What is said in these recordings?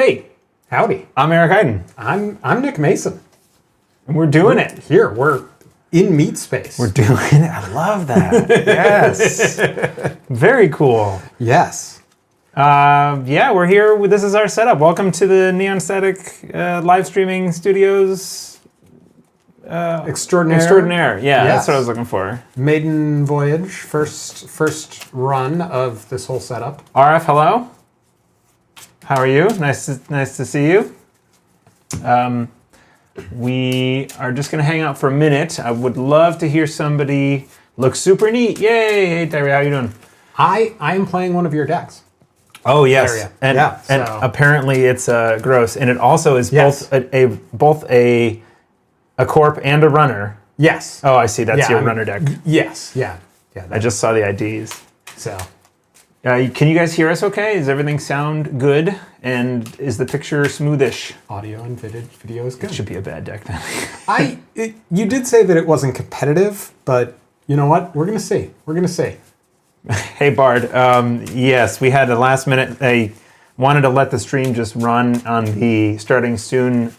Hey, howdy. I'm Eric Hayden. I'm Nick Mason. And we're doing it. Here, we're in meat space. We're doing it. I love that. Yes. Very cool. Yes. Yeah, we're here. This is our setup. Welcome to the Neon Static live streaming studios. Extraordinaire. Yeah, Yes. that's what I was looking for. Maiden voyage. First run of this whole setup. RF, hello. How are you? Nice to see you. We are just going to hang out for a minute. I would love to hear somebody look super neat. Yay! Hey, Terry, how you doing? I am playing one of your decks. Oh yes, Area. and Yeah, and so- apparently it's gross, and it also is Yes. both a corp and a runner. Yes. Oh, I see. That's Yeah, your I'm- runner deck. Yes. Yeah. Yeah. I just saw the IDs. So. Can you guys hear us okay? Does everything sound good? And is the picture smoothish? Audio and video is good. It should be a bad deck then. You did say that it wasn't competitive, but you know what? We're gonna see. We're gonna see. Hey Bard, yes, we had a last minute. I wanted to let the stream just run on the starting soon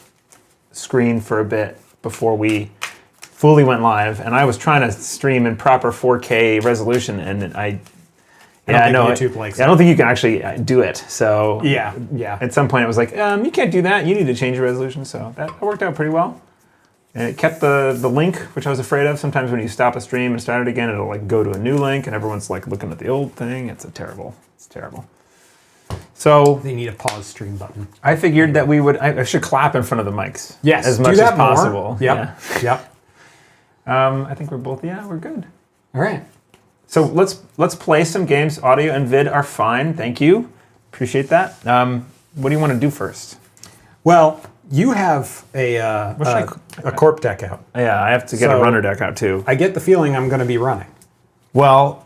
screen for a bit before we fully went live, and I was trying to stream in proper 4K resolution, and I know YouTube likes I don't think you can actually do it. So Yeah. at some point it was like, you can't do that. You need to change your resolution. So that worked out pretty well. And it kept the link, which I was afraid of. Sometimes when you stop a stream and start it again, it'll like go to a new link, and everyone's like looking at the old thing. It's terrible. So They need a pause stream button. I figured that I should clap in front of the mics. Yes, as do much that as more. possible. Yep. Yep. Yeah. I think we're both. Yeah, we're good. All right. So let's play some games. Audio and vid are fine. Thank you. Appreciate that. What do you want to do first? Well, you have a corp deck out. Yeah, I have to get a So- runner deck out too. I get the feeling I'm going to be running. Well,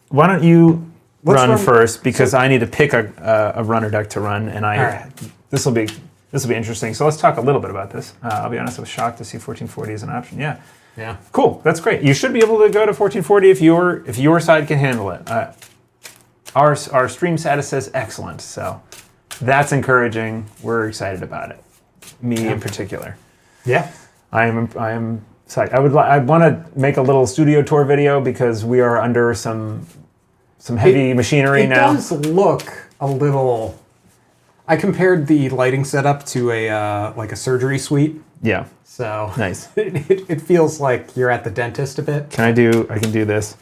why don't you Let's run run- first, because I need to pick a runner deck to run, and right. this will be interesting. So let's talk a little bit about this. I'll be honest, I was shocked to see 1440 as an option. Yeah, Yeah. cool. That's great. You should be able to go to 1440 if your side can handle it. Our stream status says excellent, so that's encouraging. We're excited about it. Me in particular. Yeah. I am psyched. I want to make a little studio tour video because we are under some heavy machinery now. It does look a little. I compared the lighting setup to a surgery suite. Yeah. So Nice. It feels like you're at the dentist a bit. I can do this.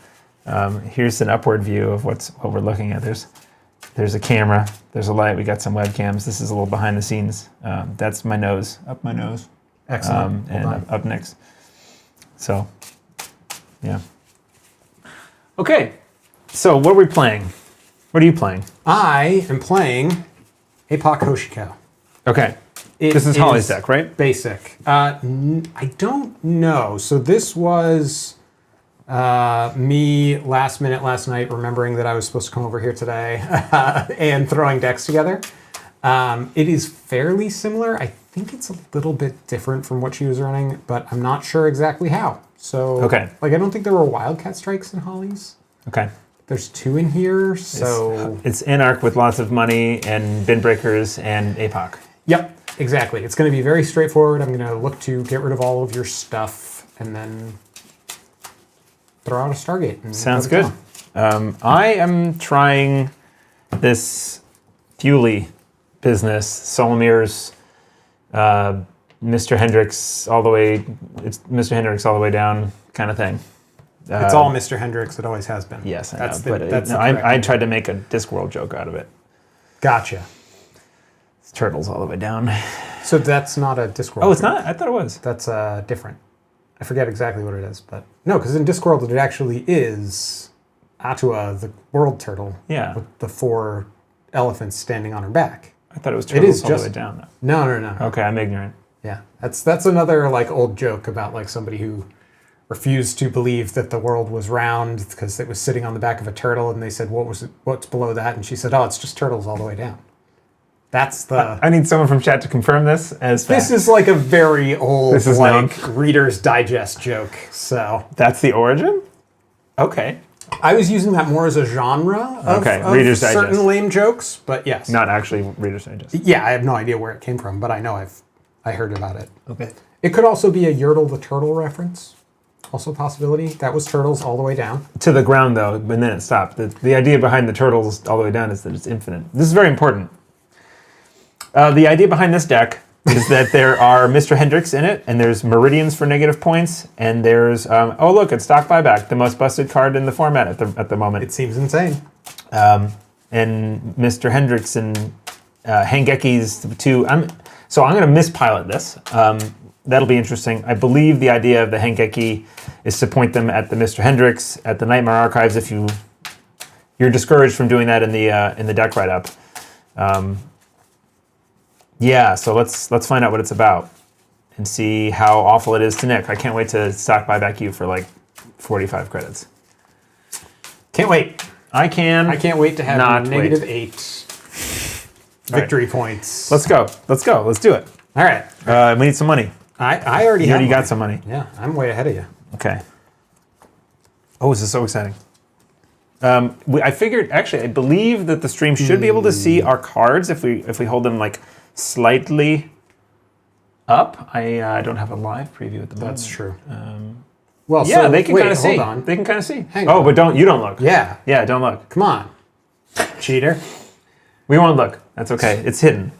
Here's an upward view of what we're looking at. There's a camera. There's a light. We got some webcams. This is a little behind the scenes. That's my nose. Up my nose. Excellent. And Hold on. up next. So, yeah. Okay. So what are we playing? What are you playing? I am playing APOC Hoshiko. Okay. It This is Holly's deck, right? Basic. I don't know. So this was me last night remembering that I was supposed to come over here today and throwing decks together. It is fairly similar. I think it's a little bit different from what she was running, but I'm not sure exactly how. So, Okay. I don't think there were Wildcat Strikes in Holly's. Okay. There's 2 in here, so... It's Anarch with lots of money and bin breakers and APOC. Yep, exactly. It's going to be very straightforward. I'm going to look to get rid of all of your stuff and then throw out a Stargate. And Sounds go to good. town. I am trying this Thule business, Solomir's Mr. Hendrix all the way. It's Mr. Hendrix all the way down kind of thing. It's all Mr. Hendrix. It always has been. Yes, I That's know. the- But that's the I correct- tried to make a Discworld joke out of it. Gotcha. It's turtles all the way down. So that's not a Discworld. Oh, it's not? I thought it was. That's different. I forget exactly what it is, but no, because in Discworld it actually is Atua, the world turtle. Yeah. With the 4 elephants standing on her back. I thought it was It turtles is all just- the way down. No. Okay, I'm ignorant. Yeah, that's another old joke about somebody who refused to believe that the world was round because it was sitting on the back of a turtle, and they said, what's below that? And she said, oh, it's just turtles all the way down. That's the... I need someone from chat to confirm this as fact. This is a very old This is known. Reader's Digest joke, so... That's the origin? Okay. I was using that more as a genre of, Reader's Digest. certain lame jokes, but yes. Not actually Reader's Digest. Yeah, I have no idea where it came from, but I know I heard about it. Okay. It could also be a Yertle the Turtle reference. Also a possibility. That was turtles all the way down. To the ground, though, and then it stopped. The idea behind the turtles all the way down is that it's infinite. This is very important. The idea behind this deck is that there are Mr. Hendricks in it, and there's Meridians for negative points, and there's, oh look, it's Stock Buyback, the most busted card in the format at the moment. It seems insane. And Mr. Hendricks and Hangeki's two. So I'm going to mispilot this. That'll be interesting. I believe the idea of the Hangeki is to point them at the Mr. Hendricks, at the Nightmare Archives. If you're discouraged from doing that in the deck write-up. Yeah, so let's find out what it's about and see how awful it is to Nick. I can't wait to stock buyback you for like 45 credits. Can't wait. I can't wait to have -8 victory points. Let's go. Let's do it. All right. We need some money. I already got some money. Yeah, I'm way ahead of you. Okay. Oh, this is so exciting. I figured, actually, I believe that the stream should be able to see our cards if we hold them like slightly up. I don't have a live preview at the moment. That's true. Well, yeah, so they can kind of see. Hold on. They can kind of see. Hang on. But you don't look. Yeah. Yeah, don't look. Come on, cheater. We won't look. That's okay. It's hidden.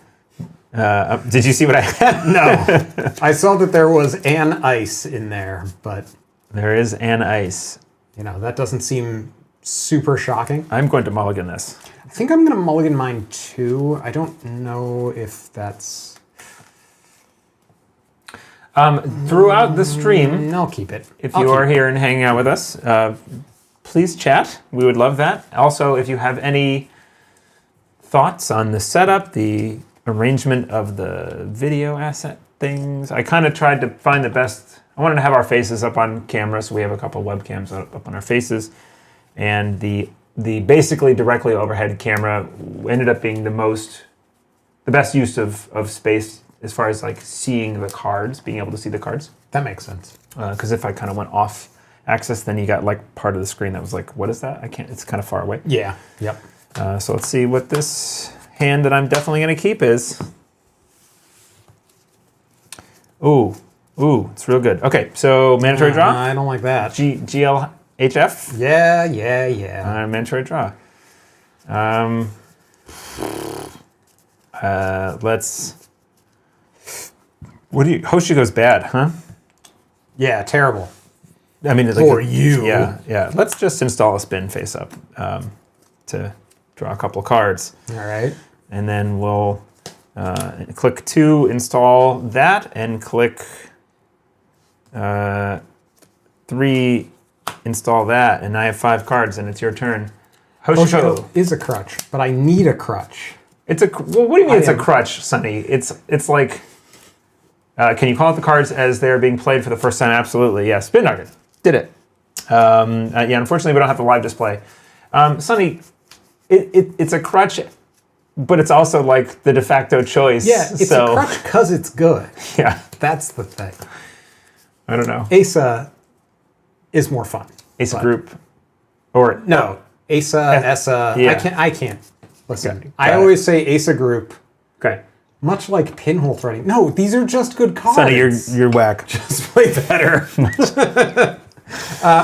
Did you see what I had? No. I saw that there was an ice in there, but there is an ice. That doesn't seem super shocking. I'm going to mulligan this. I think I'm going to mulligan mine too. I don't know if that's... Throughout the stream, I'll keep it. If you are here and hanging out with us, please chat. We would love that. Also, if you have any thoughts on the setup, the arrangement of the video asset things, I kind of tried to find the best. I wanted to have our faces up on camera, so we have a couple webcams up on our faces. And the basically directly overhead camera ended up being the best use of space as far as like seeing the cards, being able to see the cards. That makes sense. Because if I kind of went off axis, then you got like part of the screen that was like, what is that? It's kind of far away. Yeah. Yep. So let's see what this hand that I'm definitely going to keep is. Ooh, it's real good. Okay, so mandatory draw. I don't like that. GLHF. Yeah. Mandatory draw. Let's. Hoshiko's bad, huh? Yeah, terrible. I mean, it's for you. Yeah. Let's just install a spin face up to draw a couple of cards. All right. And then we'll click 2, install that, and click 3, install that. And I have 5 cards, and it's your turn. Hoshiko is a crutch, but I need a crutch. What do you mean it's a crutch, Sonny? It's like... can you call out the cards as they're being played for the first time? Absolutely, yeah. Spin Nugget. Did it. Yeah, unfortunately, we don't have the live display. Sonny, it's a crutch, but it's also like the de facto choice. Yeah, it's a crutch because it's good. Yeah. That's the thing. I don't know. Asa is more fun. Asa group. Or no. Asa, Essa. Yeah. I can't. Listen, Okay, I always say Asa group. Okay. Much like pinhole threading. No, these are just good cards. Sonny, you're whack. Just play better.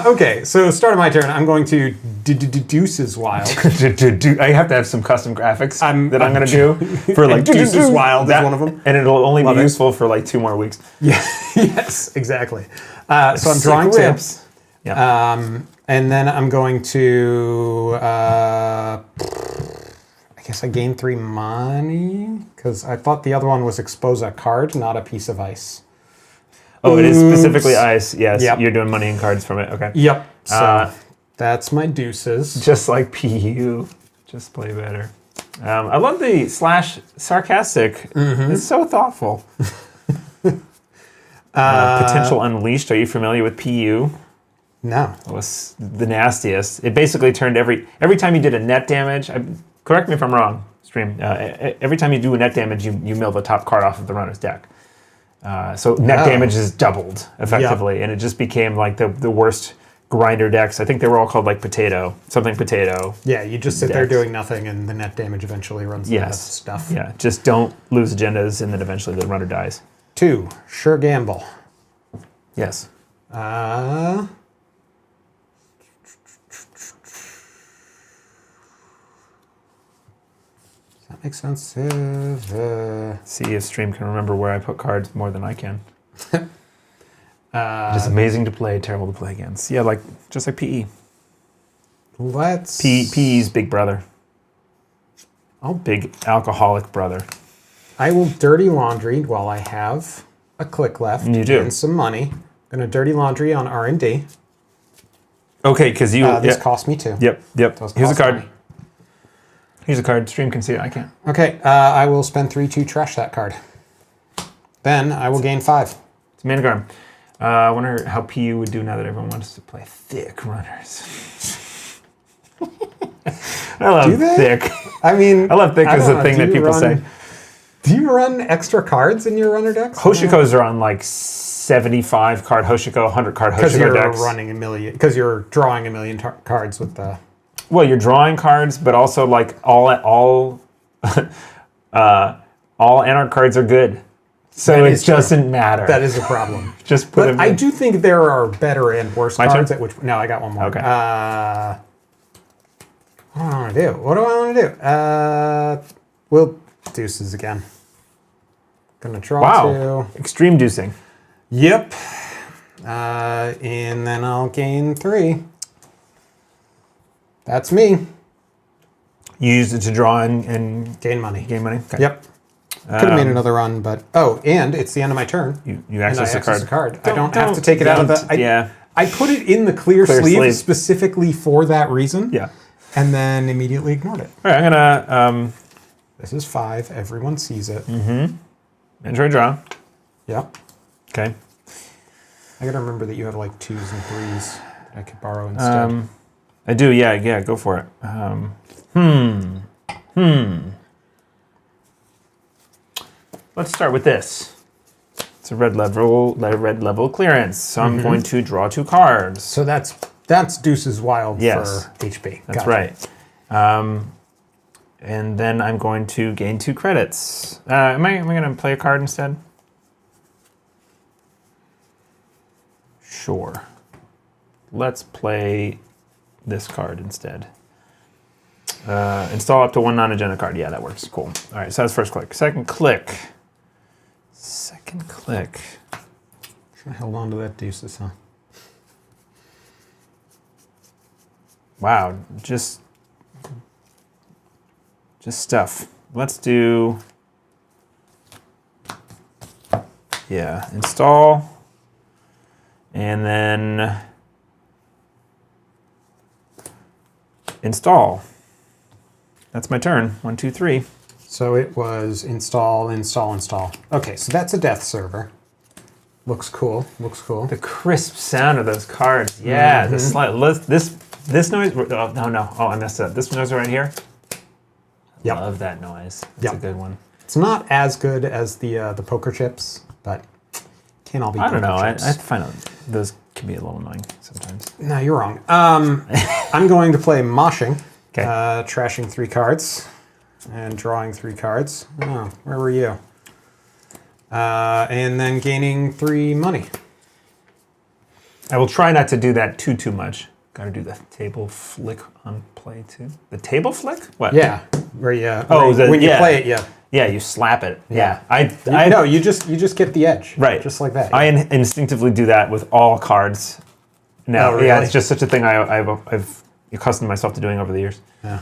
Okay, so start of my turn. I'm going to Deuces Wild. I have to have some custom graphics that I'm going to do for like Deuces Wild is one of them. And it'll only be useful for like 2 more weeks. Yeah. Yes, exactly. So I'm drawing tips. Yeah. And then I'm going to... I guess I gained 3 money because I thought the other one was expose a card, not a piece of ice. Oh, it is specifically ice. Yes, yep. You're doing money and cards from it. Okay. Yep. So that's my deuces. Just like PU. Just play better. I love the /sarcastic. It's so thoughtful. Potential Unleashed. Are you familiar with PU? No. It was the nastiest. It basically turned every time you did a net damage. Correct me if I'm wrong, stream. Every time you do a net damage, you mill the top card off of the runner's deck. So net damage is doubled effectively, and it just became like the worst grinder decks. I think they were all called like potato, something potato. Yeah, you just sit there decks. doing nothing, and the net damage eventually runs out of Yes. stuff. Yeah, just don't lose agendas, and then eventually the runner dies. 2, sure gamble. Yes. Does that make sense? See if stream can remember where I put cards more than I can. Just amazing to play, terrible to play against. Yeah, like just like PE. Let's... PE's big brother. Oh. Big alcoholic brother. I will dirty laundry while I have a click left. You do. And some money. I'm going to dirty laundry on R&D. Okay, because you... This cost me 2. Yep. Those Here's a cost card. money. Here's a card. Stream can see it. I can't. Okay, I will spend 3 to trash that card. Then I will gain 5. It's a mana card. I wonder how PU would do now that everyone wants to play thick runners. I love thick. I mean... I love thick as a thing that people say. Do you run extra cards in your runner decks? Hoshikos are on like 75 card Hoshiko, 100 card Hoshiko decks. Because you're drawing a million cards with the... Well, you're drawing cards, but also like all Anarch cards are good. So it doesn't matter. That is a problem. Just put them I in. do think there are better and worse cards at which... No, I got one more. Okay. What do I want to do? We'll deuces again. Gonna draw 2. Extreme deucing. Yep. And then I'll gain 3. That's me. You use it to draw and Gain money. gain money? Okay. Yep. Could have made another run, but... Oh, and it's the end of my turn. You access a card. I don't Don't have to take it out of the... yeah. I put it in the clear sleeve specifically for that reason. Yeah. And then immediately ignored it. All right, I'm going to... This is 5. Everyone sees it. Enjoy draw. Yep. Okay. I gotta remember that you have like 2s and 3s that I could borrow instead. I do, yeah, go for it. Let's start with this. It's a red level clearance, so I'm going to draw 2 cards. So that's Deuce's Wild for HP. That's right. And then I'm going to gain 2 credits. Am I going to play a card instead? Sure. Let's play this card instead. Install up to 1 non-agenda card. Yeah, that works. Cool. All right, so that's first click. Second click. Should have held on to that Deuces, huh? Wow, just stuff. Let's do, install, and then install. That's my turn. 1, 2, 3. So it was install. Okay, so that's a death server. Looks cool. The crisp sound of those cards. Yeah, this noise. Oh, no. Oh, I messed up. This noise right here. Yep. Love that noise. That's a good one. It's not as good as the poker chips, but can't all be. I don't know. Chips. I find those can be a little annoying sometimes. No, you're wrong. I'm going to play moshing. Okay. Trashing 3 cards and drawing 3 cards. Oh, where were you? And then gaining 3 money. I will try not to do that too much. Got to do the table flick on play too. The table flick? What? Yeah, when you play it, yeah. Yeah, you slap it. Yeah. No, you just get the edge. Right. Just like that. I instinctively do that with all cards. Now, really? Yeah, it's just such a thing I've accustomed myself to doing over the years. Yeah.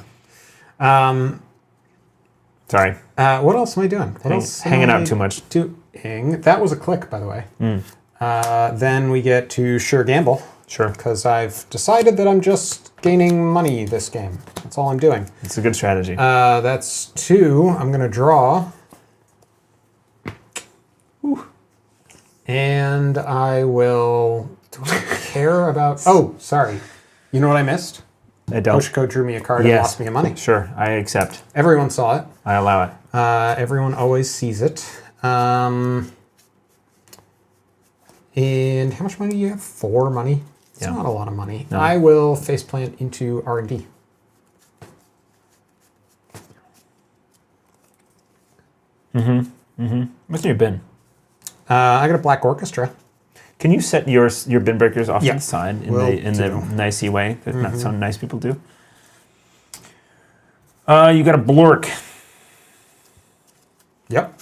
Sorry. What else am I doing? Hanging out too much. That was a click, by the way. Then we get to sure gamble. Sure. Because I've decided that I'm just gaining money this game. That's all I'm doing. It's a good strategy. That's 2. I'm going to draw. Ooh. And I will... Do I care about... Oh, sorry. You know what I missed? I don't. Hoshiko drew me a card and lost me a money. Sure, I accept. Everyone saw it. I allow it. Everyone always sees it. And how much money do you have? 4 money? It's not a lot of money. No. I will faceplant into R&D. What's in your bin? I got a black orchestra. Can you set your bin breakers off Yeah. to the side in Will the do. nicey way that some nice people do? You got a blork. Yep.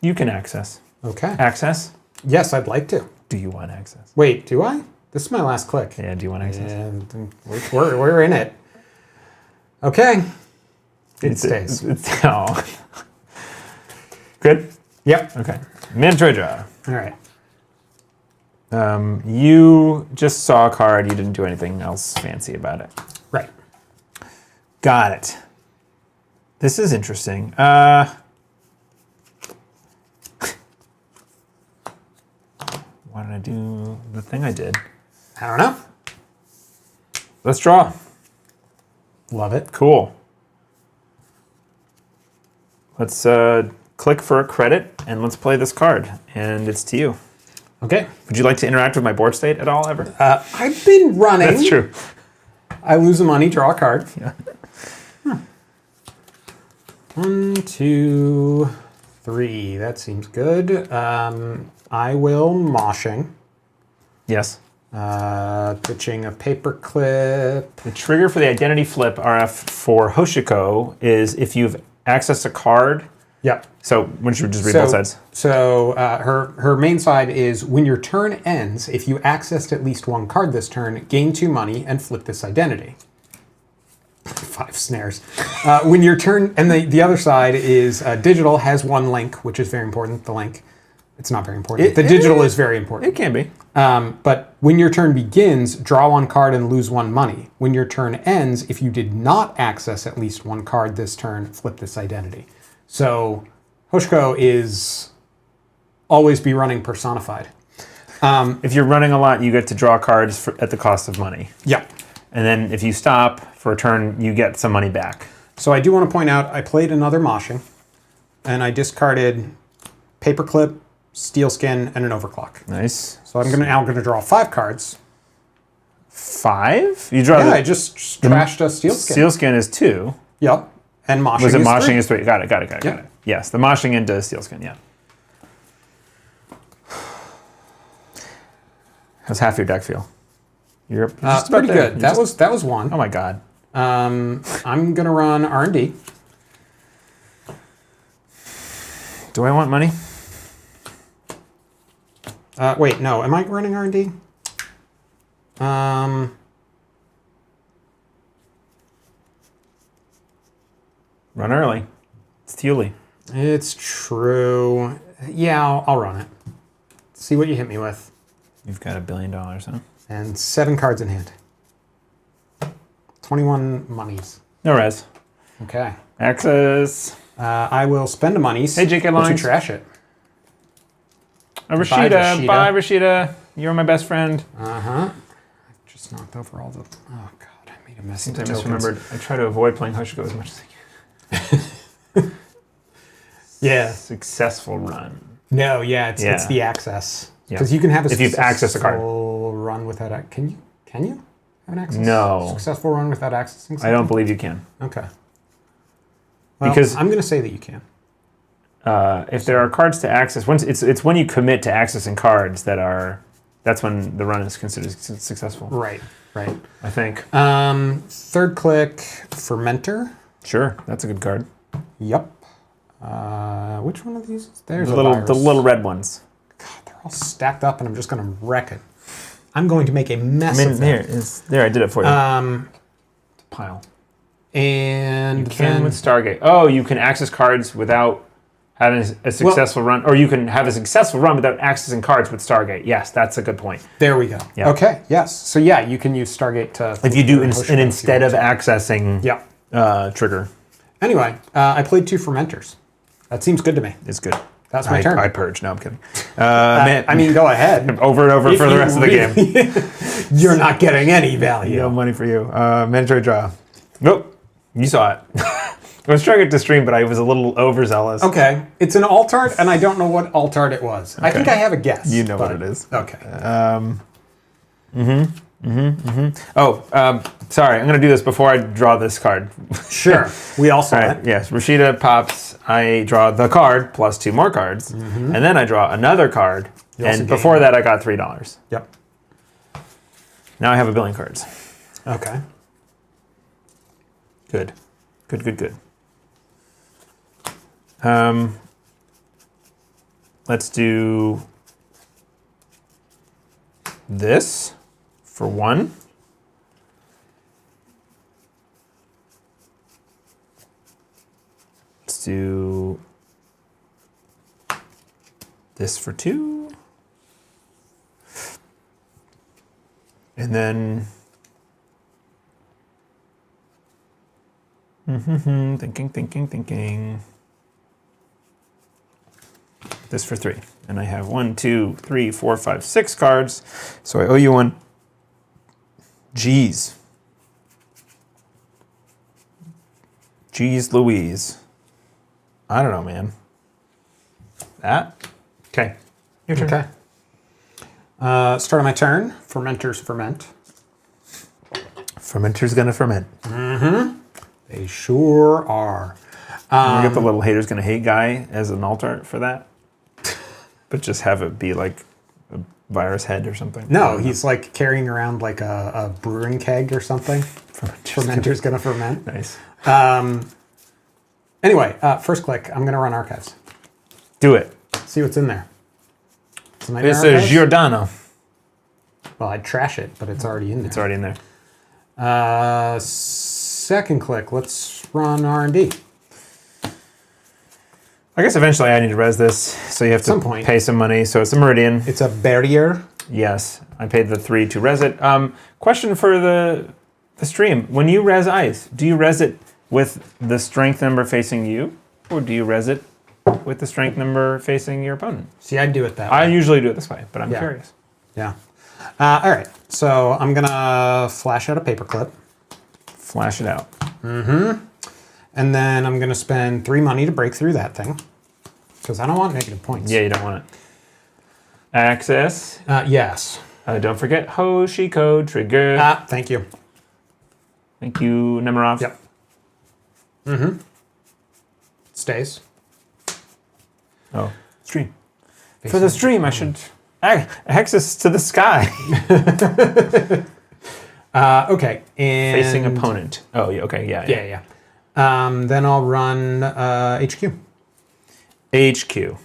You can access. Okay. Access? Yes, I'd like to. Do you want access? Wait, do I? This is my last click. Yeah, do you want access? And we're in it. Okay. It stays. Oh. Good? Yep. Okay. Mandatory draw. All right. You just saw a card. You didn't do anything else fancy about it. Right. Got it. This is interesting. Why did I do the thing I did? I don't know. Let's draw. Love it. Cool. Let's click for a credit and let's play this card. And it's to you. Okay. Would you like to interact with my board state at all ever? I've been running. That's true. I lose the money, draw a card. Yeah. 1, 2, 3. That seems good. I will moshing. Yes. Pitching a paperclip. The trigger for the identity flip RF for Hoshiko is if you've accessed a card. Yep. So, why don't you just read both sides? So her main side is when your turn ends, if you accessed at least one card this turn, gain 2 money and flip this identity. 5 snares. When your turn, and the other side is digital has 1 link, which is very important. The link, it's not very important. The digital is very important. It can be. But when your turn begins, draw 1 card and lose 1 money. When your turn ends, if you did not access at least 1 card this turn, flip this identity. So Hoshiko is always be running personified. If you're running a lot, you get to draw cards at the cost of money. Yeah. And then if you stop for a turn, you get some money back. So I do want to point out, I played another moshing, and I discarded paperclip, steel skin, and an overclock. Nice. So I'm gonna draw 5 cards. 5? You draw Yeah, I just trashed a steel skin. Steel skin is 2. Yep. And moshing Was it is moshing 3. is 3? Got it. Got Yeah. it. Yes, the moshing into steel skin, yeah. How's half your deck feel? You're just about Pretty there. good. You're That was 1. Oh my god. I'm gonna run R&D. Do I want money? Wait, no. Am I running R&D? Run early. It's Thule. It's true. Yeah, I'll run it. See what you hit me with. You've got $1 billion, huh? And 7 cards in hand. 21 monies. No res. Okay. Access. I will spend a monies. Hey, JK to Lines. trash it. Rashida. Rashida. Bye, Rashida. You're my best friend. Uh-huh. I just knocked over all the... Oh, God. I made a mess of the I tokens. misremembered. I try to avoid playing Hoshiko as much as I can. Yeah. Successful run. No, yeah, it's Yeah. the access. Yeah. Because you can have a If you've accessed a card. successful run without... Can you have an access? No. Successful run without accessing something? I don't believe you can. Okay. Well, Because- I'm going to say that you can. If there are cards to access, once it's when you commit to accessing cards that's when the run is considered successful. Right. I think. Third click, Fermenter. Sure, that's a good card. Yep. Which one of these? There's The a little virus. red ones. God, they're all stacked up, and I'm just going to wreck it. I'm going to make a mess I mean, of them. there. I did it for you. It's a pile. And You can then with Stargate. Oh, you can access cards without having a successful run, or you can have a successful run without accessing cards with Stargate. Yes, that's a good point. there we go. Yeah. Okay. Yes. So yeah, you can use Stargate to. If you do, Hoshiko and if instead you of want accessing to. Yeah. trigger, Anyway, I played 2 Fermenters. That seems good to me. it's good. That's my turn. I purge. No, I'm kidding. Man, I mean, go ahead. over and over If for the you rest of the game. really- You're not getting any value. No money for you. Mandatory draw. Nope. You saw it. I was trying to get to stream, but I was a little overzealous. Okay, it's an alt-art, and I don't know what alt-art it was. I think I have a guess. You know what but- it is. Okay. Oh, sorry. I'm going to do this before I draw this card. Sure. We all saw All right. it. Yes. Rashida pops. I draw the card plus 2 more cards. And then I draw another card. also And before gain. that, I got $3. Yep. Now I have a billion cards. Okay. Good. Good. Let's do this for 1. Let's do this for 2. And then thinking. This for 3. And I have 1, 2, 3, 4, 5, 6 cards. So I owe you 1. Jeez Louise. I don't know, man. That? Okay. Your turn. Okay. Start of my turn. Fermenters ferment. Fermenter's gonna ferment. They sure are. We get the little haters gonna hate guy as an alt art for that. But just have it be like a virus head or something. No, he's like carrying around like a brewing keg or something. Fermenter's gonna ferment. Nice. Anyway, first click. I'm gonna run archives. Do it. See what's in there. It's a Nightmare This Archives? is Giordano. Well, I'd trash it, but it's already in there. It's already in there. Second click. Let's run R&D. I guess eventually I need to res this, so you have to Some point. pay some money. So it's a Meridian. It's a barrier. Yes, I paid the 3 to res it. Question for the stream: when you res ice, do you res it with the strength number facing you, or do you res it with the strength number facing your opponent? See, I'd do it that I way. usually do it this way, but I'm Yeah. curious. Yeah. All right. So I'm gonna flash out a paperclip, Flash it out. and then I'm gonna spend 3 money to break through that thing, because I don't want negative points. Yeah, you don't want it. Access. Yes. Don't forget Hoshiko trigger. Thank you. Thank you, Nemirov. Yep. Stays. Oh, stream. For the stream, I should access to the sky. Okay. And Facing opponent. Oh, yeah, okay, yeah. Yeah. Then I'll run HQ. HQ.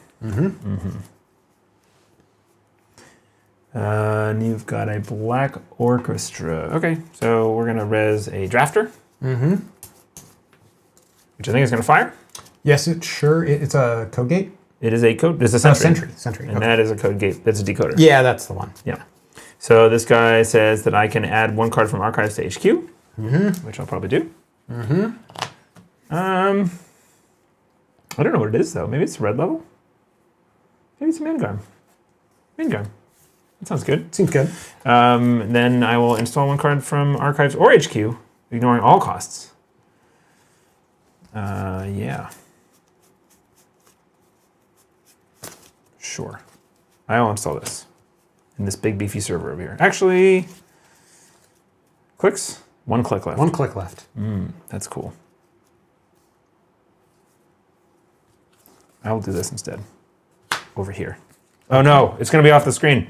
And you've got a black orchestra. Okay, so we're gonna res a drafter. Which I think is gonna fire. Yes, it's a code gate. It is a code. It's a sentry. Sentry. And Okay. that is a code gate. That's a decoder. Yeah, that's the one. Yeah. So this guy says that I can add 1 card from archives to HQ, which I'll probably do. I don't know what it is though. Maybe it's red level. Maybe it's a Mangarm. Mangarm. That sounds good. Seems good. Then I will install 1 card from archives or HQ, ignoring all costs. Yeah. Sure. I'll install this in this big beefy server over here. Actually, clicks? 1 click left. 1 click left. That's cool. I will do this instead. Over here. Oh no, it's going to be off the screen.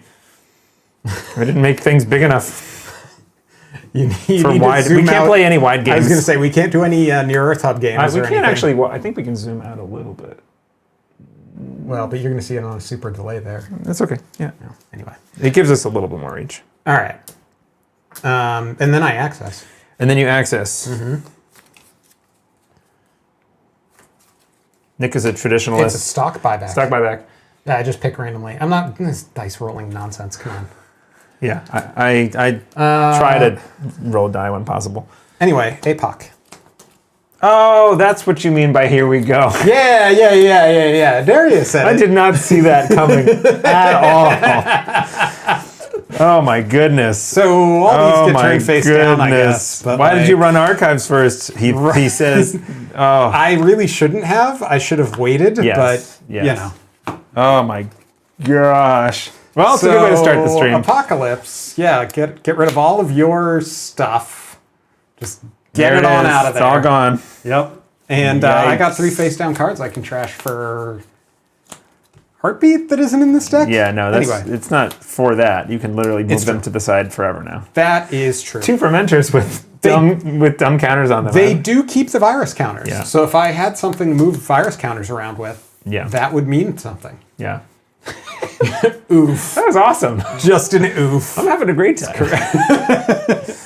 I didn't make things big enough You for need to wide. zoom We can't out. play any wide games. I was going to say, we can't do any Near Earth Hub games. We or can't anything. actually. Well, I think we can zoom out a little bit. Well, but you're going to see it on a super delay there. That's okay. Yeah. No, anyway. It gives us a little bit more reach. All right. And then I access. And then you access. Nick is a traditionalist. It's a stock buyback. Stock buyback. Yeah, I just pick randomly. I'm not this dice rolling nonsense. Come on. Yeah. I try to roll die when possible. Anyway, APOC. Oh, that's what you mean by here we go. Yeah. Darius said I it. did not see that coming at all. Oh my goodness. So all these get turned face down, I guess. But Why did you run archives first? He says, oh. I really shouldn't have. I should have waited, Yes, but yes. you know. Oh my gosh. Well, it's a good way to start the stream. Apocalypse, yeah, get rid of all of your stuff. Just get There it on is. out of there. It's all gone. Yep. And I got Yikes. 3 face down cards I can trash for Heartbeat that isn't in this deck. Yeah, no, that's, anyway, it's not for that. You can literally move It's them true. to the side forever now. that is true. 2 fermenters with dumb counters on them. They do keep the virus counters. Yeah. So if I had something to move virus counters around with, Yeah. that would mean something. Yeah. Oof. That was awesome. Just an oof. I'm having a great time.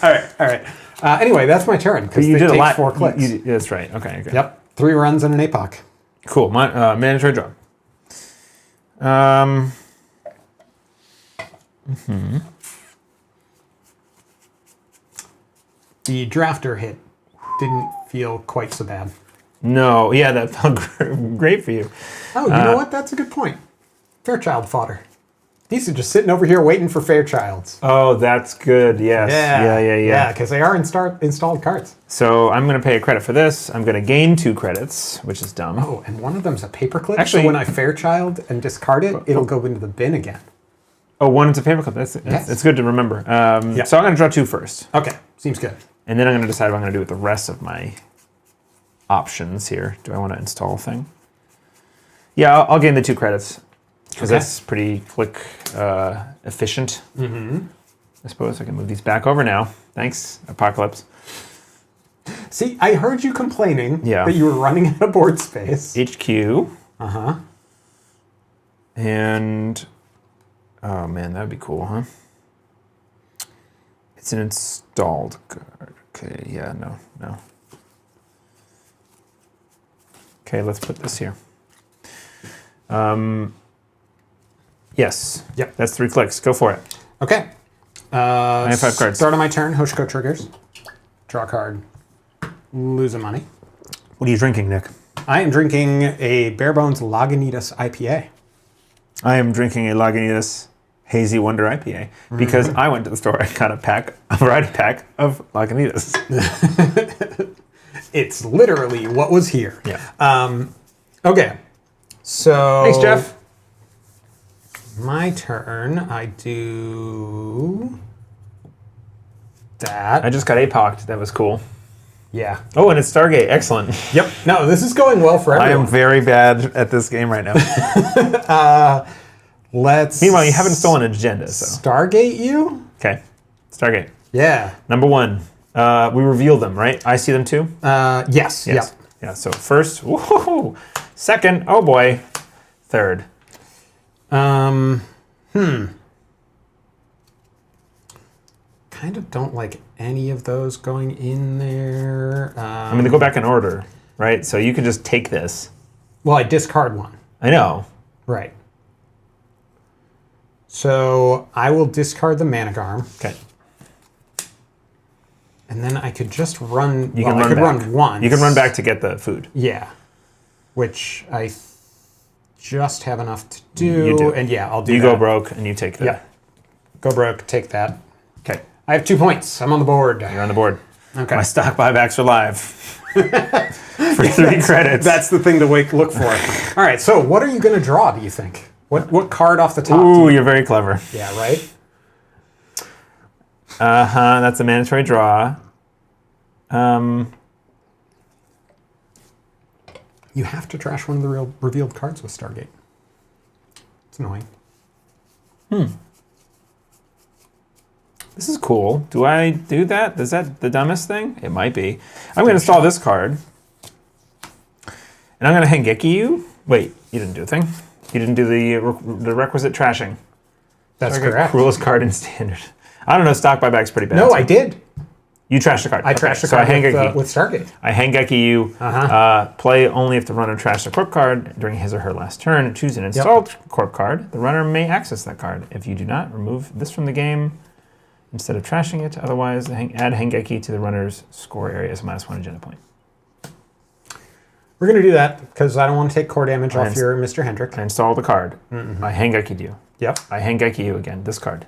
All right. Anyway, that's my turn because You they did a take lot. 4 clicks. That's right. Okay. Good. Yep. 3 runs and an APOC. Cool. Mandatory draw. The drafter hit didn't feel quite so bad. No. Yeah, that felt great for you. Oh, you know what? That's a good point. Fairchild fodder. These are just sitting over here waiting for Fairchilds. Oh, that's good. Yes. Yeah. Yeah, because they are installed cards. So I'm going to pay a credit for this. I'm going to gain 2 credits, which is dumb. Oh, and one of them's a paperclip. Actually- so when I Fairchild and discard it, it'll go into the bin again. Oh, one is a paperclip. It's good to remember. So I'm going to draw 2 first. Okay, seems good. And then I'm going to decide what I'm going to do with the rest of my options here. Do I want to install a thing? Yeah, I'll gain the 2 credits. Because that's pretty click efficient. I suppose I can move these back over now. Thanks, Apocalypse. See, I heard you complaining Yeah. that you were running out of board space. HQ. Uh-huh. And, oh man, that'd be cool, huh? It's an installed card. Okay, yeah, no. Okay, let's put this here. Yes. Yep. That's 3 clicks. Go for it. Okay. I have 5 cards. Start of my turn, Hoshiko triggers. Draw a card. Lose a money. What are you drinking, Nick? I am drinking a Bare Bones Lagunitas IPA. I am drinking a Lagunitas Hazy Wonder IPA because I went to the store and got a variety pack of Lagunitas. It's literally what was here. Yeah. Okay. So... Thanks, Jeff. My turn, I do... that. I just got APOC'd. That was cool. Yeah. Oh, and it's Stargate. Excellent. Yep. No, this is going well for I everyone. am very bad at this game right now. Let's... Meanwhile, you haven't stolen an agenda, so. Stargate you? Okay. Stargate. Yeah. Number 1. We reveal them, right? I see them too? Yes. Yes. Yeah, so first, woohoo! Second, oh boy. Third. Kind of don't like any of those going in there. I mean, they go back in order, right? So you can just take this. Well, I discard one. I know. Right. So I will discard the Managarm, Okay. and then I could just run. You well, can I could run back. run once. You can run back to get the food. Yeah. Which I just have enough to do. You do. And yeah, I'll do You that. go broke and you take the. Yeah. Go broke, take that. Okay. I have 2 points. I'm on the board. You're on the board. Okay. My stock buybacks are live. For 3 credits. That's the thing to look for. All right, so what are you going to draw, do you think? What card off the top? Ooh, you're very clever. Yeah, right? That's a mandatory draw. You have to trash one of the real revealed cards with Stargate. It's annoying. This is cool. Do I do that? Is that the dumbest thing? It might be. I'm going to install this card. And I'm going to Hengeki you. Wait, you didn't do a thing. You didn't do the requisite trashing. That's Target correct. Cruelest card in standard. I don't know, stock buyback's pretty bad. No, I did. You trashed the card. I trashed the so card I Hengeki. with Stargate. I Hengeki you. Play only if the runner trashed a corp card during his or her last turn. Choose an installed corp card. The runner may access that card. If you do not, remove this from the game instead of trashing it. Otherwise, add Hengeki to the runner's score area as a -1 agenda point. We're going to do that because I don't want to take core damage off your Mr. Hendrick. I install the card. I Hengeki'd you. Yep. I Hengeki you again. This card.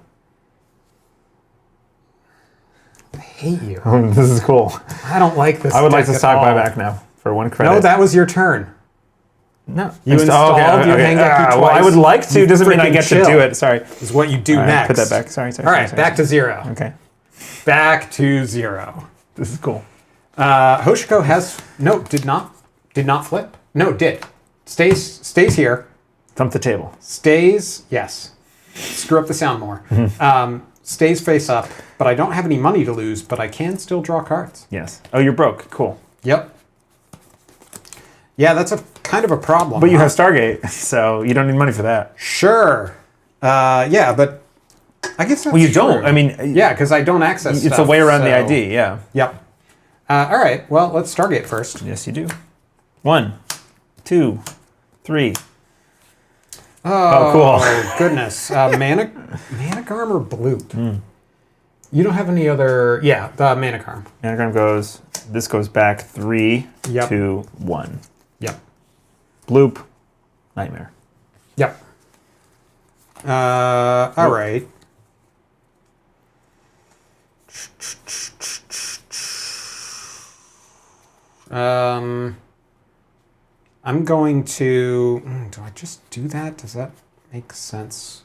I hate you. This is cool. I don't like this. I would like to deck stock at all. buyback now for 1 credit. No, that was your turn. No. You installed your Hangeki twice. Well, I would like to. You Doesn't mean I freaking get chill. to do it. Sorry. Is what you do All right, next. put that back. Sorry. All right, back to 0. Okay. Back to 0. This is cool. Hoshiko has did not flip. No, did. Stays here. Thump the table. Stays, yes. Screw up the sound more. Stays face up, but I don't have any money to lose, but I can still draw cards. Yes. Oh, you're broke. Cool. Yep. Yeah, that's a kind of a problem. But you have Stargate, so you don't need money for that. Sure. Yeah, but I guess that's Well, you true. don't. I mean, Yeah, because I don't access it's stuff, a way around the so- ID. Yeah. Yep. All right, well, let's Stargate first. Yes, you do. 1, 2, 3. Oh, cool. Oh, goodness. Manicarm or Bloop? You don't have any other... Yeah, the Manicarm. Anagram goes, this goes back 3, Yep. 2, 1. Yep. Bloop, nightmare. Yep. All right. I'm going to... do I just do that? Does that make sense?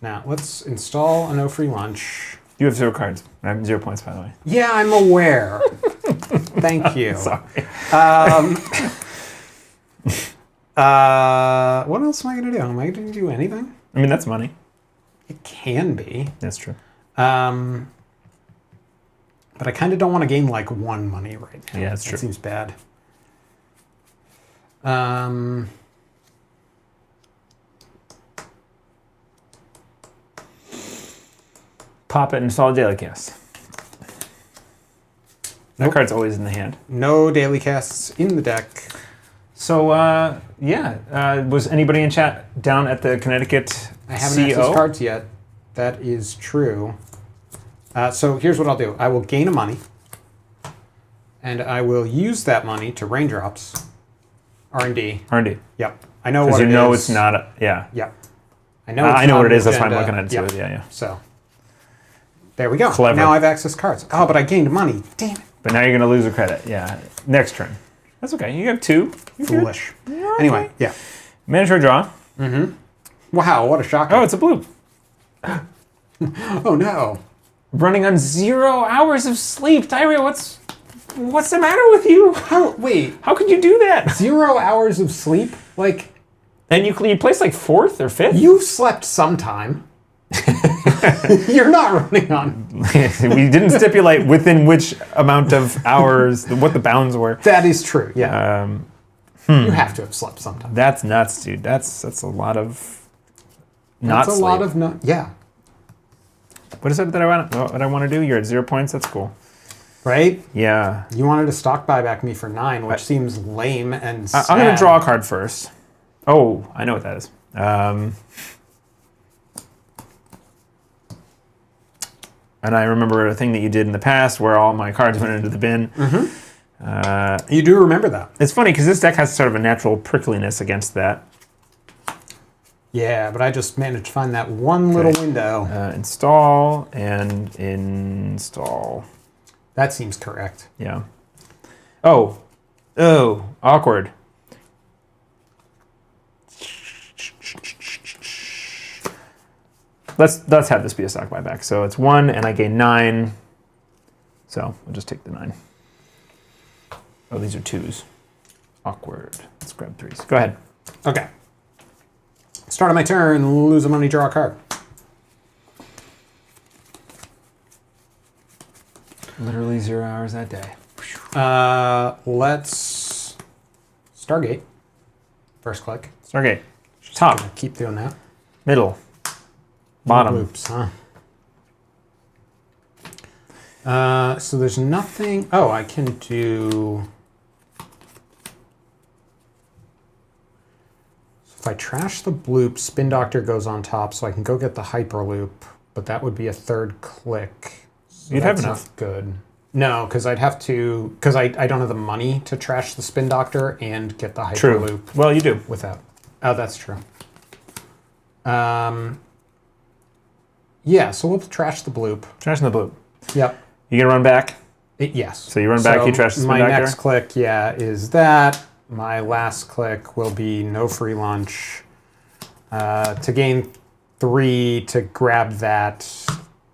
Now, let's install a no free lunch. You have 0 cards. I have 0 points, by the way. Yeah, I'm aware. Thank you. Sorry. What else am I going to do? Am I going to do anything? I mean, that's money. It can be. That's true. But I kind of don't want to gain like 1 money right now. Yeah, that's true. That seems bad. Pop it and install a daily cast. That Nope. card's always in the hand. No daily casts in the deck. So, was anybody in chat down at the Connecticut I haven't CO? accessed cards yet. That is true. So here's what I'll do. I will gain a money. And I will use that money to raindrops. R&D. R&D. Yep. I know what Because it is. you know it's not a... Yeah. Yep. I know I it's know not what it an is. That's why I'm agenda. looking at it too. Yep. Yeah. So, there we go. Clever. Now I've accessed cards. Oh, but I gained money. Damn it. But now you're going to lose a credit. Yeah. Next turn. That's okay. You have 2. You're good. Foolish. Anyway, yeah. Mandatory draw. Wow, what a shocker. Oh, it's a bloop. Oh, no. Running on 0 hours of sleep. Diarrhea, what's the matter with you? Wait, How could you do that? 0 hours of sleep? Like, And you placed like 4th or 5th? you've slept sometime. You're not running on. We didn't stipulate within which amount of hours, what the bounds were. That is true, yeah. You have to have slept sometime. That's nuts, dude. That's a lot of not That's a sleep. lot of no. Yeah. What is it that I want to do? You're at 0 points. That's cool. Right? Yeah. You wanted to stock buyback me for 9, which seems lame and sad. I'm going to draw a card first. Oh, I know what that is. And I remember a thing that you did in the past where all my cards went into the bin. You do remember that. It's funny because this deck has sort of a natural prickliness against that. Yeah, but I just managed to find that one little window. Install and install. That seems correct. Yeah. Oh, awkward. Let's have this be a stock buyback. So it's 1, and I gain 9. So we'll just take the 9. Oh, these are 2s. Awkward. Let's grab 3s. Go ahead. Okay. Start of my turn, lose a money, draw a card. Literally 0 hours that day. Let's Stargate. First click. Stargate. Top. Gonna keep doing that. Middle. Bottom. Oops, huh? So there's nothing. Oh, I can do. So if I trash the bloop, Spin Doctor goes on top, so I can go get the Hyperloop, but that would be a 3rd click. So You'd have that's enough. not good. No, because I'd have to. Because I don't have the money to trash the Spin Doctor and get the Hyperloop. True. Well, you do. Without. Oh, that's true. Yeah, so we'll trash the bloop. Trash in the bloop. Yep. You gonna run back? Yes. So you run back, you trash the Spin My Doctor? next click, yeah, is that. my last click will be no free lunch. To gain 3 to grab that,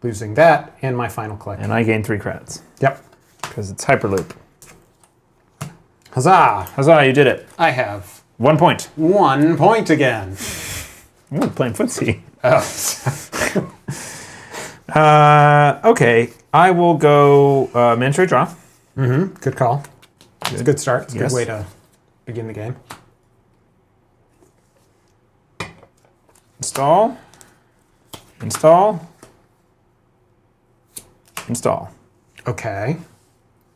losing that, and my final click. And I gain 3 credits. Yep. Because it's Hyperloop. Huzzah! Huzzah, you did it. I have 1 point. 1 point again. Ooh, playing footsie. Oh. Okay, I will go mandatory draw. Mm-hmm. Good call. It's a good start. It's a Yes. good way to begin the game. Install. Install. Install. Okay.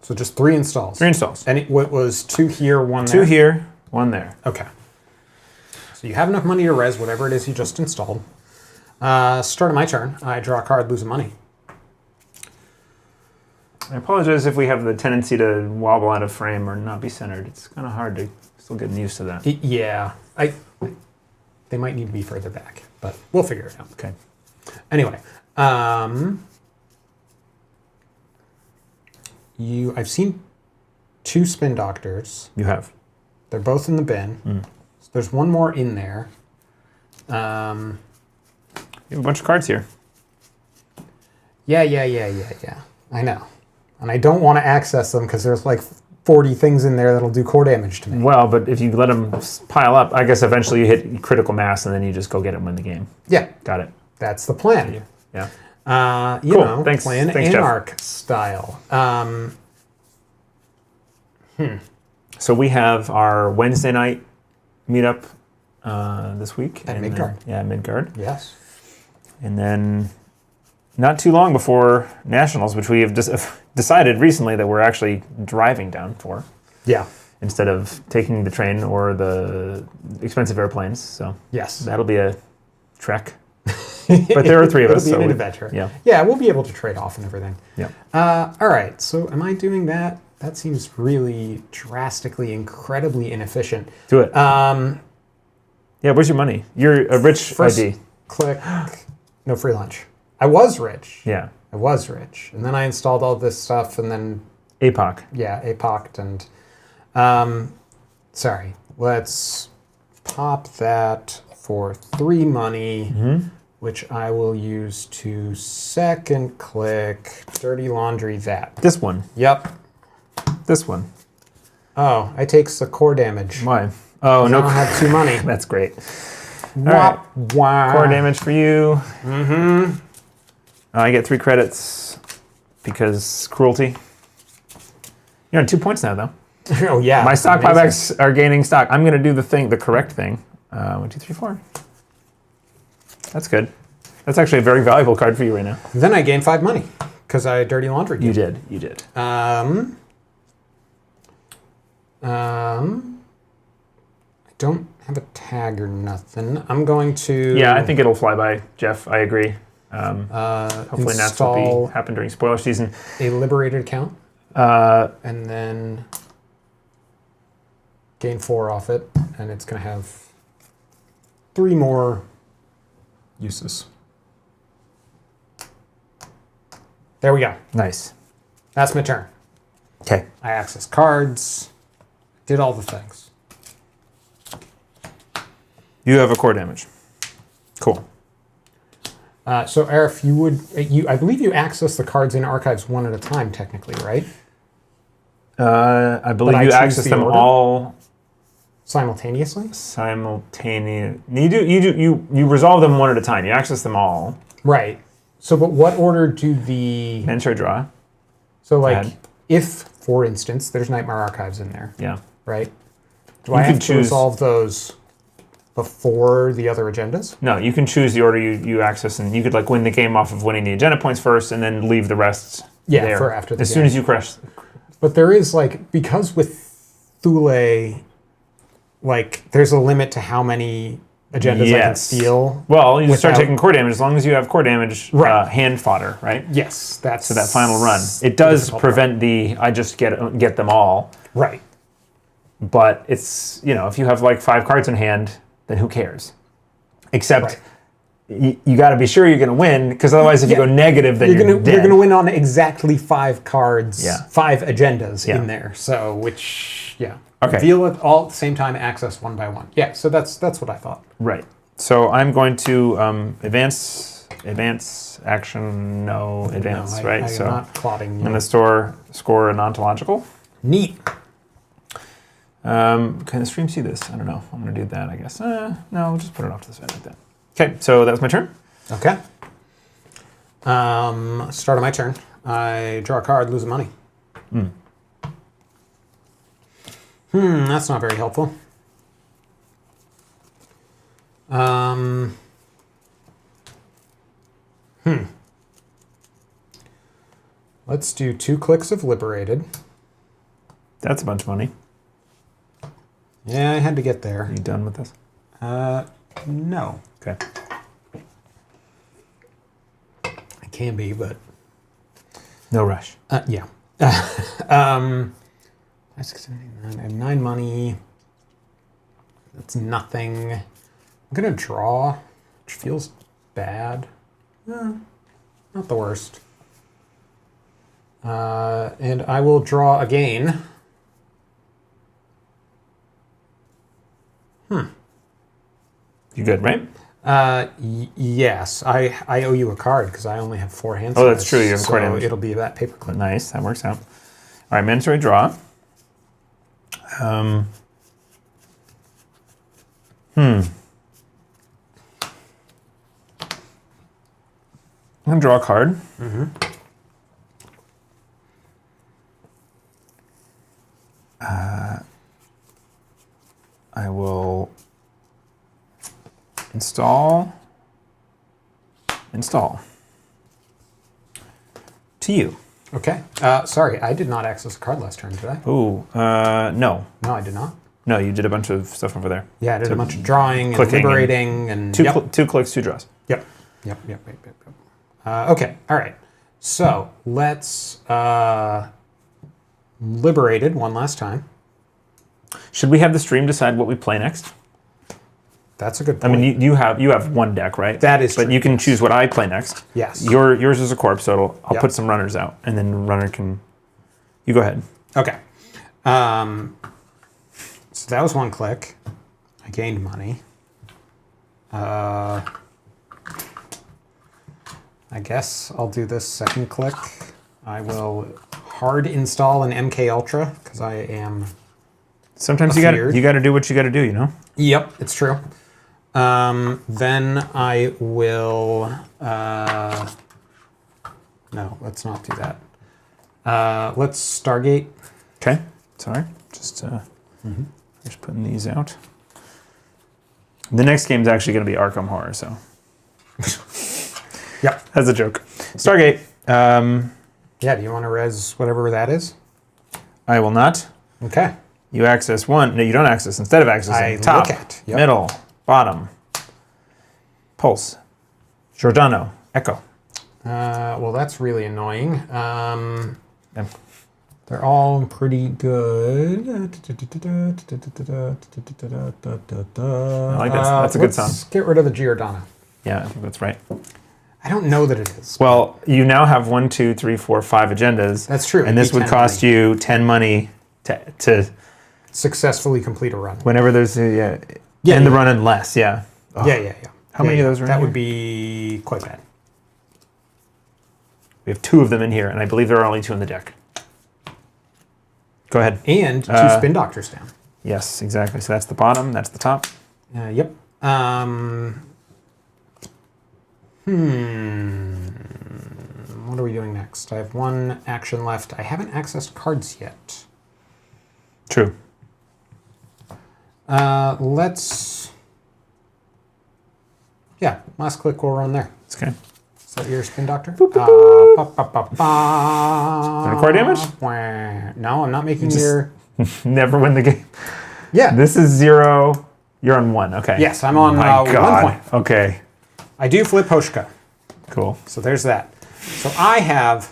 So just 3 installs. 3 installs. And what was 2 here, 1 there? 2 here, 1 there. Okay. So you have enough money to res whatever it is you just installed. Start of my turn. I draw a card, lose a money. I apologize if we have the tendency to wobble out of frame or not be centered. It's kind of hard to still get used to that. Yeah. They might need to be further back, but we'll figure it out. Okay. Anyway, I've seen 2 spin doctors. You have. They're both in the bin. So there's 1 more in there. You have a bunch of cards here. Yeah. I know. And I don't want to access them because there's like 40 things in there that'll do core damage to me. Well, but if you let them pile up, I guess eventually you hit critical mass and then you just go get it and win the game. Yeah. Got it. That's the plan. Yeah. You Cool. know, Thanks. plan Thanks, Anarch style. So we have our Wednesday night meetup this week. At and Midgard. Yeah, Midgard. Yes. And then not too long before Nationals, which we have decided recently that we're actually driving down for Yeah. instead of taking the train or the expensive airplanes. So Yes. that'll be a trek. But there are 3 of us. It'll be an we- adventure. Yeah. Yeah, we'll be able to trade off and everything. Yeah. All right. So am I doing that? That seems really drastically, incredibly inefficient. Do it. Yeah, where's your money? You're a rich First ID. click, no free lunch. I was rich. Yeah. I was rich. And then I installed all this stuff and then, APOC. yeah, APOC'd and, sorry, let's pop that for 3 money, which I will use to second click, dirty laundry that. This one. Yep. This one. Oh, I takes the core damage. Why? Oh, I no. don't have 2 money. That's great. Wah, wah. Core damage for you. I get 3 credits because cruelty. You're on 2 points now, though. Oh, yeah. My stock amazing. buybacks are gaining stock. I'm going to do the correct thing. 1, 2, 3, 4. That's good. That's actually a very valuable card for you right now. Then I gain 5 money because I dirty laundry. You did. You did. I don't have a tag or nothing. I'm going to. Yeah, I think it'll fly by, Jeff. I agree. Hopefully Nats will install be happen during spoiler season. a liberated account, and then gain 4 off it, and it's going to have 3 more uses. There we go. Nice. That's my turn. Okay. I access cards, did all the things. You have a core damage. Cool. So, Arif, I believe you access the cards in archives 1 at a time, technically, right? I believe I you choose access the them order? all Simultaneously? simultaneously. You resolve them 1 at a time. You access them all. Right. So, but what order do the... Mandatory draw. So, like, ahead. if, for instance, there's Nightmare Archives in there, Yeah. right? Do You I could have to choose- resolve those before the other agendas? No, you can choose the order you access, and you could like win the game off of winning the agenda points first, and then leave the rest there. for after the as game. soon as you crush. But there is, like, because with Thule, like, there's a limit to how many agendas I can Yes. steal. Well, you start Without- taking core damage as long as you have core damage Right. hand fodder, right? Yes, that's... So that final run, it does difficult prevent I just get them all. Right. But it's if you have like 5 cards in hand, then who cares? Except Right. you got to be sure you're going to win, because otherwise, if you go negative, then you're dead. You're gonna win on exactly 5 cards, Yeah. 5 agendas Yeah. in there. So which Okay. reveal it all at the same time, access one by one. Yeah. So that's what I thought. Right. So I'm going to advance action, no advance, No, right? I'm So not clotting I'm you. going to score an ontological. Neat. Can the stream see this? I don't know. I'm going to do that, I guess. No, we'll just put it off to the side like that. Okay, so that was my turn. Okay. Start of my turn. I draw a card, lose money. That's not very helpful. Let's do 2 clicks of Liberated. That's a bunch of money. Yeah, I had to get there. Are you done with this? No. Okay. I can be, but... No rush. Yeah. I have 9 money. That's nothing. I'm going to draw, which feels bad. Not the worst. And I will draw again. You good, right? Yes. I owe you a card because I only have 4 hand Oh, that's size, true. You have a card so image. it'll be that paperclip. Nice. That works out. All right, mandatory draw. I'm going to draw a card. I will install to you. Okay. Sorry, I did not access a card last turn, did I? Ooh, no. No, I did not. No, you did a bunch of stuff over there. Yeah, I did a bunch of drawing and clicking liberating and... Two yep. clicks, 2 draws. Yep. Okay, all right. So let's Liberated one last time. Should we have the stream decide what we play next? That's a good I point. mean, you have one deck, right? That is But true, you can choose what I play next. Yes. Yours is a corpse, so I'll Yep. put some runners out, and then runner can... You go ahead. Okay. So that was 1 click. I gained money. I guess I'll do this 2nd click. I will hard install an MK Ultra because I am... Sometimes you got to do what you got to do, you know? Yep, it's true. Then I will... no, let's not do that. Let's Stargate. Okay. Sorry. Just putting these out. The next game is actually going to be Arkham Horror, so... Yep. That's a joke. Stargate. Yeah, do you want to res whatever that is? I will not. Okay. You access 1. No, you don't access. Instead of accessing, I top, look at. Yep. middle, bottom, pulse, Giordano, echo. Well, that's really annoying. Yeah. They're all pretty good. I like that. That's a good sound. Let's get rid of the Giordano. Yeah, I think that's right. I don't know that it is. Well, you now have 1, 2, 3, 4, 5 agendas. That's true. And this would cost you 10 money to Successfully complete a run. whenever there's a end the run and less. Yeah. Oh. Yeah. How many of those are in That here? would be quite bad. We have 2 of them in here, and I believe there are only 2 in the deck. Go ahead. And 2 spin doctors down. Yes, exactly. So that's the bottom. That's the top. Yep. What are we doing next? I have 1 action left. I haven't accessed cards yet. True. Let's... Yeah, last click will run there. It's okay. Is that your spin doctor? Core damage? No, I'm not making your... Never win the game. Yeah. This is 0. You're on 1. Okay. Yes, I'm on My 1 God. point. Okay. I do flip Hoshiko. Cool. So there's that. So I have...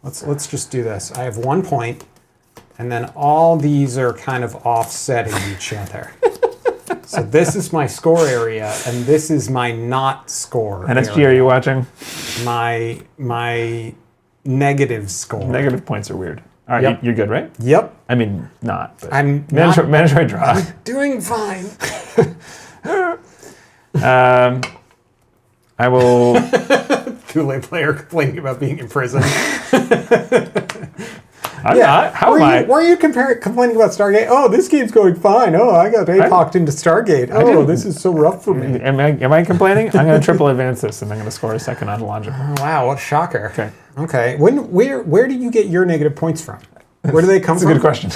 Let's just do this. I have 1 point, and then all these are kind of offsetting each other. So this is my score area, and this is my not score NSG, area. are you watching? My negative score. Negative points are weird. All right, Yep. you're good, right? Yep. I mean, not. But I'm mandatory draw. I'm doing fine. I will. Thule player complaining about being in prison. I'm not. How am I? Why are you complaining about Stargate? Oh, this game's going fine. Oh, I got APOC'd into Stargate. Oh, didn't- this is so rough for me. Am I complaining? I'm going to triple advance this, and I'm going to score a second on logic. Wow, what a shocker. Okay. Okay. Where do you get your negative points from? Where do they come That's a from? good question.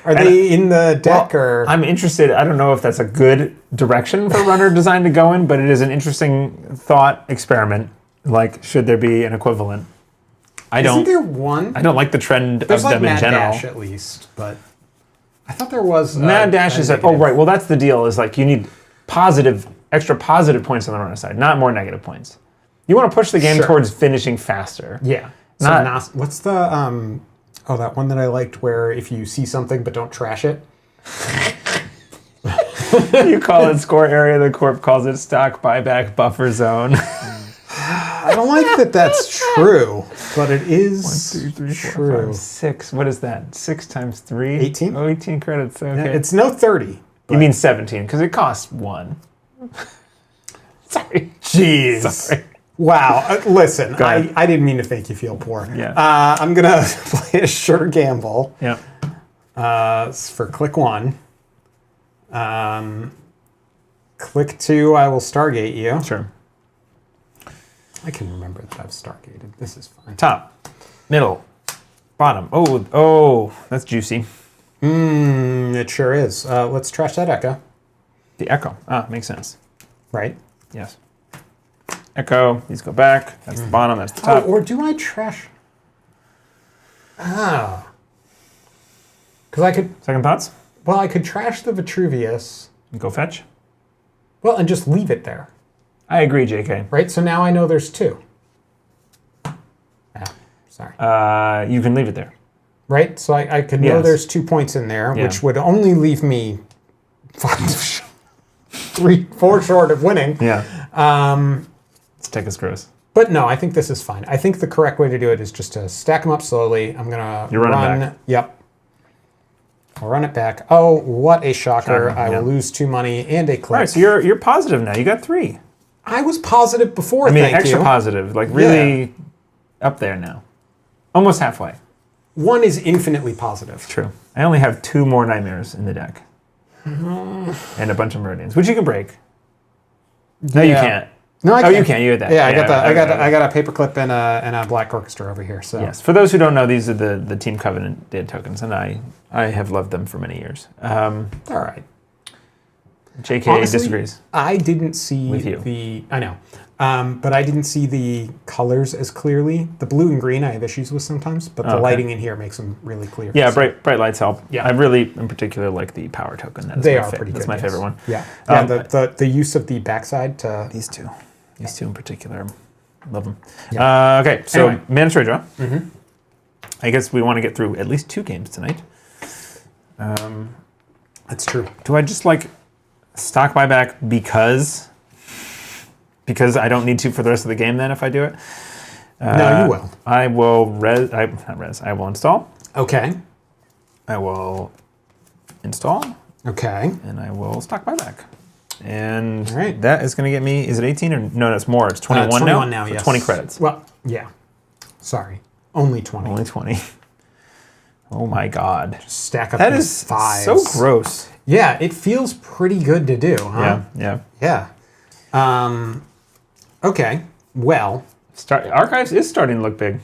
Are they in the deck or? I'm interested. I don't know if that's a good direction for runner design to go in, but it is an interesting thought experiment. Like, should there be an equivalent? Isn't there one? I don't like the trend There's of like them in Mad general. Dash at least, but I thought there was Mad Dash is a oh right. Well, that's the deal. Is like you need extra positive points on the runner side, not more negative points. You want to push the game Sure. towards finishing faster. Yeah. Not- So what's the that one that I liked where if you see something but don't trash it. You call it score area. The corp calls it stock buyback buffer zone. I don't like that that's true, but it is 1, 2, 3, 4, true. 5, 6. What is that? 6 times 3? 18? Oh, 18 credits. Okay. Yeah, it's no 30. You mean 17, because it costs 1. Sorry. Jeez. Sorry. Wow. Listen, Go ahead. I didn't mean to make you feel poor. Yeah. I'm going to play a sure gamble Yeah. for click 1. Click 2, I will Stargate you. Sure. I can remember that I've Stargated. This is fine. Top, middle, bottom. Oh, that's juicy. It sure is. Let's trash that Echo. The echo. Makes sense. Right? Yes. Echo. These go back. That's the bottom. That's the top. Or do I trash? Because I could. Second thoughts? Well, I could trash the Vitruvius. Go fetch. Well, and just leave it there. I agree, JK. Right? So now I know there's 2. Sorry. You can leave it there. Right? So I could know Yes. there's 2 points in there, Yeah. which would only leave me 3, 4 short of winning. Yeah. Let's take a gross. But no, I think this is fine. I think the correct way to do it is just to stack them up slowly. I'm going to You're running back. Yep. I'll run it back. Oh, what a shocker. Shocker, I yeah. will lose 2 money and a click. All right, so you're positive now. You got 3. I was positive before, I mean, thank extra you. positive. Like, really up there now. Almost halfway. 1 is infinitely positive. True. I only have 2 more nightmares in the deck. And a bunch of meridians, which you can break. No, you Yeah. can't. No, I Oh, can't. you can. You had that. Yeah, I got okay. a paperclip and a black orchestra over here. So Yes. For those who don't know, these are the Team Covenant dead tokens, and I have loved them for many years. all right. JK Honestly, disagrees. I didn't see With you. I know, but I didn't see the colors as clearly. The blue and green I have issues with sometimes, but the Okay. lighting in here makes them really clear. Yeah, So bright lights help. Yeah. I really, in particular, like the power token. That is they my are pretty good. That's my yes. favorite one. Yeah, the use of the backside to These two in particular, love them. Yeah. Okay, so Anyway. mandatory draw. Mm-hmm. I guess we want to get through at least 2 games tonight. That's true. Do I just like stock buyback because I don't need to for the rest of the game then if I do it? No, you will. I will I will install. Okay. I will install, Okay. and I will stock buyback. And All right. that is going to get me, is it 18 or no, it's more. It's 21 21 now? now, So yes. 20 credits. Well, yeah. Sorry. Only 20. Only 20. Oh my God. Stack up That these is fives. so gross. Yeah, it feels pretty good to do, huh? Yeah. Yeah. Okay. Well, Archives is starting to look big.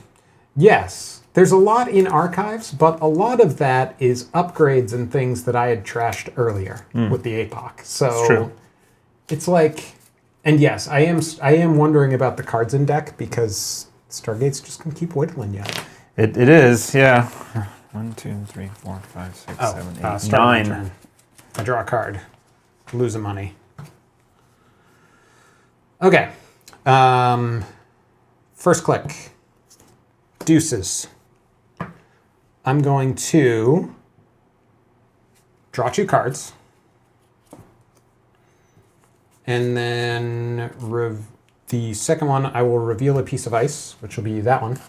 yes. There's a lot in archives, but a lot of that is upgrades and things that I had trashed earlier with the APOC. So It's true. it's like, and yes, I am wondering about the cards in deck because Stargate's just gonna keep whittling you. It is, yeah. 1, 2, 3, 4, 5, 6, 7, 8, start my 9. turn. I draw a card, losing money. Okay. First click. Deuces. I'm going to draw 2 cards. And then the second one, I will reveal a piece of ice, which will be that one.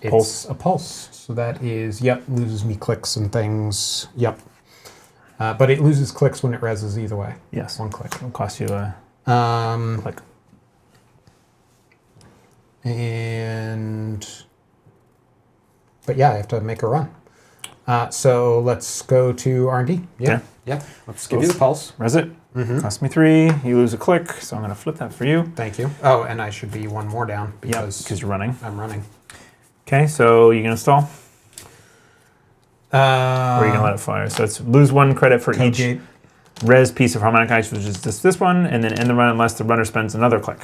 It's pulse. a pulse. So that is, yep, loses me clicks and things. Yep. But it loses clicks when it reses either way. Yes. 1 click. It'll cost you a click. But yeah, I have to make a run. So let's go to R&D. Yeah. Okay. Yeah. Let's give you the pulse. Res it. Cost me 3. You lose a click, so I'm going to flip that for you. Thank you. Oh, and I should be 1 more down because you're running. I'm running. Okay, so you going to stall? Or are you going to Uh, let it fire? So it's lose 1 credit for each Gate. res piece of harmonic ice, which is this one, and then end the run unless the runner spends another click.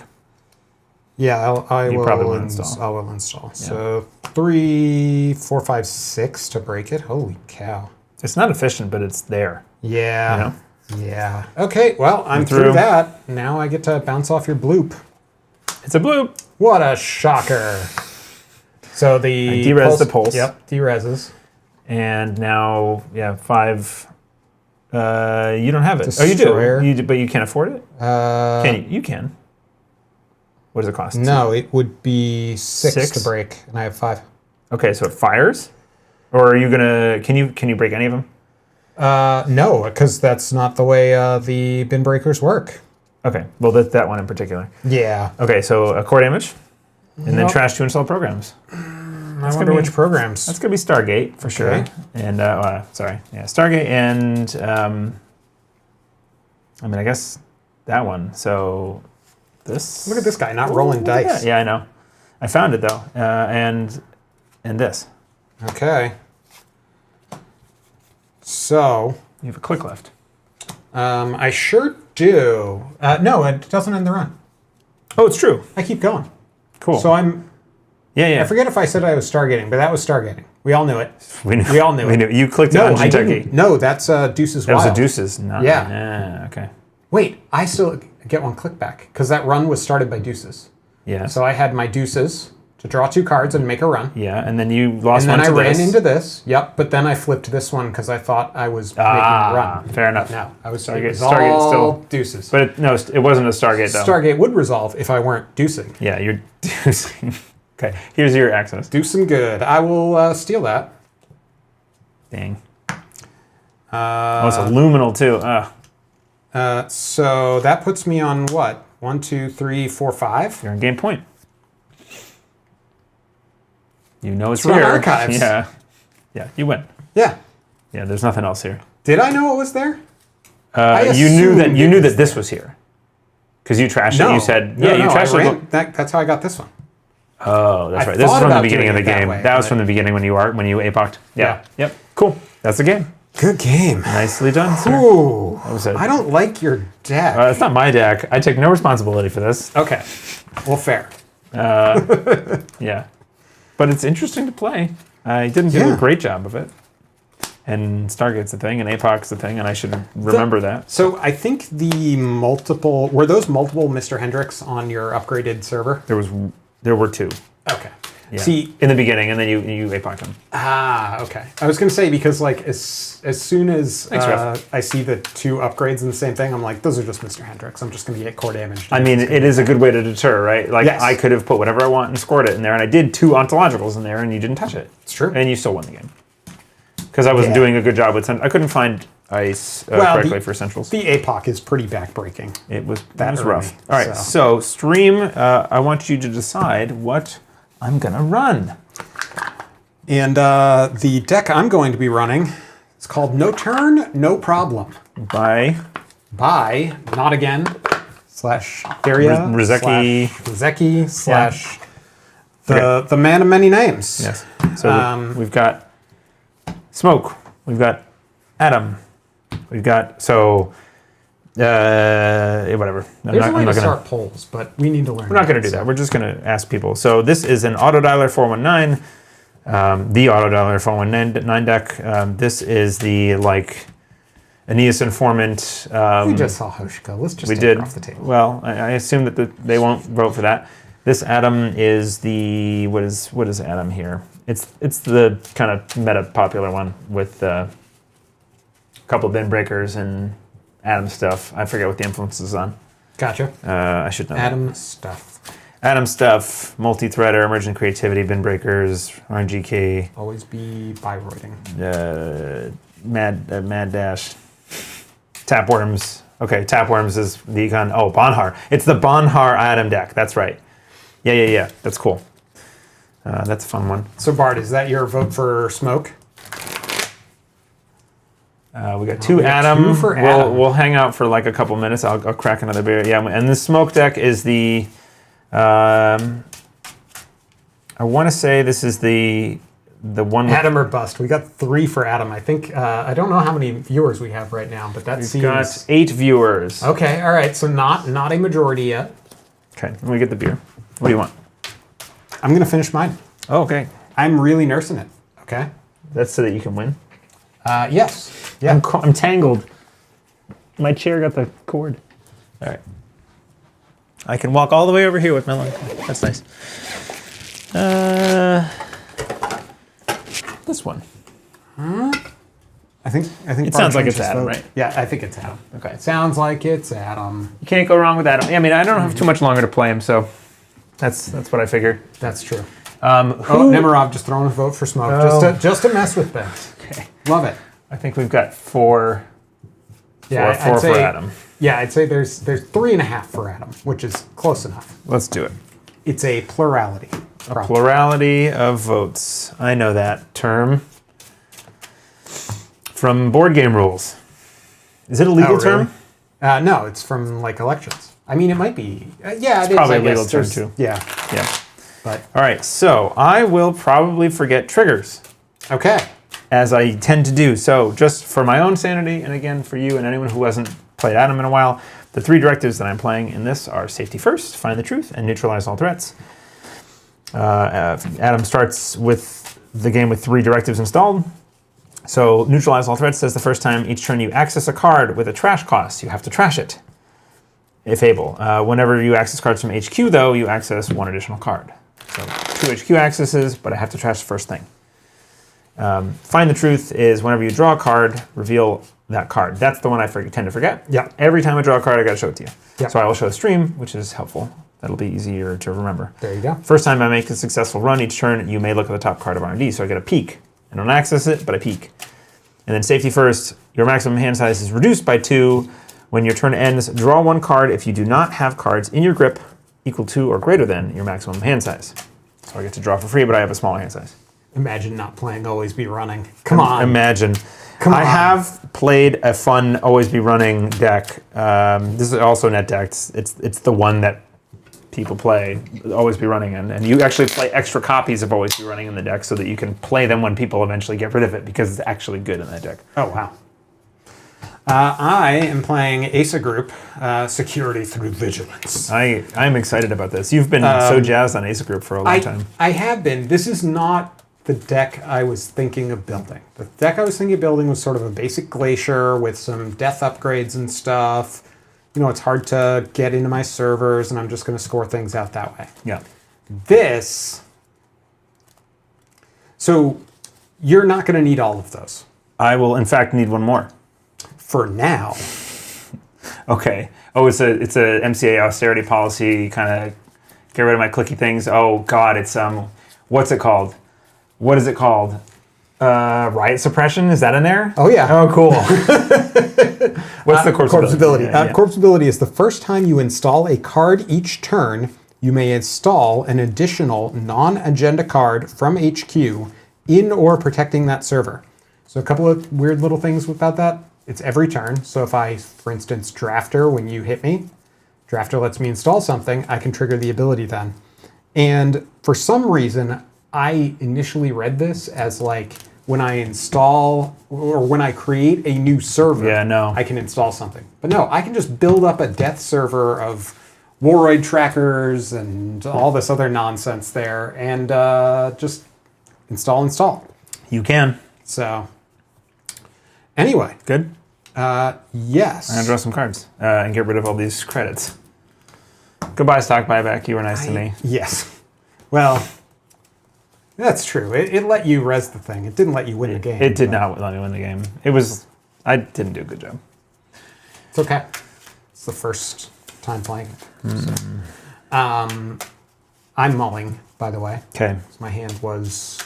Yeah, I You will probably will install. I will install. So 3, 4, 5, 6 to break it. Holy cow. It's not efficient, but it's there. Yeah. You know? Yeah. Okay, well, I'm through that. Now I get to bounce off your bloop. It's a bloop. What a shocker. So the I derez the pulse. Yep, dereses. And now, 5. You don't have it. Destroyer. Oh, you do. But you can't afford it? Can you? You can. What does it cost? No, it would be 6 6? to break, and I have 5. Okay, so it fires? Or are you gonna, can you break any of them? No, because that's not the way the bin breakers work. Okay, well that one in particular. Yeah. Okay, so a core damage, and then Yep. trash to install programs. I wonder which programs. That's gonna be Stargate for sure. Okay. And Stargate and I guess that one. So this. Look at this guy not rolling Look at dice. that. Yeah, I know. I found it though, and this. Okay. So You have a click left. I sure do. No, it doesn't end the run. Oh, it's true. I keep going. Cool. So I'm. Yeah. I forget if I said I was stargating, but that was stargating. We all knew it. We all knew it. You clicked it No, on I Kentucky. didn't. No, that's Deuces That was Wild. a deuces. Not, Yeah. Okay. Wait, I still get 1 click back because that run was started by deuces. Yeah. So I had my deuces to draw 2 cards and make a run. Yeah, and then you lost And then one I to ran this. into this. Yep, but then I flipped this one because I thought I was making a run. Fair enough. No, I was Stargate- it was Stargate all still- deuces. But it wasn't a Stargate though. Stargate would resolve if I weren't deucing. Yeah, you're deucing. Okay, here's your access. Do some good. I will steal that. Dang. Oh, it's a luminal too. So that puts me on what? 1, 2, 3, 4, 5. You're in game point. You know it's on here. archives. Yeah, you win. Yeah. Yeah, there's nothing else here. Did I know it was there? You knew that assumed you it knew was that this was here. Because you trashed No. it. You said, No, you no, trashed I it. ran, that's how I got this one. Oh, that's I right. This is thought from the about beginning of the doing it that game. way, That was but- from the beginning when you apoc'd. Yeah. Yep. Cool. That's the game. Good game. Nicely done, sir. Ooh. was it? I don't like your deck. It's not my deck. I take no responsibility for this. Okay. Well, fair. Yeah. But it's interesting to play. I didn't do Yeah. a great job of it. And Stargate's a thing, and APOC's a thing, and I should remember that. So I think were those multiple Mr. Hendricks on your upgraded server? There were 2. Okay. Yeah. See, in the beginning, and then you APOC'd them. okay. I was going to say, because like as soon as Thanks, Ref. I see the 2 upgrades in the same thing, I'm like, those are just Mr. Hendricks. I'm just going to get core damage. I mean, it is a good way to deter, right? Like, Yes. I could have put whatever I want and scored it in there, and I did 2 ontologicals in there, and you didn't touch it. It's true. And you still won the game. Because I wasn't doing a good job with I couldn't find ice correctly for centrals. The APOC is pretty backbreaking. It was early, rough. All right, so stream, I want you to decide what I'm going to run. And the deck I'm going to be running is called No Turn, No Problem. By Not Again / Daria Rizeki. / the man of many names. Yes. So we've got Smoke. We've got Adam. We've got, whatever. There's a way to start polls, but we need to learn. We're not going to do that. We're just going to ask people. So this is an Autodialer 419, the Autodialer 419 deck. This is the, Aeneas Informant. We just saw Hoshiko. Let's just take did. her off the table. Well, I assume that they won't vote for that. This Adam is the, what is Adam here? It's the kind of meta popular one with a couple bin breakers and Adam stuff. I forget what the influence is on. Gotcha. I should know. Adam stuff. Adam stuff, multi-threader, emergent creativity, bin breakers, RNGK. Always be biroiding. Mad Dash. Tapworms. Okay, Tapworms is the econ. Oh, Bonhar. It's the Bonhar Adam deck. That's right. Yeah. That's cool. That's a fun one. So Bart, is that your vote for smoke? We got two Adam. Two for Adam. We'll hang out for like a couple minutes. I'll crack another beer. Yeah, and the smoke deck is the. I want to say this is the one. Adam or bust. We got 3 for Adam. I think I don't know how many viewers we have right now, but that seems. We've got 8 viewers. Okay, all right. So not a majority yet. Okay, let me get the beer. What do you want? I'm gonna finish mine. Oh, okay. I'm really nursing it. Okay. That's so that you can win. Yes. Yeah. I'm tangled. My chair got the cord. All right. I can walk all the way over here with my leg. That's nice. This one. I think it sounds like it's Adam, right? Yeah, I think it's Adam. Okay. It sounds like it's Adam. You can't go wrong with Adam. I mean, I don't have too much longer to play him, so that's what I figured. That's true. Nemirov just throwing a vote for smoke, just to mess with things. Okay. Love it. I think we've got 4. Yeah, four for Adam. Yeah, I'd say there's 3.5 for Adam, which is close enough. Let's do it. It's a plurality. Plurality of votes. I know that term. From board game rules. Is it a legal term? No, it's from like elections. I mean, it might be. Yeah, it's probably a legal term too. Yeah. But all right, so I will probably forget triggers. Okay. As I tend to do. So just for my own sanity, and again for you and anyone who hasn't played Adam in a while, the 3 directives that I'm playing in this are safety first, find the truth, and neutralize all threats. Adam starts with the game with 3 directives installed. So neutralize all threats says the first time each turn you access a card with a trash cost, you have to trash it, if able. Whenever you access cards from HQ, though, you access 1 additional card. So 2 HQ accesses, but I have to trash the first thing. Find the truth is whenever you draw a card, reveal that card. That's the one I tend to forget. Yeah. Every time I draw a card, I got to show it to you. Yeah. So I will show a stream, which is helpful. That'll be easier to remember. There you go. First time I make a successful run, each turn you may look at the top card of R&D. So I get a peek. I don't access it, but I peek. And then safety first, your maximum hand size is reduced by 2. When your turn ends, draw 1 card if you do not have cards in your grip equal to or greater than your maximum hand size. So I get to draw for free, but I have a smaller hand size. Imagine not playing Always Be Running. Come on. Imagine. I have played a fun Always Be Running deck. This is also net decks. It's the one that people play Always Be Running in. And you actually play extra copies of Always Be Running in the deck so that you can play them when people eventually get rid of it because it's actually good in that deck. Oh, wow. I am playing Asa Group, Security Through Vigilance. I'm excited about this. You've been so jazzed on Asa Group for a long time. I have been. This is not the deck I was thinking of building. The deck I was thinking of building was sort of a basic Glacier with some death upgrades and stuff. You know, it's hard to get into my servers, and I'm just going to score things out that way. Yeah. This... So, you're not going to need all of those. I will, in fact, need 1 more. For now. Okay. Oh, it's a MCA austerity policy, kind of get rid of my clicky things. Oh, God, it's... what's it called? What is it called? Riot suppression? Is that in there? Oh, yeah. Oh, cool. What's the corpse ability? Yeah. Corpse ability is the first time you install a card each turn, you may install an additional non-agenda card from HQ in or protecting that server. So a couple of weird little things about that. It's every turn. So if I, for instance, Drafter, when you hit me, Drafter lets me install something, I can trigger the ability then. And for some reason, I initially read this as like when I install or when I create a new server, I can install something. But no, I can just build up a death server of Warroid trackers and all this other nonsense there and just install. You can. So anyway. Good? Yes. I'm going to draw some cards and get rid of all these credits. Goodbye, stock buyback. You were nice to me. Yes. Well... That's true. It let you res the thing. It didn't let you win the game. It did not let me win the game. I didn't do a good job. It's okay. It's the first time playing it. So. I'm mulling, by the way. Okay. So my hand was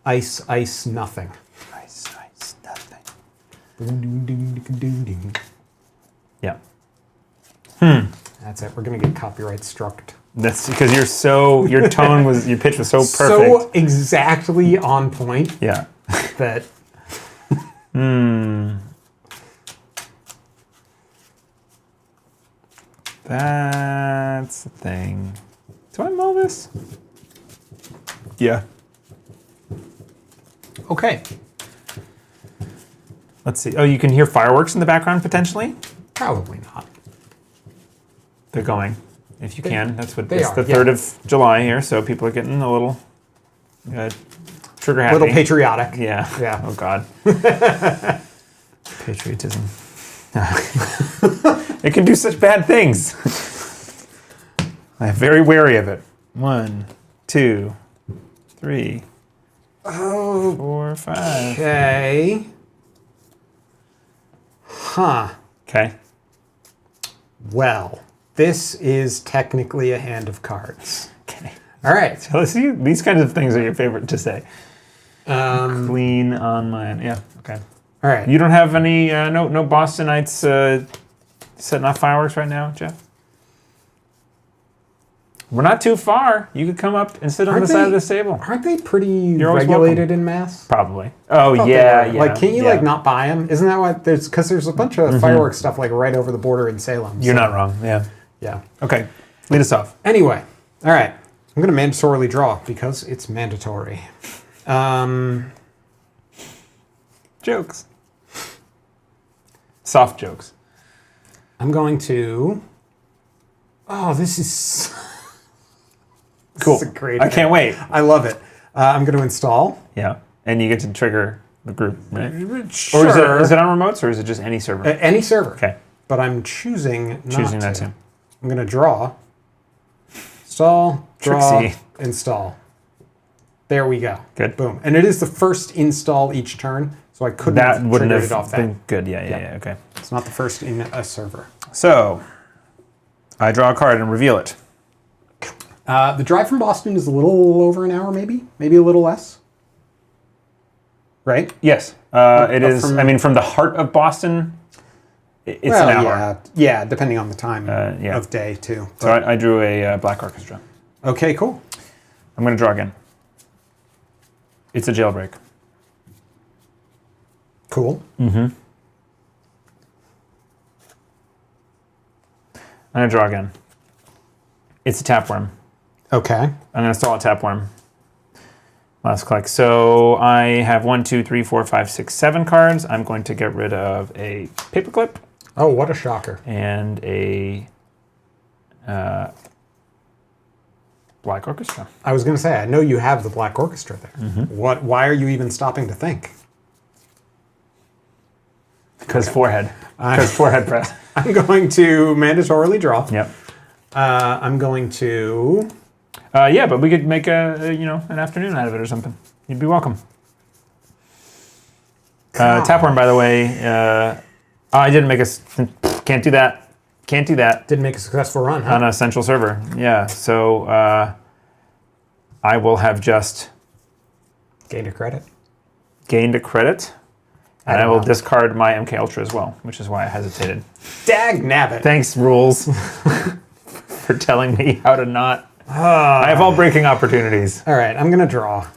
ice, ice, nothing. Ice, ice, nothing. Yeah. That's it. We're gonna get copyright struck. That's because your tone was, your pitch was so perfect. So exactly on point. Yeah. That. That's the thing. Do I mull this? Yeah. Okay. Let's see. Oh, you can hear fireworks in the background potentially? Probably not. They're going. If you can. That's what they it's are, the 3rd of July here, so people are getting a little trigger happy. A little patriotic. Yeah. Yeah. Oh God. Patriotism. It can do such bad things. I'm very wary of it. 1, 2, 3, 4, 5. Okay. Huh. Okay. Well, this is technically a hand of cards. Okay. All right. So these kinds of things are your favorite to say. Clean on mine. Yeah. Okay. All right. You don't have any no Bostonites setting off fireworks right now, Jeff? We're not too far. You could come up and sit on the side of this table. Aren't they pretty always regulated welcome. in Mass? Probably. Oh yeah, yeah. Like, can't you like not buy them? Isn't that what there's? Because there's a bunch of fireworks stuff like right over the border in Salem. You're not wrong. Yeah. Yeah. Okay. Lead us off. Anyway, all right. I'm gonna mandatorily draw because it's mandatory. Jokes. Soft jokes. I'm going to. Oh, this is. Cool. This is a great. I can't wait. I love it. I'm going to install. Yeah. And you get to trigger the group, right? Sure. Or is it on remotes or is it just any server? Any server. Okay. But I'm choosing not That to. too. I'm going to draw. Install. Draw. Trixie. Install. There we go. Good. Boom. And it is the first install each turn, so I couldn't That have wouldn't triggered have it off been that. good. Yeah. Okay. It's not the first in a server. So, I draw a card and reveal it. The drive from Boston is a little over an hour, maybe a little less. Right? Yes, it is. From the heart of Boston, it's an hour. Yeah, depending on the time yeah. of day too. So I drew a Black Orchestra. Okay, cool. I'm going to draw again. It's a jailbreak. Cool. I'm going to draw again. It's a tapeworm. Okay. I'm going to install a tapeworm. Last click. So I have 1, 2, 3, 4, 5, 6, 7 cards. I'm going to get rid of a paperclip Oh, what a shocker. and a Black Orchestra. I was going to say, I know you have the Black Orchestra there. Why are you even stopping to think? Because forehead. Because forehead press. I'm going to mandatorily draw. Yep. I'm going to... Yeah, but we could make an afternoon out of it or something. You'd be welcome. Tapeworm, by the way. I didn't make can't do that. Can't do that. Didn't make a successful run, huh? On a central server. Yeah. So I will have just Gained a credit. gained a credit, and I will discard my MK Ultra as well, which is why I hesitated. Dag nabbit. Thanks, rules, for telling me how to not. I have all breaking opportunities. All right, I'm going to draw.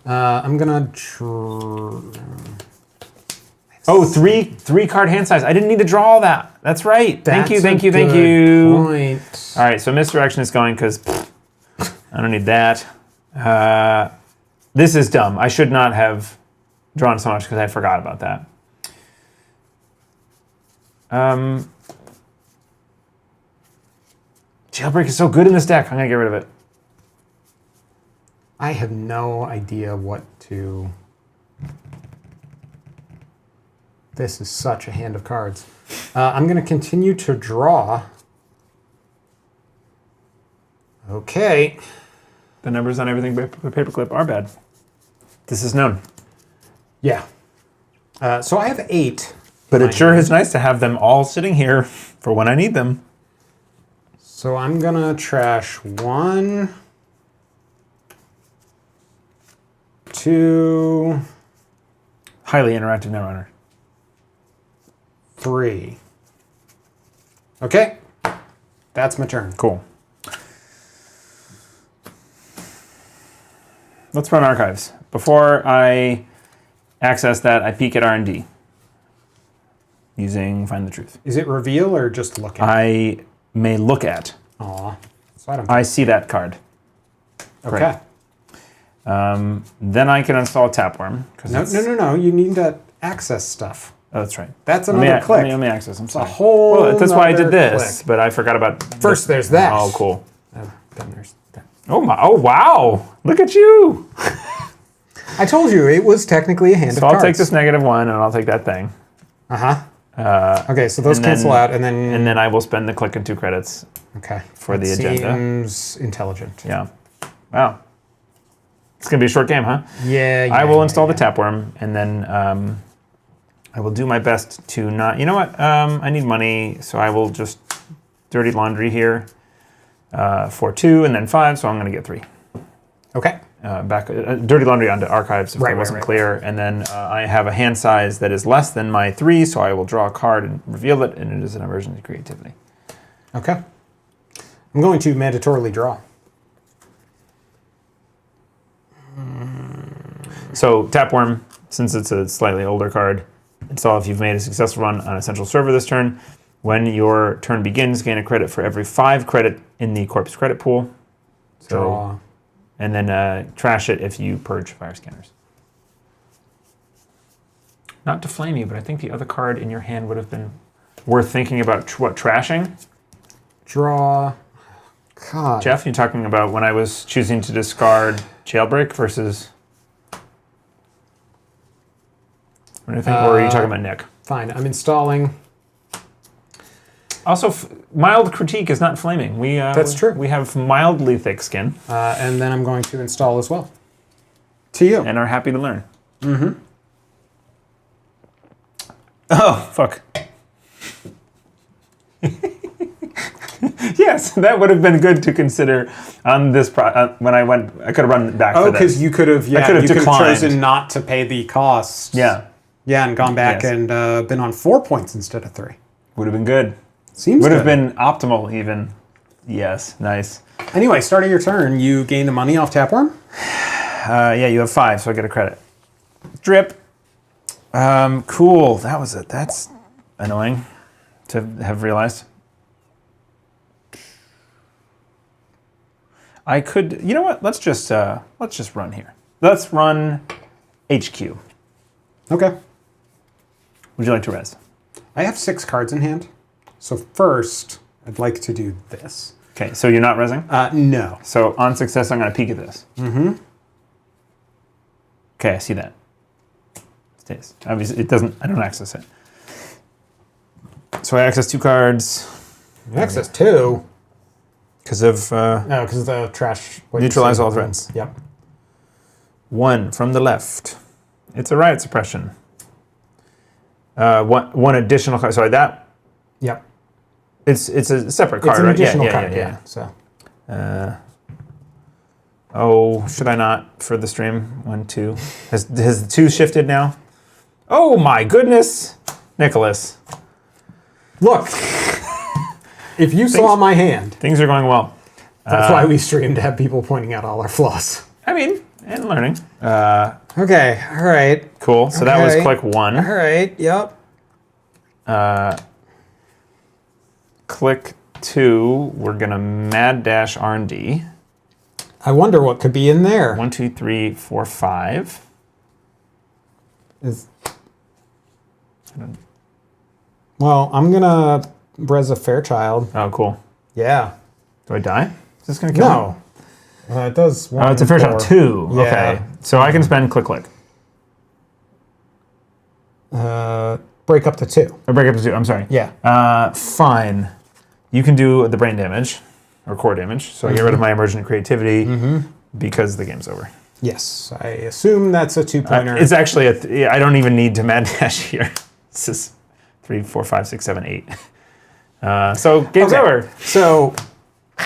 I'm going to... Oh, three card hand size. I didn't need to draw all that. That's right. Thank you. Point. All right, so misdirection is going because I don't need that. This is dumb. I should not have drawn so much because I forgot about that. Jailbreak is so good in this deck. I'm going to get rid of it. I have no idea what to... This is such a hand of cards. I'm going to continue to draw. Okay. The numbers on everything with paperclip are bad. This is known. Yeah. So I have 8. But it sure is nice to have them all sitting here for when I need them. So I'm going to trash 1, 2, Highly interactive Netrunner. 3. Okay. That's my turn. Cool. Let's run archives. Before I access that, I peek at R&D using Find the Truth. Is it reveal or just look at? I may look at. Aw. So I see that card. okay. Then I can install Tapworm. No. You need to access stuff. Oh, that's right. That's another click. Let me access. I'm sorry. A whole Well, that's why I did this, click. but I forgot about... First, there's that. Oh, cool. Then there's that. Oh, wow. Look at you. I told you, it was technically a hand of So cards. I'll take this -1, and I'll take that thing. Okay, so those cancel out, and then... And then I will spend the click and 2 credits. Okay. For the agenda. Seems intelligent. Yeah. Wow. It's going to be a short game, huh? Yeah. I will install the Tapworm, and then I will do my best to not... You know what? I need money, so I will just dirty laundry here for 2 and then 5, so I'm going to get 3. Okay. Back dirty laundry onto archives if it wasn't clear, and then I have a hand size that is less than my 3, so I will draw a card and reveal it, and it is an aversion to creativity. Okay. I'm going to mandatorily draw. So Tapworm, since it's a slightly older card, install if you've made a successful run on a central server this turn. When your turn begins, gain a credit for every 5 credit in the corpse credit pool. So, Draw. And then trash it if you purge fire scanners. Not to flame you, but I think the other card in your hand would have been worth thinking about trashing. Draw. God. Jeff, you talking about when I was choosing to discard Jailbreak versus... What do you think? Or are you talking about Nick? Fine, I'm installing. Also, mild critique is not flaming. That's true. We have mildly thick skin. And then I'm going to install as well. To you. And are happy to learn. Mm-hmm. Oh, fuck. Yes, that would have been good to consider on this when I went. I could have run back for this. Oh, because you could have. Yeah, you could have chosen not to pay the cost. Yeah. Yeah, and gone back and been on 4 points instead of 3. Would have been good. Seems would good. have been optimal even. Yes, nice. Anyway, starting your turn, you gain the money off Tapworm. Yeah, you have 5, so I get a credit. Drip. Cool. That was it. That's annoying to have realized. I could. You know what? Let's just run here. Let's run HQ. Okay. Would you like to res? I have 6 cards in hand. So first, I'd like to do this. Okay, so you're not resing? No. So on success, I'm going to peek at this. Mm-hmm. Okay, I see that. It stays. Obviously, it doesn't. I don't access it. So I access 2 cards. Access 2? Because of... No, because of the trash. Neutralize all threats. Yep. 1 from the left. It's a riot suppression. One additional card. Sorry, that... Yep. It's a separate card, it's an right? additional Yeah. card, So. Oh, should I not for the stream? 1, 2. Has the 2 shifted now? Oh my goodness, Nicholas! Look, if you saw my hand, Things are going well. that's why we stream, to have people pointing out all our flaws. I mean, and learning. Okay, all right. Cool. So that was click 1. All right, yep. Click 2. We're gonna mad dash R&D. I wonder what could be in there. 1, 2, 3, 4, 5. Well, I'm gonna res a Fairchild. Oh, cool. Yeah. Do I die? Is this gonna kill me? No. It does 1. Oh, it's a Fairchild 2. Yeah. Okay. So I can spend click. Break up to 2. Or break up to 2. I'm sorry. Yeah. Fine. You can do the brain damage or core damage. So I get rid of my emergent creativity because the game's over. Yes, I assume that's a 2-pointer. It's actually I don't even need to mad dash here. This is 3, 4, 5, 6, 7, 8. So game's over. So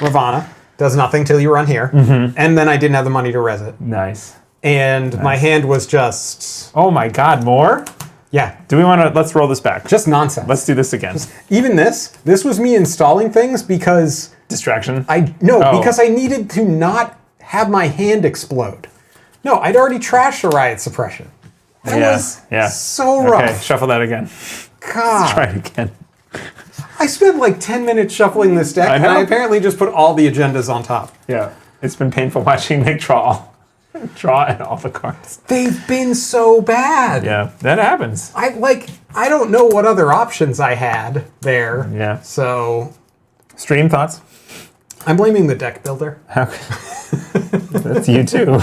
Ravana does nothing till you run here, and then I didn't have the money to res it, Nice. and my hand was just Oh my God, more? yeah, Do we want to? Let's roll this back. just nonsense. Let's do this again. Even this was me installing things because Distraction. because I needed to not have my hand explode. No, I'd already trashed the riot suppression. That was so rough. Okay, shuffle that again. God. Try it again. I spent like 10 minutes shuffling this deck, I and know. I apparently just put all the agendas on top. Yeah. It's been painful watching Nick draw and all the cards. They've been so bad. Yeah, that happens. I don't know what other options I had there. Yeah. So Stream thoughts? I'm blaming the deck builder. That's you too.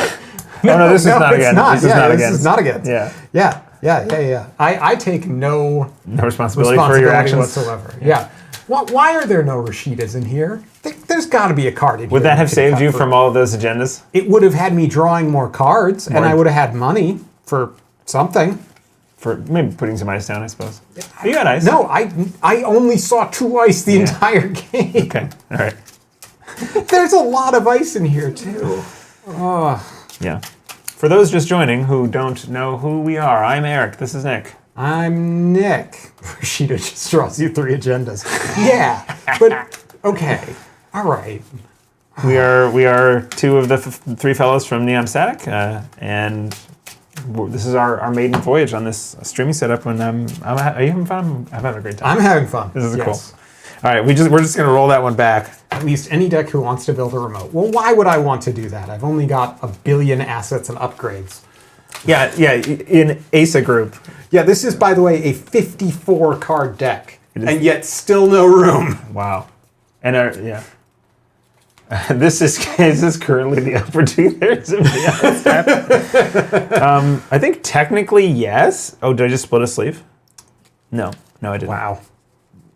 No, this is not it's again. not. This is Yeah, not this again. is not against. Yeah. I take no Responsibility for your actions. whatsoever. Yeah. Why are there no Rashidas in here? There's got to be a card in here. Would that have could saved cut you for- from all of those agendas? It would have had me drawing more cards, and I would have had money for something. For maybe putting some ice down, I suppose. You got ice. No, I only saw 2 ice the entire game. Okay. All right. There's a lot of ice in here too. Yeah. For those just joining who don't know who we are, I'm Eric. This is Nick. I'm Nick. Rashida just draws you 3 agendas. Yeah, but okay, all right. We are 2 of the 3 fellows from Neon Static, and this is our maiden voyage on this streaming setup. And are you having fun? I'm having a great time. I'm having fun. This is cool. All right, we're just gonna roll that one back. At least any deck who wants to build a remote. Well, why would I want to do that? I've only got a billion assets and upgrades. Yeah. In ASA group. Yeah, this is, by the way, a 54 card deck, and yet still no room. Wow. And yeah. This is currently the upper 2/3 of the stack. I think technically yes. Oh, did I just split a sleeve? No, I didn't. Wow.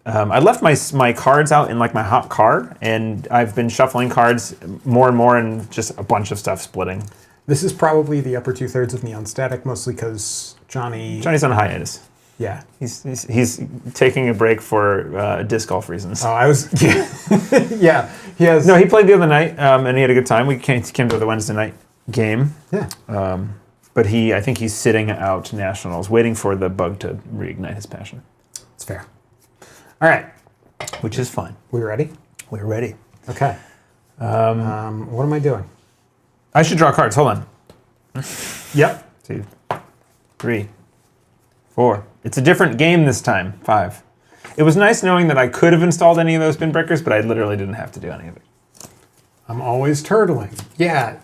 I left my cards out in like my hot card, and I've been shuffling cards more and more, and just a bunch of stuff splitting. This is probably the upper 2/3 of Neon Static, mostly because Johnny's on a hiatus. Yeah. He's taking a break for disc golf reasons. Oh, I was. Yeah. He has. No, he played the other night, and he had a good time. We came to the Wednesday night game. Yeah. But I think he's sitting out nationals, waiting for the bug to reignite his passion. It's fair. All right. Which is fine. We ready? We're ready. Okay. What am I doing? I should draw cards. Hold on. Yep. 2, 3, 4. It's a different game this time. 5. It was nice knowing that I could have installed any of those bin breakers, but I literally didn't have to do any of it. I'm always turtling. Yeah.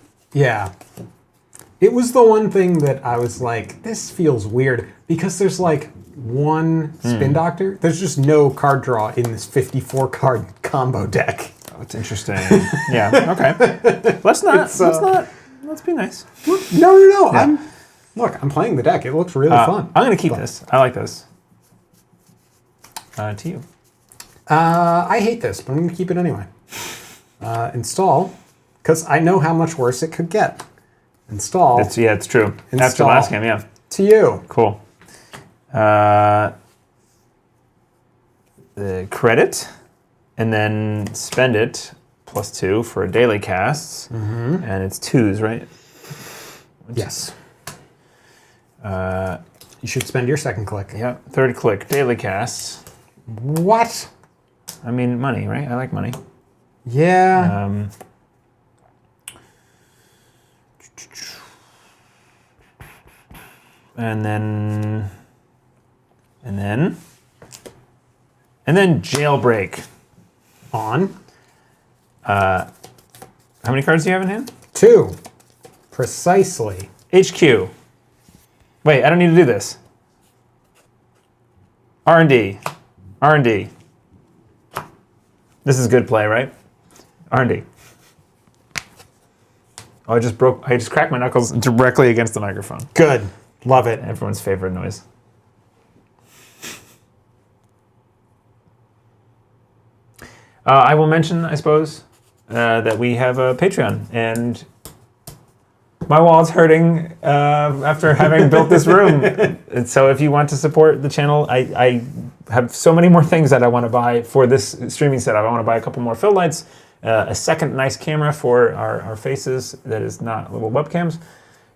It was the one thing that I was like, this feels weird, because there's like one spin doctor. There's just no card draw in this 54 card combo deck. Oh, it's interesting. Yeah. Okay. Let's be nice. No. Yeah. I'm playing the deck. It looks really fun. I'm gonna keep this. I like this. To you. I hate this, but I'm going to keep it anyway. Install, because I know how much worse it could get. Install. It's true. After Install. last game, yeah. To you. Cool. Credit, and then spend it +2 for daily casts, and it's 2s, right? Yes. You should spend your second click. Yeah. Third click, daily casts. What? I mean, money, right? I like money. Yeah. And then jailbreak. On. How many cards do you have in hand? 2. Precisely. HQ. Wait, I don't need to do this. R&D. This is good play, right? R&D. Oh, I just cracked my knuckles directly against the microphone. Good. Love it. Everyone's favorite noise. I will mention, I suppose, that we have a Patreon, and My wall's hurting after having built this room. And so if you want to support the channel, I have so many more things that I want to buy for this streaming setup. I want to buy a couple more fill lights, a second nice camera for our faces that is not little webcams,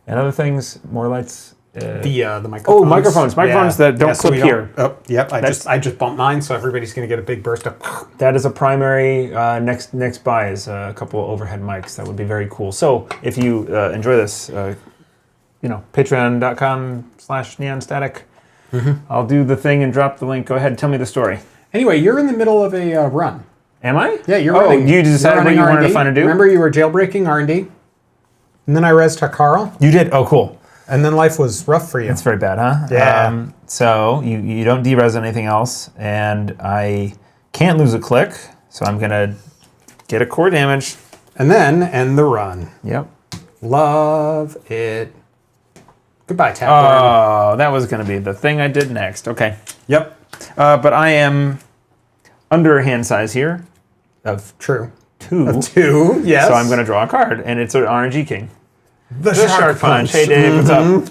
and other things, more lights. The microphones. Oh, microphones that don't clip here. Oh, yep. I just bumped mine, so everybody's gonna get a big burst of. That is a primary next buy is a couple of overhead mics. That would be very cool. So if you enjoy this, patreon.com/neonstatic. I'll do the thing and drop the link. Go ahead, tell me the story. Anyway, you're in the middle of a run. Am I? Yeah, you're running. You decided what you wanted to find to do? Remember, you were jailbreaking R&D, and then I rezzed Carl. You did. Oh, cool. And then life was rough for you. That's very bad, huh? Yeah. So you don't derez anything else, and I can't lose a click, so I'm gonna get a core damage. And then end the run. Yep. Love it. Goodbye, Tap. Oh, that was gonna be the thing I did next. Okay. Yep. But I am under hand size here of True. 2. Of 2, yes. So I'm gonna draw a card, and it's an RNG King. The Shark Punch. Hey, Dave, what's up?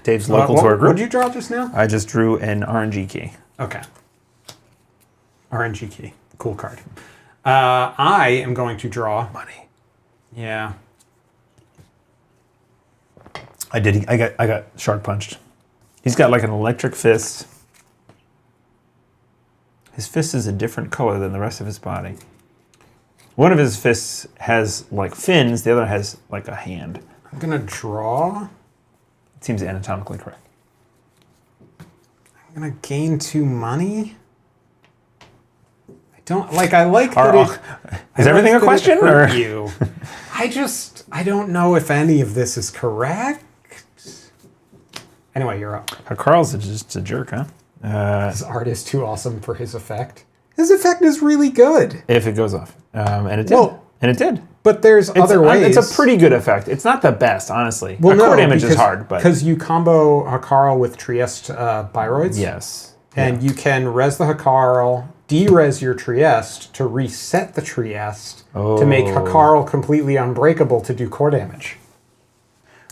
Dave's local to our group. What did you draw just now? I just drew an RNG key. Okay. RNG key. Cool card. I am going to draw... Money. Yeah. I got Shark Punched. He's got like an electric fist. His fist is a different color than the rest of his body. One of his fists has like fins, the other has like a hand. I'm going to draw. It seems anatomically correct. I'm going to gain 2 money. I like that it... Is everything a question? Or? You. I don't know if any of this is correct. Anyway, you're up. Carl's just a jerk, huh? His art is too awesome for his effect. His effect is really good. If it goes off. And it did. Well, and it did. But there's other ways. It's a pretty good effect. It's not the best, honestly. Well, core damage is hard, but... Because you combo Hakarl with Trieste Biroids. Yes. And you can res the Hakarl, de-res your Trieste to reset the Trieste to make Hakarl completely unbreakable to do core damage.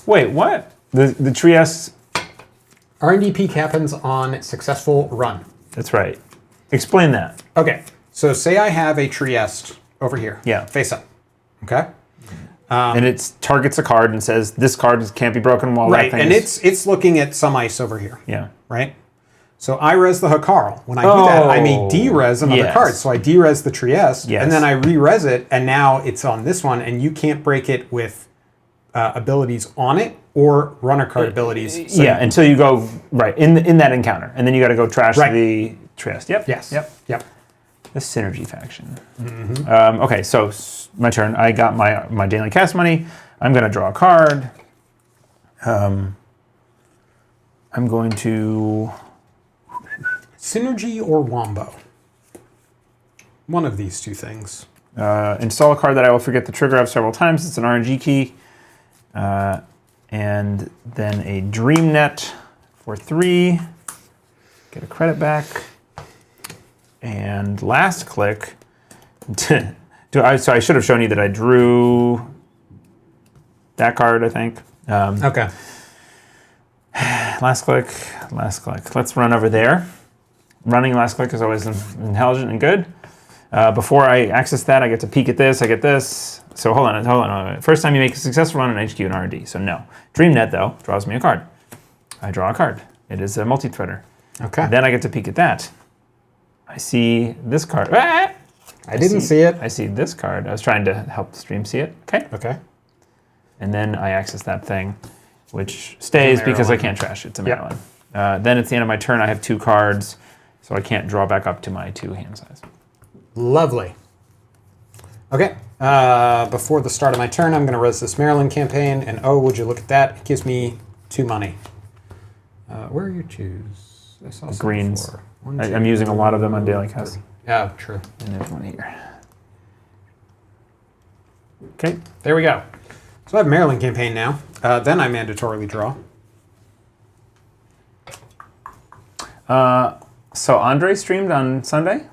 Wait, what? The Trieste... R&D peak happens on successful run. That's right. Explain that. Okay, so say I have a Trieste over here. Yeah. Face up. Okay? And it targets a card and says, this card can't be broken while right, that thing and is... it's looking at some ice over here. Yeah. Right? So I res the Hakarl. When I do that, I may de-res another card. So I de-res the Trieste, and then I re-res it, and now it's on this one, and you can't break it with abilities on it or runner card abilities. So yeah, until you go, right, in that encounter. And then you got to go trash the Trieste. Yep. Yes. Yep. The Synergy faction. Okay, so my turn. I got my daily cast money. I'm going to draw a card. I'm going to... Synergy or Wombo. One of these two things. Install a card that I will forget the trigger of several times. It's an RNG key. And then a Dream Net for 3. Get a credit back. And last click. So I should have shown you that I drew that card, I think. Okay. Last click. Let's run over there. Running last click is always intelligent and good. Before I access that, I get to peek at this. I get this. So hold on. First time you make a successful run in HQ and R&D. So no. DreamNet, though, draws me a card. I draw a card. It is a multi-threader. Okay. Then I get to peek at that. I see this card. I didn't see it. I see this card. I was trying to help the stream see it. Okay. And then I access that thing, which stays because I can't trash it. It's a Maryland. Then it's the end of my turn. I have 2 cards, so I can't draw back up to my 2 hand size. Lovely. Okay. Before the start of my turn, I'm going to res this Maryland campaign, and oh, would you look at that? It gives me 2 money. Where are your 2s? I saw greens. I'm using a lot of them on daily cast. Yeah, true. And there's one here. Okay. There we go. So I have Maryland campaign now. Then I mandatorily draw. So Andre streamed on Sunday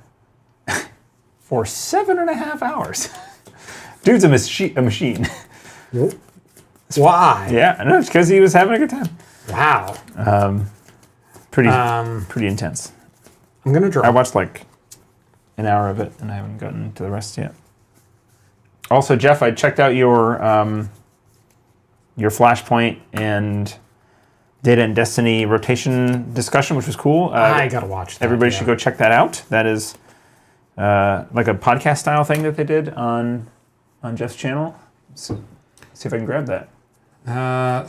for 7.5 hours. Dude's a machine. Yep. Why? Yeah, no, it's because he was having a good time. Wow. Pretty intense. I'm going to draw. I watched like an hour of it, and I haven't gotten to the rest yet. Also, Jeff, I checked out your Flashpoint and Data and Destiny rotation discussion, which was cool. I got to watch that. Everybody should go check that out. That is like a podcast style thing that they did on Jeff's channel. So, see if I can grab that.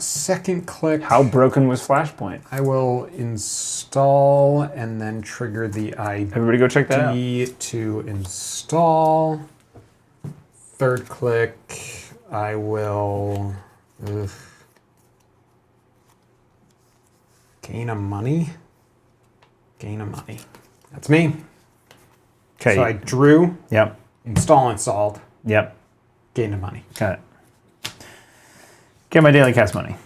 Second click. How broken was Flashpoint? I will install and then trigger the ID Everybody go check that out. to install. Third click, I will gain a money. Gain a money. That's me. Okay. So I drew, Yep. installed, Yep. gain a money. Got it. Get my daily cast money.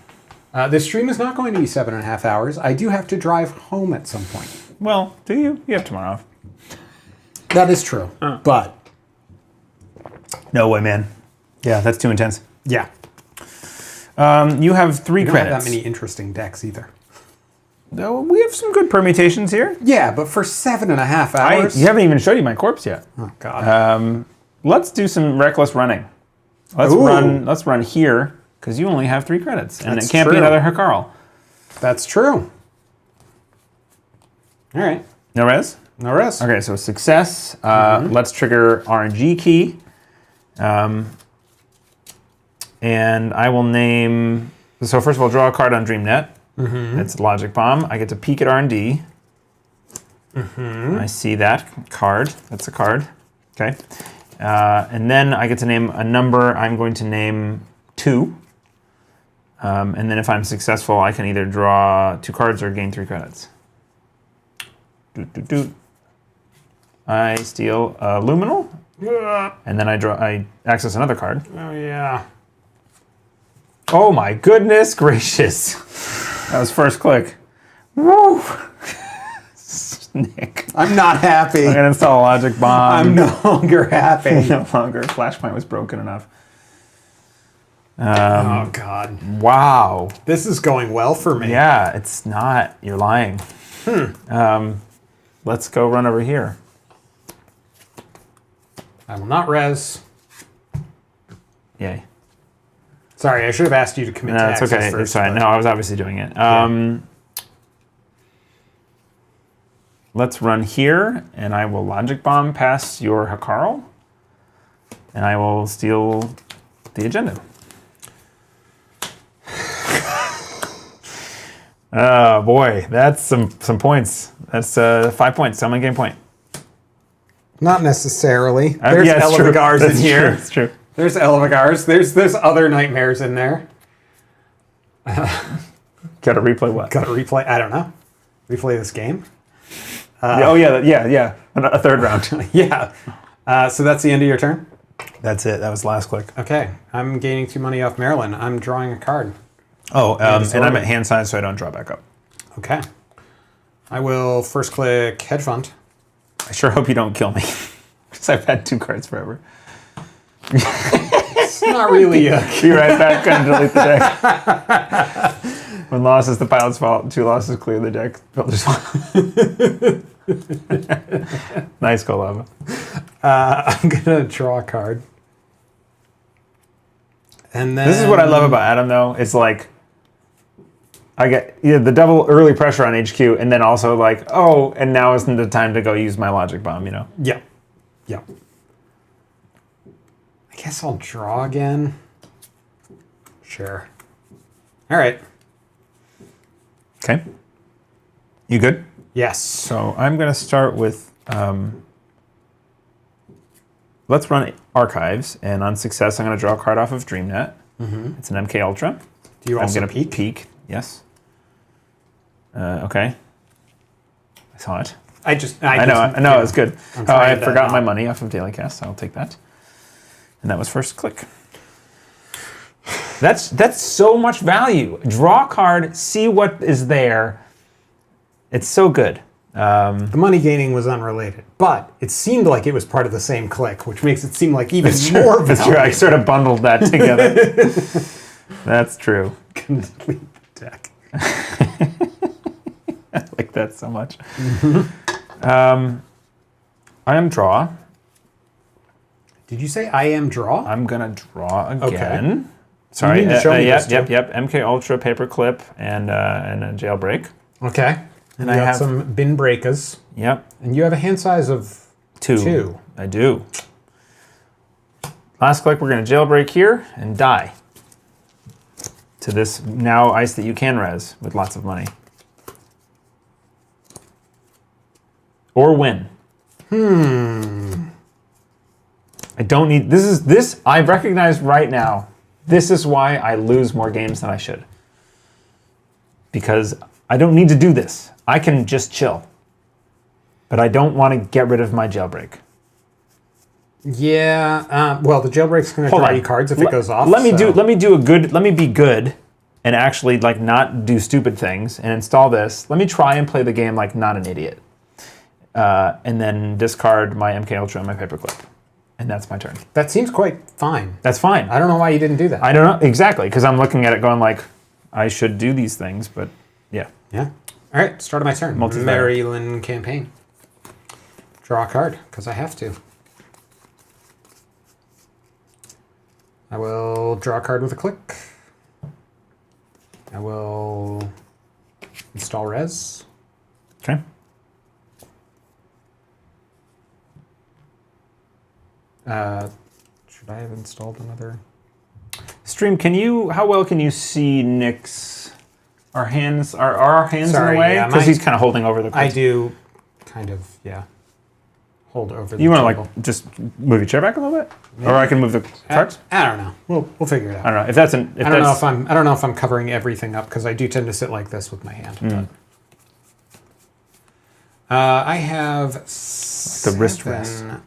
This stream is not going to be 7.5 hours. I do have to drive home at some point. Well, do you? You have tomorrow off. That is true. But No way, man. Yeah, that's too intense. yeah, You have 3 we don't credits. have that many interesting decks either. No, we have some good permutations here. Yeah, but for 7.5 hours. You haven't even showed you my corpse yet. Oh God. Let's do some reckless running. Let's run here because you only have 3 credits, and That's it can't true. be another Hakarl. That's true. All right. No res. No rest. Okay, so success. Let's trigger RNG key, and I will name. So first of all, draw a card on DreamNet. It's Logic Bomb. I get to peek at R&D. I see that card. That's a card. Okay. And then I get to name a number. I'm going to name 2. And then if I'm successful, I can either draw 2 cards or gain 3 credits. I steal a Luminal. And then I access another card. Oh yeah. Oh my goodness gracious. That was first click. Woo! Nick. I'm not happy. I'm gonna install a Logic Bomb. I'm no longer happy. No longer. Flashpoint was broken enough. Oh God. Wow. This is going well for me. Yeah, it's not. You're lying. Let's go run over here. I will not res. Yay. Sorry, I should have asked you to commit to No, it's access okay. first. It's fine. but- No, I was obviously doing it. Let's run here, and I will Logic Bomb past your Hakarl, and I will steal the agenda. Oh boy, that's some points. That's 5 points. So I'm gonna gain point. Not necessarily. There's yeah, it's true. Elevagars in That's here. True. It's true. There's Elevagars. There's other nightmares in there. Got to replay what? Got to replay. I don't know. Replay this game. Yeah. A third round. Yeah. So that's the end of your turn. That's it. That was the last click. Okay. I'm gaining 2 money off Maryland. I'm drawing a card. Oh, and I'm disorder. at hand size, so I don't draw back up. Okay. I will first click hedge fund. I sure hope you don't kill me, because I've had 2 cards forever. It's not really a... Be right back and delete the deck. When loss is the pilot's fault, 2 losses clear the deck. Builder's fault. Nice, Kolava. I'm going to draw a card. And then... This is what I love about Adam, though. It's like, I get the double early pressure on HQ, and then also like, oh, and now isn't the time to go use my Logic Bomb, you know? Yeah. Yeah. I guess I'll draw again. Sure. All right. Okay. You good? Yes. So I'm going to start with, let's run archives, and on success, I'm going to draw a card off of DreamNet. It's an MK Ultra. Do you I'm also going to peek? peek. Yes. Okay. I saw it. I know, it's good. I'm Oh, I trying to forgot not- my money off of Daily Cast, so I'll take that. And that was first click. That's so much value. Draw a card, see what is there. It's so good. The money gaining was unrelated, but it seemed like it was part of the same click, which makes it seem like even more That's true. I value. sort of bundled that together. That's true. Gonna delete the deck. I like that so much. I am draw. Did you say I am draw? I'm gonna draw again. Okay. Sorry. You need to show me this too. Yep. MK Ultra paperclip and a jailbreak. Okay. And I I got have some bin breakers. Yep. And you have a hand size of 2. I do. Last click, we're gonna jailbreak here and die to this now ice that you can res with lots of money. Or win. I don't need, this, I recognize right now, this is why I lose more games than I should. Because I don't need to do this. I can just chill. But I don't want to get rid of my jailbreak. Yeah, well, the jailbreak's going to draw you cards if it goes off. Let me be good and actually like not do stupid things and install this. Let me try and play the game like not an idiot. And then discard my MK Ultra and my paperclip. And that's my turn. That seems quite fine. That's fine. I don't know why you didn't do that. I don't know. Exactly. Because I'm looking at it going like, I should do these things, but yeah. Yeah. All right, start of my turn. Multi-fire. Maryland campaign. Draw a card, because I have to. I will draw a card with a click. I will install res. Okay. Should I have installed another? Stream, how well can you see Nick's, our hands in the way? Yeah, Because he's kind of holding over the I cards. do kind of, yeah, hold over the You want table. to like just move your chair back a little bit? Or I can move the cards? I don't know. We'll figure it out. I don't know. If that's an, if I don't that's, know if I'm covering everything up because I do tend to sit like this with my hand. I have the wrist rest. 7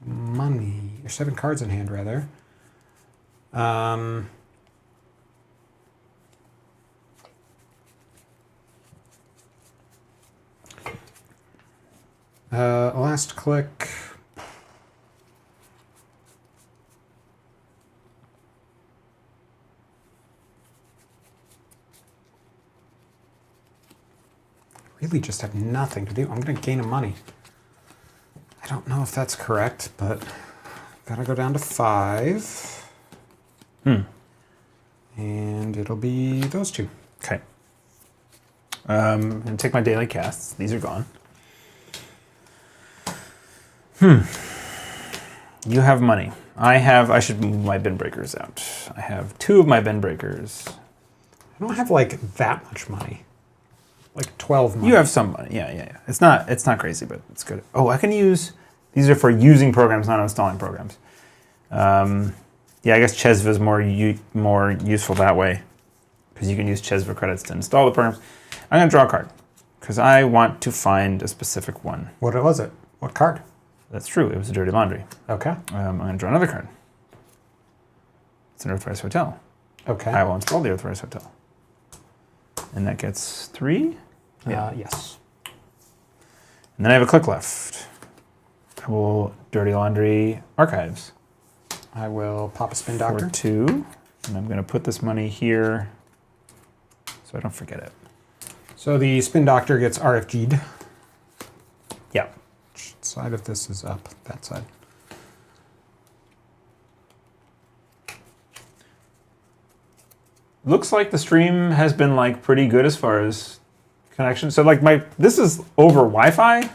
money, or 7 cards in hand rather. Last click. Really just have nothing to do. I'm going to gain a money. I don't know if that's correct, but gotta go down to 5. And it'll be those 2. Okay. I'm going to take my daily casts. These are gone. You have money. I should move my bin breakers out. I have 2 of my bin breakers. I don't have like that much money. Like 12 money. You have some money. Yeah. It's not crazy, but it's good. Oh, I can use, these are for using programs, not installing programs. Yeah, I guess Chesva is more useful that way because you can use Chesva credits to install the programs. I'm going to draw a card because I want to find a specific one. What was it? What card? That's true. It was a Dirty Laundry. Okay. I'm going to draw another card. It's an Earthrise Hotel. Okay. I will install the Earthrise Hotel. And that gets 3? Yes. And then I have a click left. I will Dirty Laundry Archives. I will pop a spin For doctor. 2. And I'm going to put this money here so I don't forget it. So the spin doctor gets RFG'd. Yeah. Which side of this is up? That side. Looks like the stream has been like pretty good as far as connection. So like this is over Wi-Fi,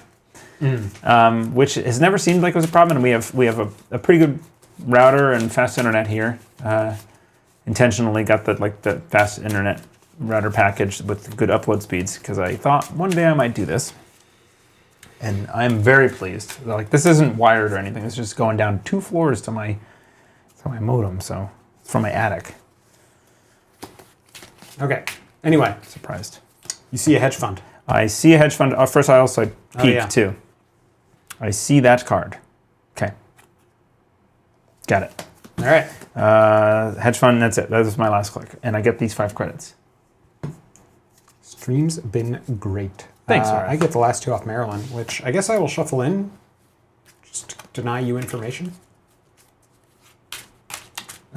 which has never seemed like it was a problem. And we have a pretty good router and fast internet here. Intentionally got the fast internet router package with good upload speeds because I thought one day I might do this. And I'm very pleased. Like this isn't wired or anything. It's just going down 2 floors to my modem. So it's from my attic. Okay. Anyway, Surprised. you see a hedge fund. I see a hedge fund. First, I also peek yeah. too. I see that card. Okay. Got it. All right. Hedge fund, that's it. That was my last click. And I get these 5 credits. Stream's been great. Thanks, Arif. I get the last 2 off Maryland, which I guess I will shuffle in. Just to deny you information.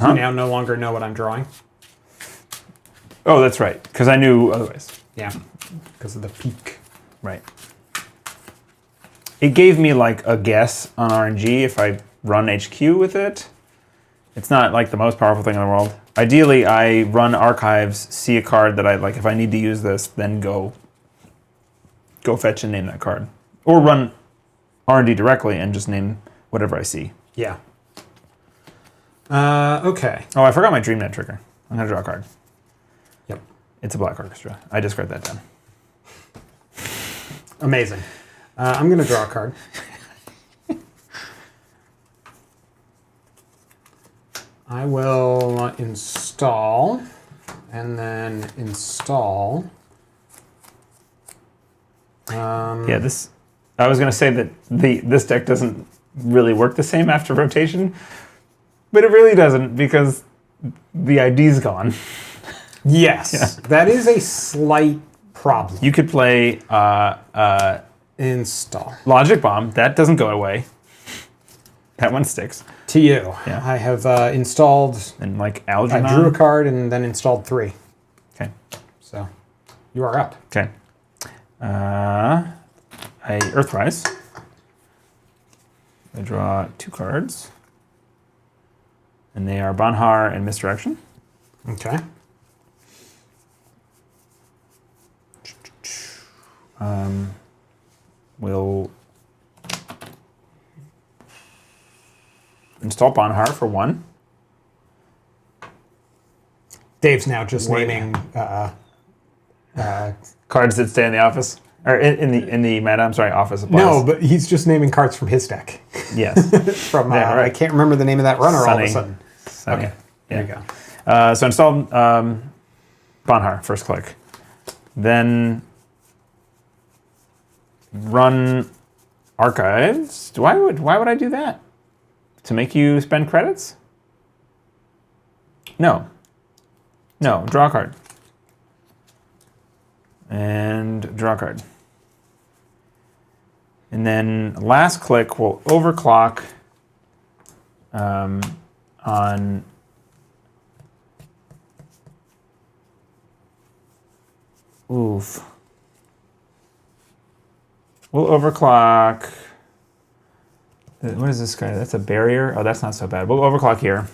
You now no longer know what I'm drawing. Oh, that's right, because I knew otherwise. Yeah, because of the peak. Right. It gave me like a guess on RNG if I run HQ with it. It's not like the most powerful thing in the world. Ideally, I run archives, see a card that I like. If I need to use this, then go fetch and name that card, or run R&D directly and just name whatever I see. Yeah. Okay. Oh, I forgot my DreamNet trigger. I'm gonna draw a card. Yep. It's a Black Orchestra. I discard that down. Amazing. I'm gonna draw a card. I will install, and then install. Yeah, this. I was gonna say that this deck doesn't really work the same after rotation, but it really doesn't because the ID's gone. Yes, that is a slight problem. You could play Install. Logic Bomb. That doesn't go away. That one sticks. To you. Yeah. I have installed. And like Algernon. I drew a card and then installed 3. Okay. So you are up. Okay. I Earthrise. I draw 2 cards. And they are Banhar and Misdirection. Okay. We'll install Banhar for 1. Dave's now just Wait. naming Cards that stay in the office. Or in the meta, I'm sorry, office supplies. no, but he's just naming cards from his deck. Yes. From Yeah, right. I can't remember the name of that runner all of a Sunny. sudden. Okay, there you Yeah. go. So install Banhar, first click. Then run archives. Why would I do that? To make you spend credits? No. No, draw a card. And draw a card. And then last click will overclock on oof. We'll overclock. What is this guy? That's a barrier. Oh, that's not so bad. We'll overclock here.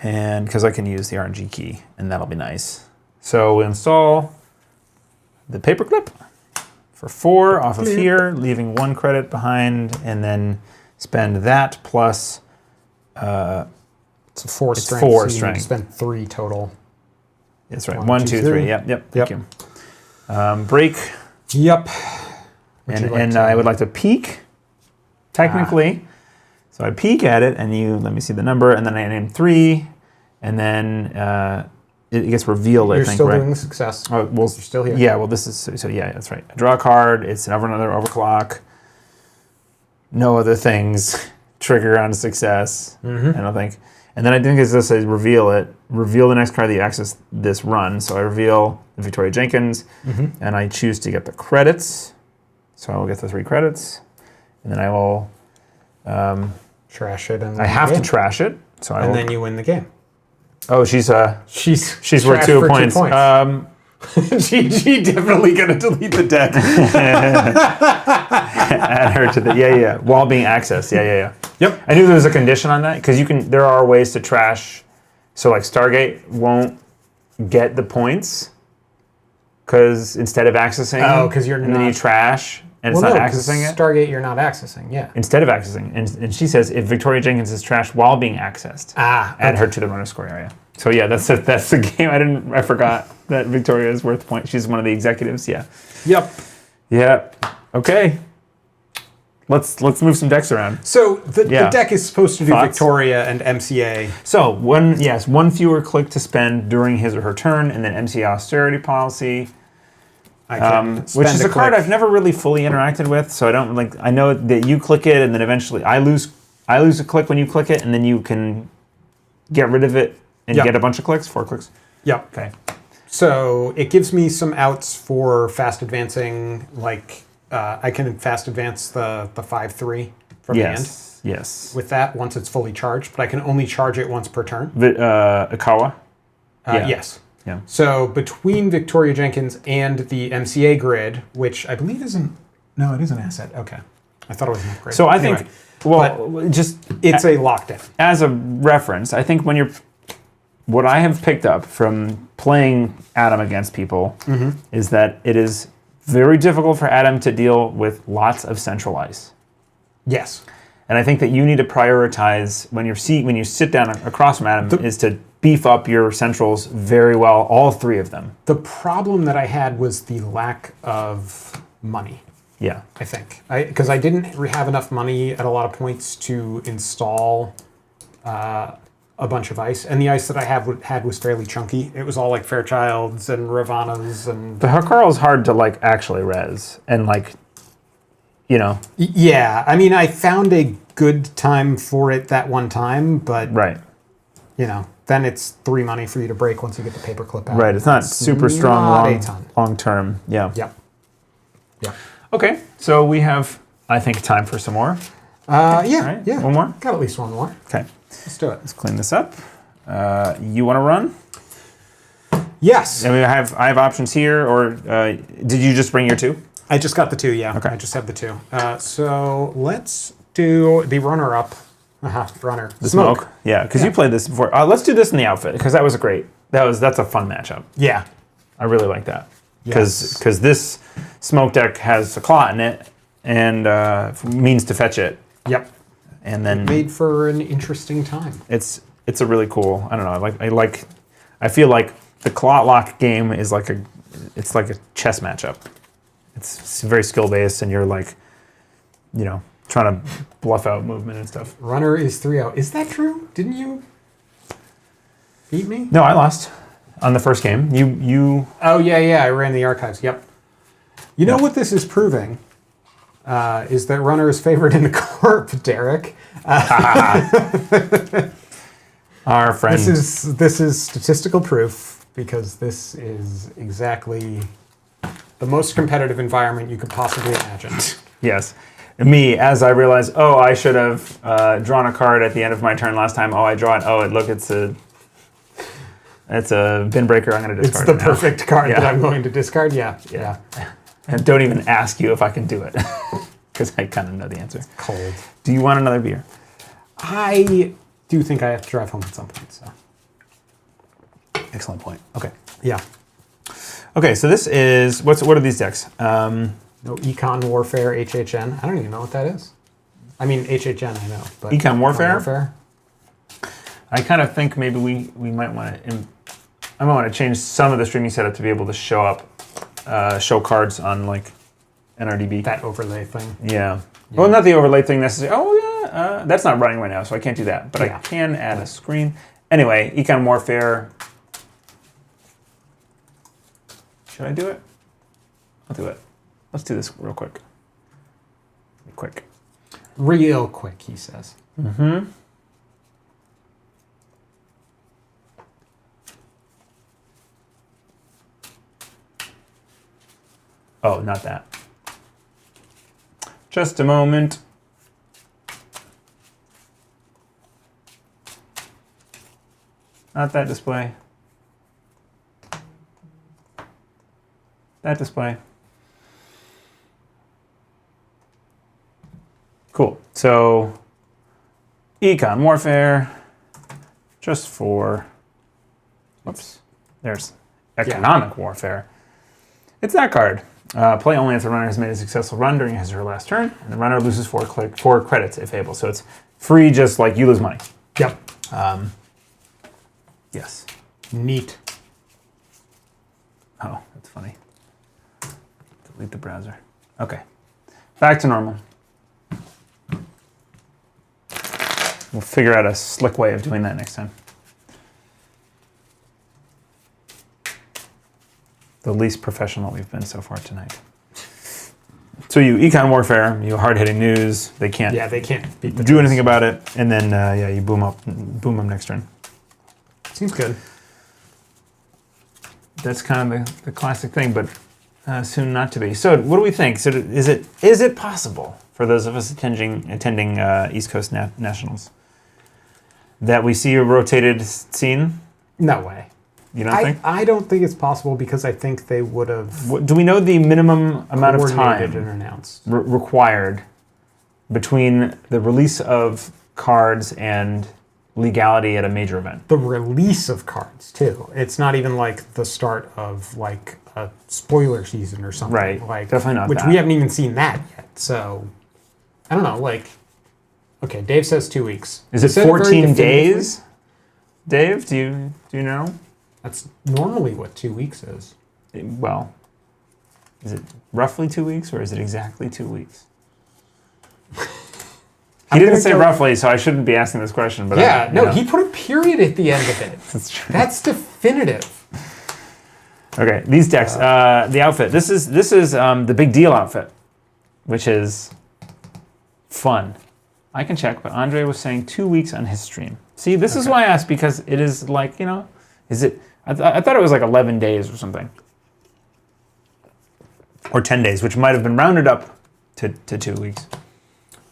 And because I can use the RNG key, and that'll be nice. So we'll install the paperclip for 4 off of here, leaving 1 credit behind, and then spend that plus. It's a 4 It's strength. 4 so strength. You spend 3 total. That's right. 1, 1, 2, 2, 3. 3. Yep. Thank you. Break. Yep. And I would like to peek, technically. So I peek at it, and you let me see the number, and then I name 3, and then it gets revealed. You're I think still right. doing the success. Oh, well, You're still here. Yeah. Well, this is so. Yeah, that's right. I draw a card. It's another overclock. No other things trigger on success. I don't think. And then I think it's just says reveal it. Reveal the next card that you access this run. So I reveal the Victoria Jenkins, and I choose to get the credits. So I will get the 3 credits, and then I will. Trash it. And I have to trash it. So I And will. then you win the game. Oh, she's She's worth trashed 2 for 2 points. she definitely gonna delete the deck. Add her to the yeah. While being accessed. Yeah. Yep. I knew there was a condition on that because there are ways to trash. So like Stargate won't get the points because instead of accessing, Oh, 'cause you're and then you not- trash and Well, it's no, not 'cause accessing it. Stargate, you're not accessing. Yeah. Instead of accessing, and she says if Victoria Jenkins is trashed while being accessed, add her to the runner score area. So yeah, that's the game. I forgot that Victoria is worth points. She's one of the executives. Yeah. Yep. Yeah. Okay. Let's move some decks around. So the deck is supposed to do Thoughts? Victoria and MCA. So one fewer click to spend during his or her turn, and then MCA austerity policy, I can which is spend a card click. I've never really fully interacted with. So I don't like. I know that you click it, and then eventually I lose a click when you click it, and then you can get rid of it and Yep. get a bunch of clicks, 4 clicks. Yep. Okay. So it gives me some outs for fast advancing. Like I can fast advance the 5/3 from hand. Yes. With that, once it's fully charged, but I can only charge it once per turn. Ikawa? Yes. Yeah. So between Victoria Jenkins and the MCA grid, which I believe isn't... No, it is an asset. Okay. I thought it was an upgrade. So I Anyway, think, well, just it's a lockdown. as a reference, I think when you're... What I have picked up from playing Adam against people is that it is very difficult for Adam to deal with lots of central ice. Yes. And I think that you need to prioritize when you sit down across from Adam is to beef up your centrals very well, all three of them. The problem that I had was the lack of money. Yeah. I think because I didn't have enough money at a lot of points to install a bunch of ice, and the ice that I had was fairly chunky. It was all like Fairchilds and Ravanas and The Hakarl is hard to like actually res and like, you know. Yeah, I mean, I found a good time for it that one time, but Right. you know, then it's 3 money for you to break once you get the paperclip out. Right. It's not super strong not a ton. long term. Yeah. Yep. Yep. Okay. So we have, I think, time for some more. Yeah. Right? Yeah. One more? Got at least one more. Okay. Let's do it. Let's clean this up. You want to run? Yes. I mean, I have options here, or did you just bring your two? I just got the 2, yeah. Okay. I just have the 2. So let's do the runner-up. Runner. The smoke. Yeah, because you played this before. Let's do this in the outfit, because that was great. That's a fun matchup. Yeah. I really like that. Yes. Because this smoke deck has a claw in it, and means to fetch it. Yep. And then Made for an interesting time. it's a really cool. I don't know. I feel like the claw lock game is like a chess matchup. It's very skill based, and you're like, you know, trying to bluff out movement and stuff. Runner is 3-0. Is that true? Didn't you beat me? No, I lost on the first game. You. Oh, yeah. I ran the archives. Yep. You know what this is proving? Is that runner is favored in the corp, Derek. Our friend. This is statistical proof, because this is exactly the most competitive environment you could possibly imagine. Yes. Me, as I realized, I should have drawn a card at the end of my turn last time. I draw it. Look, it's a bin breaker. I'm going to discard It's the it now. perfect card that I'm going to discard. Yeah. And don't even ask you if I can do it, because I kind of know the answer. Cold. Do you want another beer? I do think I have to drive home at some point. So. Excellent point. Okay. Yeah. Okay, so this is what are these decks? No Econ Warfare, HHN. I don't even know what that is. I mean, HHN I know. But Econ Warfare? I kind of think maybe we might want to... I might want to change some of the streaming setup to be able to show cards on like NRDB. That overlay thing. Yeah. Well, not the overlay thing necessarily. That's not running right now, so I can't do that. But Yeah. I can add a screen. Anyway, Econ Warfare. Should I do it? I'll do it. Let's do this real quick. Real quick, he says. Mm-hmm. Oh, not that. Just a moment. Not that display. That display. Cool. So, Econ Warfare, just for, whoops, there's Economic Warfare. It's that card. Play only if the runner has made a successful run during his or her last turn, and the runner loses 4 credits if able. So it's free, just like you lose money. Yep. Yes. Neat. Oh, that's funny. Delete the browser. Okay. Back to normal. We'll figure out a slick way of doing that next time. The least professional we've been so far tonight. So you Econ Warfare, you hard-hitting news. They can't. Yeah, they can't beat the do anything about it, and then you boom them next turn. Seems good. That's kind of the classic thing, but soon not to be. So what do we think? So is it possible for those of us attending East Coast Nationals. That we see a rotated scene? No way. You don't think? I don't think it's possible because I think they would have. Do we know the minimum amount of time and announced required between the release of cards and legality at a major event? The release of cards too. It's not even like the start of like a spoiler season or something. Right. Like definitely not which that. we haven't even seen that yet. So I don't know. Like, okay, Dave says 2 weeks. Is it 14 days? Dave, do you know? That's normally what 2 weeks is. Well, is it roughly 2 weeks or is it exactly 2 weeks? He didn't say roughly, so I shouldn't be asking this question. But yeah, he put a period at the end of it. That's true. That's definitive. Okay, these decks. The outfit. This is the big deal outfit, which is fun. I can check, but Andre was saying 2 weeks on his stream. See, this is why I asked, because it is like, is it? I thought it was like 11 days or something, or 10 days, which might have been rounded up to 2 weeks.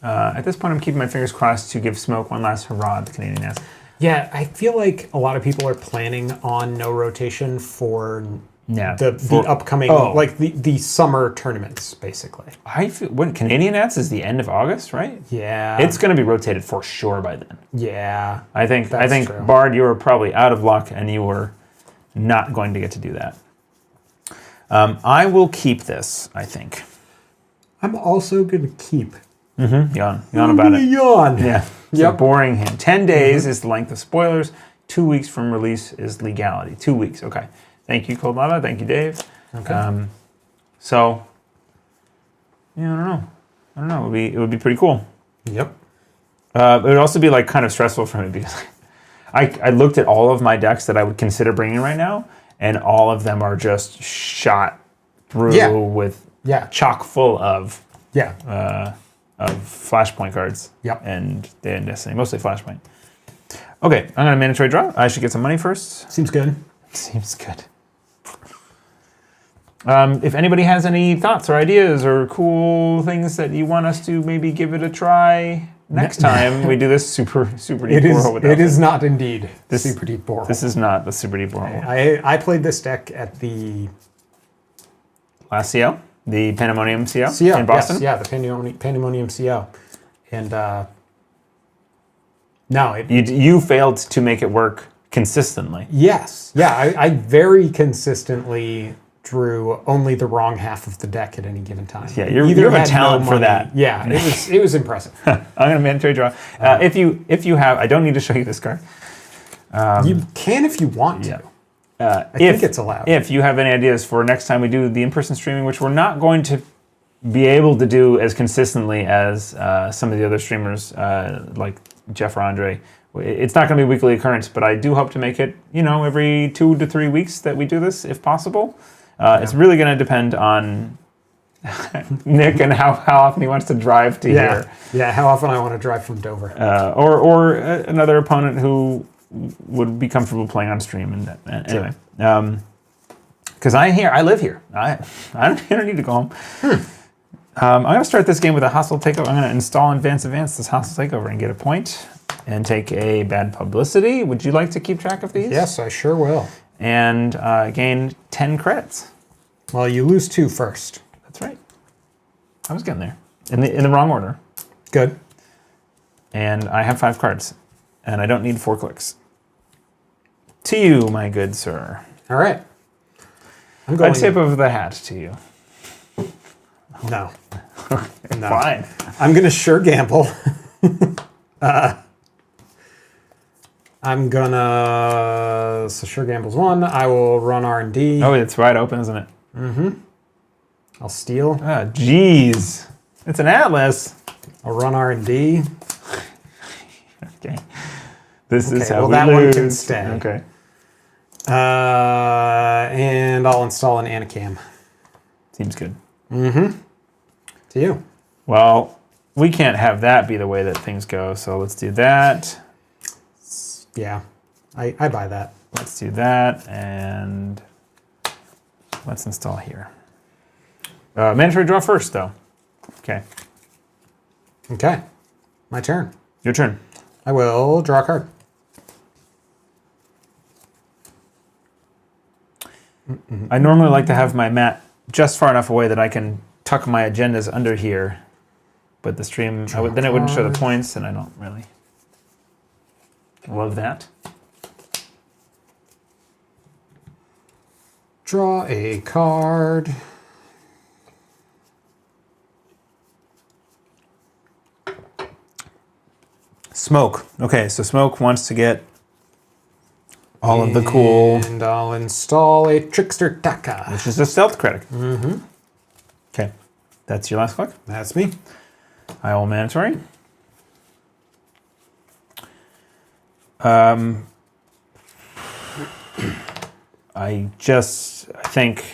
At this point, I'm keeping my fingers crossed to give Smoke one last hurrah at the Canadian Nats. Yeah, I feel like a lot of people are planning on no rotation for the upcoming, like the summer tournaments, basically. I feel when Canadian Nats is the end of August, right? Yeah, it's going to be rotated for sure by then. Yeah, I think true. Bard, you were probably out of luck, and you were not going to get to do that. I will keep this, I think. I'm also going to keep. Yawn about it. Yawn. Yeah. It's a boring hand. 10 days is the length of spoilers. 2 weeks from release is legality. 2 weeks. Okay. Thank you, Cold Lava. Thank you, Dave. Okay. So, yeah, I don't know. It would be pretty cool. Yep. It would also be like kind of stressful for me because I looked at all of my decks that I would consider bringing right now, and all of them are just shot through with chock full of Flashpoint cards. Yep. And Destiny, mostly Flashpoint. Okay, I'm gonna mandatory draw. I should get some money first. Seems good. Seems good. If anybody has any thoughts or ideas or cool things that you want us to maybe give it a try next time we do this super deep borehole. It is not indeed super deep borehole. This is not the super deep borehole. I played this deck at the last CO, the Pandemonium CO in Boston. Yes, the Pandemonium CO, and you failed to make it work consistently. Yes, I very consistently drew only the wrong half of the deck at any given time. Yeah, you have a talent for that. Yeah, it was impressive. I'm gonna mandatory draw. If you have, I don't need to show you this card. You can if you want to. I think it's allowed. If you have any ideas for next time we do the in-person streaming, which we're not going to be able to do as consistently as some of the other streamers, like Jeff or Andre. It's not going to be a weekly occurrence, but I do hope to make it, every 2 to 3 weeks that we do this, if possible. It's really going to depend on Nick and how often he wants to drive to here. Yeah, how often I want to drive from Dover. Or another opponent who would be comfortable playing on stream. And anyway, because I live here. I don't need to go home. I'm going to start this game with a hostile takeover. I'm going to install advance this hostile takeover and get a point and take a bad publicity. Would you like to keep track of these? Yes, I sure will. And gain 10 credits. Well, you lose 2 first. That's right. I was getting there in the wrong order. Good. And I have 5 cards, and I don't need 4 clicks. To you, my good sir. All right. I'm going. A tip of the hat to you. No. No. Fine. I'm going to sure gamble. I'm going to... So sure gamble's 1. I will run R&D. Oh, it's wide open, isn't it? Mm-hmm. I'll steal. Ah, jeez. It's an Atlas. I'll run R&D. Okay. This is how we that lose. One can stay. Okay. And I'll install an Anacam. Seems good. Mm-hmm. To you. Well, we can't have that be the way that things go, so let's do that. Yeah, I buy that. Let's do that, and let's install here. Mandatory draw first, though. Okay. Okay. My turn. Your turn. I will draw a card. I normally like to have my mat just far enough away that I can tuck my agendas under here, but the stream, then it wouldn't show the points, and I don't really love that. Draw a card. Smoke. Okay, so Smoke wants to get all of the cool, And I'll install a Trickster Taka. which is a stealth critic. Okay, that's your last click. That's me. I will mandatory. I think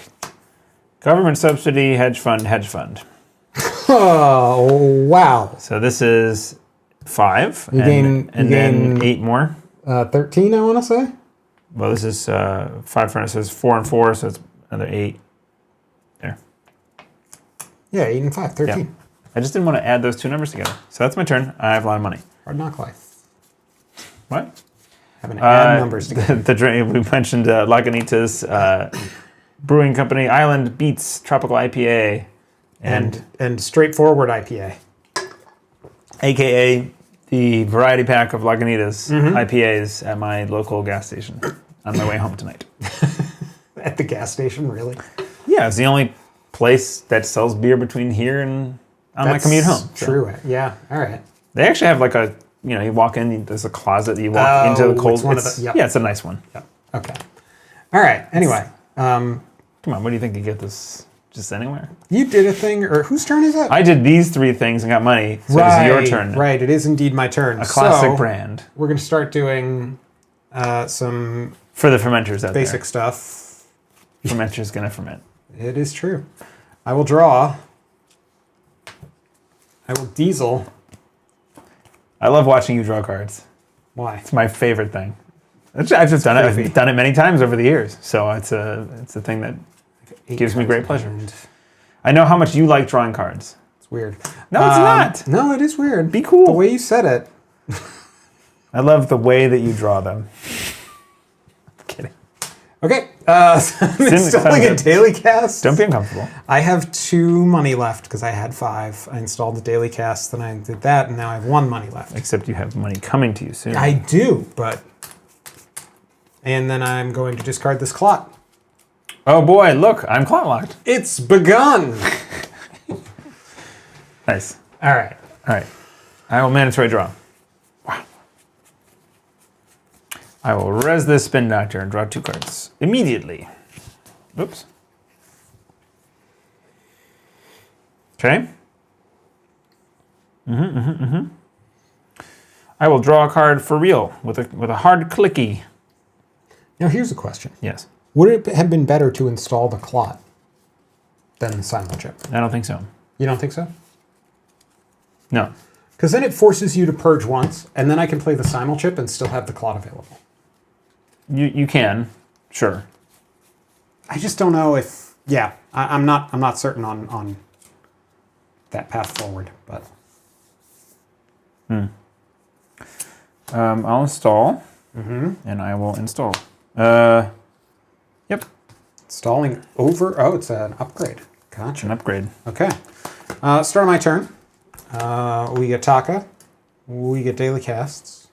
government subsidy, hedge fund. Oh, wow. So this is 5, You and gain then 8 more. 13, I want to say? Well, this is 5 for so it's 4 and 4, so it's another 8. There. Yeah, 8 and 5, 13. Yeah. I just didn't want to add those two numbers together. So that's my turn. I have a lot of money. Hard knock life. What? Having to add numbers together. The drink we mentioned Lagunitas Brewing Company Island Beats Tropical IPA And straightforward IPA. AKA the variety pack of Lagunitas IPAs at my local gas station on my way home tonight. At the gas station, really? Yeah, it's the only place that sells beer between here and on my commute home. So. True. Yeah. All right. They actually have like a, you walk in, there's a closet, you walk into the cold. It's one of the, yep. Yeah, it's a nice one. Yep. Okay. All right. Anyway. Come on, what do you think you get this just anywhere? You did a thing, or whose turn is it? I did these 3 things and got money, so it's your turn. Right, it is indeed my turn. A classic brand. We're going to start doing some For the fermenters out basic stuff. there. Fermenter's going to ferment. It is true. I will draw. I will diesel. I love watching you draw cards. Why? It's my favorite thing. I've just done it. I've done it many times over the years, so it's a thing that gives me great pleasure. I know how much you like drawing cards. It's weird. No, it's not. No, it is weird. Be cool. The way you said it. I love the way that you draw them. Kidding. Okay. I'm installing a daily cast. Don't be uncomfortable. I have 2 money left because I had 5. I installed the daily cast, then I did that, and now I have 1 money left. Except you have money coming to you soon. I do, but... And then I'm going to discard this clot. Oh boy, look, I'm clot locked. It's begun! Nice. All right. All right. I will mandatory draw. Wow. I will res this Spin Doctor and draw 2 cards immediately. Oops. Okay. I will draw a card for real with a hard clicky. Now here's a question. Yes. Would it have been better to install the clot than the simul chip? I don't think so. You don't think so? No. Because then it forces you to purge once, and then I can play the simul chip and still have the clot available. You can, sure. I just don't know if... Yeah, I'm not certain on that path forward, but... I'll install, and I will install. Yep. Installing over... Oh, it's an upgrade. Gotcha. An upgrade. Okay. Start of my turn. We get Taka. We get daily casts.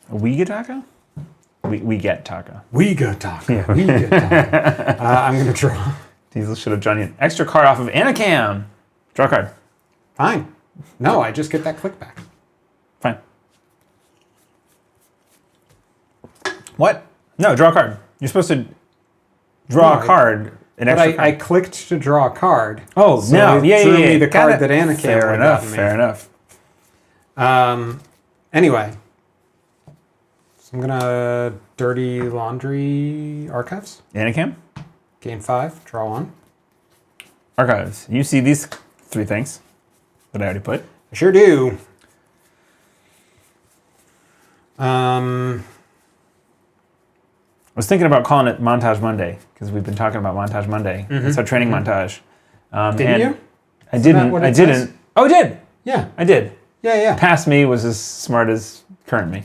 We get Taka? We get Taka. We get Taka. Yeah. We get Taka. I'm going to draw. Diesel should have drawn you an extra card off of Anacam. Draw a card. Fine. No, I just get that click back. Fine. What? No, draw a card. You're supposed to draw a card. But I clicked to draw a card. Oh, so no. it drew me the card that Anacam Fair enough. Fair enough. Anyway. So I'm going to Dirty Laundry Archives. Anacam? Gain 5. Draw 1. Archives. You see these 3 things that I already put? I sure do. I was thinking about calling it Montage Monday because we've been talking about Montage Monday. It's our training montage. Didn't you? I didn't. Oh, it did. Yeah. I did. Yeah. Past me was as smart as current me.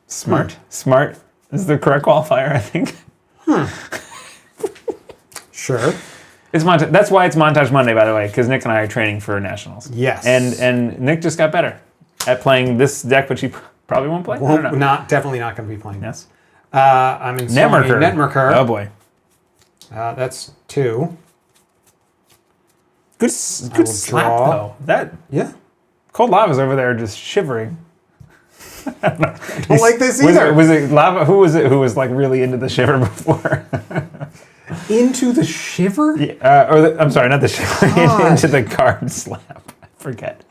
Smart. Smart is the correct qualifier, I think. Sure. It's Montage. That's why it's Montage Monday, by the way, because Nick and I are training for nationals. Yes. And Nick just got better at playing this deck, which he probably won't play. I don't know. Definitely not going to be playing. Yes. I'm installing Netrunner. Oh boy. That's 2. Good slap though. That Cold Lava's over there just shivering. I don't like this either. Was it Lava? Who was it who was like really into the shiver before? Into the shiver? Yeah, I'm sorry, not the shiver. Into the card slap. I forget.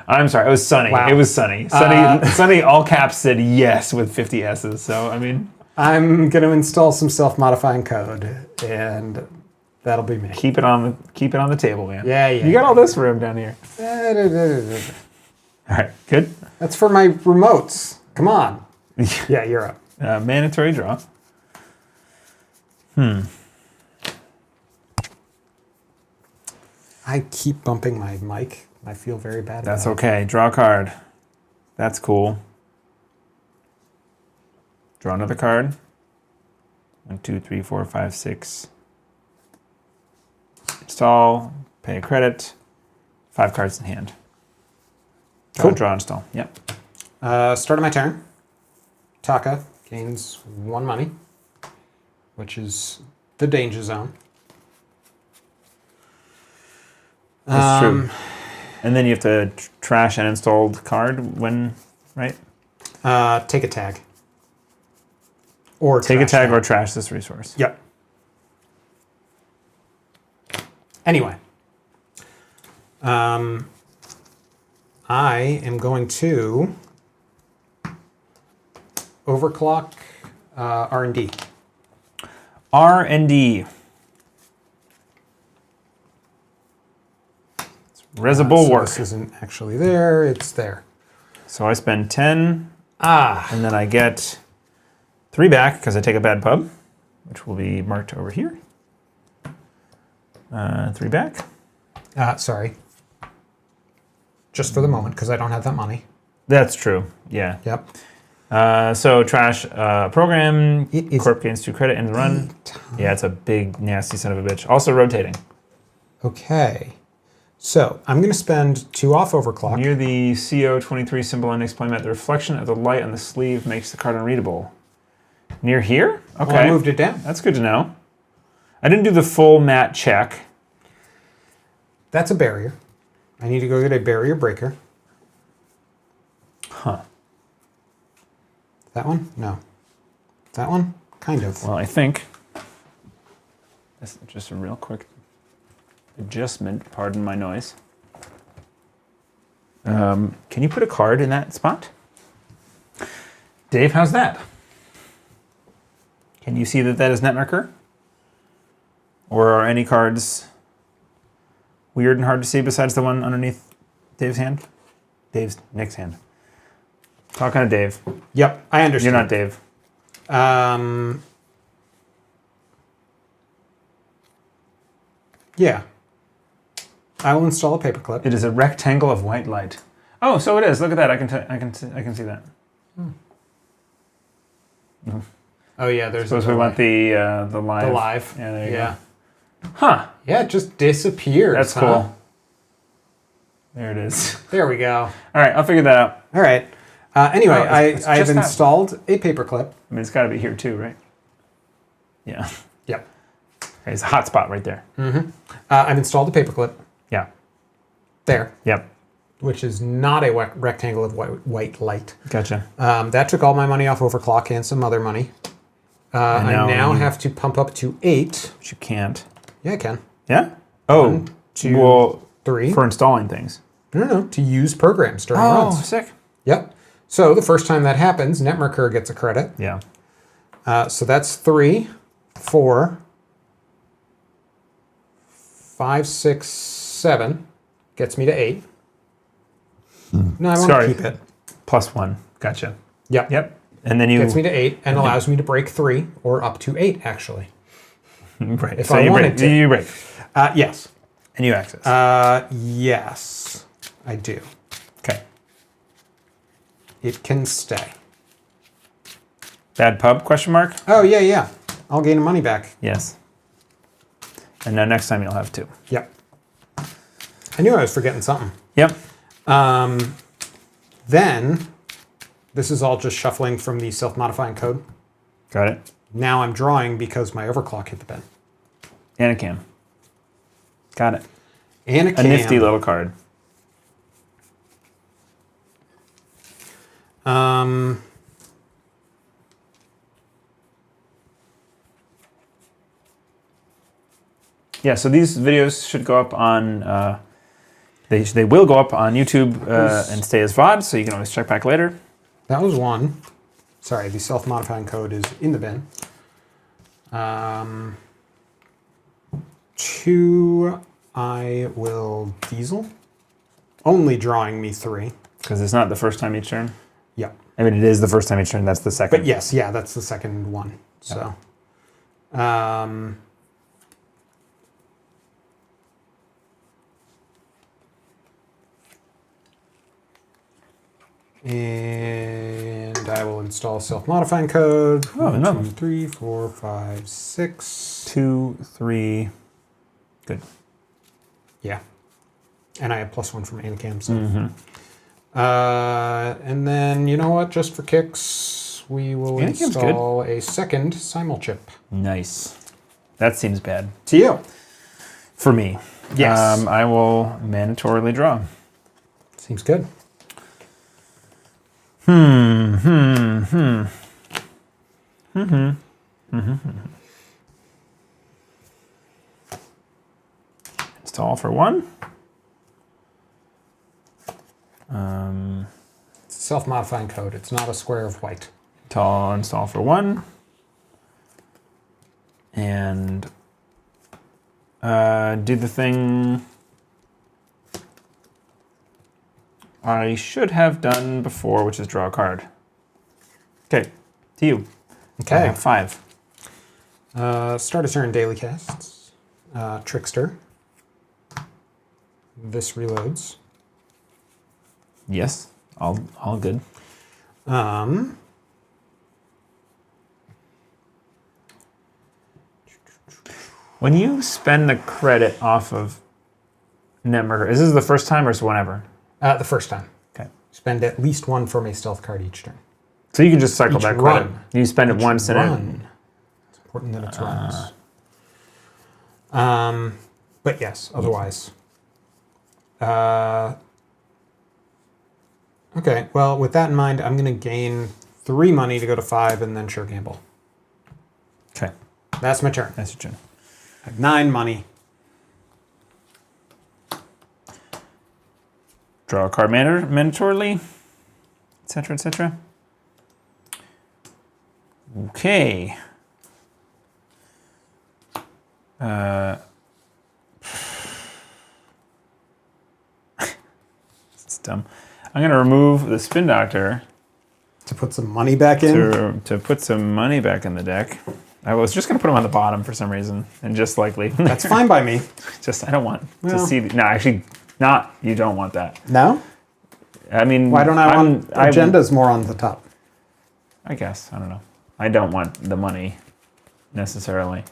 I'm sorry. It was Sunny. Wow. It was Sunny. Sunny all caps said yes with 50 S's. So I mean, I'm going to install some self-modifying code, and that'll be me. Keep it on the table, man. Yeah. You got all this room down here. All right, good. That's for my remotes. Come on. Yeah, you're up. Mandatory draw. I keep bumping my mic. I feel very bad about That's okay. Draw a card. That's cool. Draw another card. 1, 2, 3, 4, 5, 6. Install. Pay a credit. 5 cards in hand. Cool. Draw, install. Yep. Start of my turn. Taka gains 1 money, which is the danger zone. That's true. And then you have to trash an installed card when, right? Take a tag. Or take a tag or trash this resource. Yep. Anyway. I am going to overclock R&D. R&D. Resible work. This isn't actually there, it's there. So I spend 10, and then I get 3 back because I take a bad pub, which will be marked over here. 3 back. Sorry. Just for the moment, because I don't have that money. That's true, yeah. Yep. So trash program, corp gains 2 credit in the run. Yeah, it's a big, nasty son of a bitch. Also rotating. Okay. So I'm going to spend 2 off overclock. Near the CO23 symbol on next playmat, the reflection of the light on the sleeve makes the card unreadable. Near here? Okay. Well, I moved it down. That's good to know. I didn't do the full mat check. That's a barrier. I need to go get a barrier breaker. Huh. That one? No. That one? Kind of. Well, I think this is just a real quick adjustment. Pardon my noise. Can you put a card in that spot? Dave, how's that? Can you see that that is Netrunner? Or are any cards weird and hard to see besides the one underneath Dave's hand? Nick's hand. Talking to Dave. Yep, I understand. You're not Dave. Yeah. I will install a paperclip. It is a rectangle of white light. Oh, so it is. Look at that. I can see that. Oh yeah, there's. Suppose we want the live. The live. Yeah, there you go. Huh. Yeah, it just disappears. That's cool. There it is. There we go. All right, I'll figure that out. All right. Anyway, it's I've just that. installed a paperclip. I mean, it's got to be here too, right? Yeah. Yep. Okay, it's a hot spot right there. Mm-hmm. I've installed a paperclip. Yeah. There. Yep. Which is not a rectangle of white light. Gotcha. That took all my money off overclock and some other money. I now have to pump up to 8. But you can't. Yeah, I can. Yeah? Oh. 1, 2, 3. For installing things. No. To use programs during runs. Oh, sick. Yep. So the first time that happens, Netrunner gets a credit. Yeah. So that's 3, 4, 5, 6, 7. Gets me to 8. No, I want to keep it. +1. Gotcha. Yep. Yep. And then you... Gets me to 8 and allows me to break 3 or up to 8, actually. Right. If so I you wanted break. to. You break. Yes. And you access. Yes. I do. Okay. It can stay. Bad pub, question mark? Oh, yeah, yeah. I'll gain money back. Yes. And now next time you'll have 2. Yep. I knew I was forgetting something. Yep. Then, this is all just shuffling from the self-modifying code. Got it. Now I'm drawing because my overclock hit the bin. And a cam. Got it. And a A cam. nifty little card. Yeah, so these videos should go up on, they will go up on YouTube and stay as VOD, so you can always check back later. That was one. Sorry, the self-modifying code is in the bin. 2, I will diesel. Only drawing me 3. Because it's not the first time each turn. Yeah. I mean, it is the first time each turn, that's the second. But yes, yeah, that's the second one. So, and I will install self-modifying code. Oh, no. 1, 2, 3, 4, 5, 6. 2, 3. Good. Yeah. And I have +1 from Anacam. So. And then, you know what? Just for kicks, we will Anacam's install a second simul chip. Nice. That seems bad. To you. For me. Yes. I will mandatorily draw. Seems good. Install for 1. It's self-modifying code. It's not a square of white. Install for 1. And do the thing I should have done before, which is draw a card. Okay, to you. Okay. I have 5. Start a turn daily casts. Trickster. This reloads. Yes, all good. When you spend the credit off of Netrunner, is this the first time or is it whenever? The first time. Okay. Spend at least 1 from a stealth card each turn. So you can just cycle Each that credit. run. You spend it Each once in run. It's important that it's runs. But yes, otherwise. Okay, well, with that in mind, I'm going to gain 3 money to go to 5 and then sure gamble. Okay, That's my turn. that's your turn. I have 9 money. Draw a card mandatorily, etc., etc. Okay. It's dumb. I'm going to remove the Spin Doctor To put some money back in? to put some money back in the deck. I was just going to put them on the bottom for some reason, and just likely. That's fine by me. Just, I don't want to Well. see. No, actually, not. You don't want that. No? I mean, Why don't I want agendas more on the top? I guess. I don't know. I don't want the money necessarily.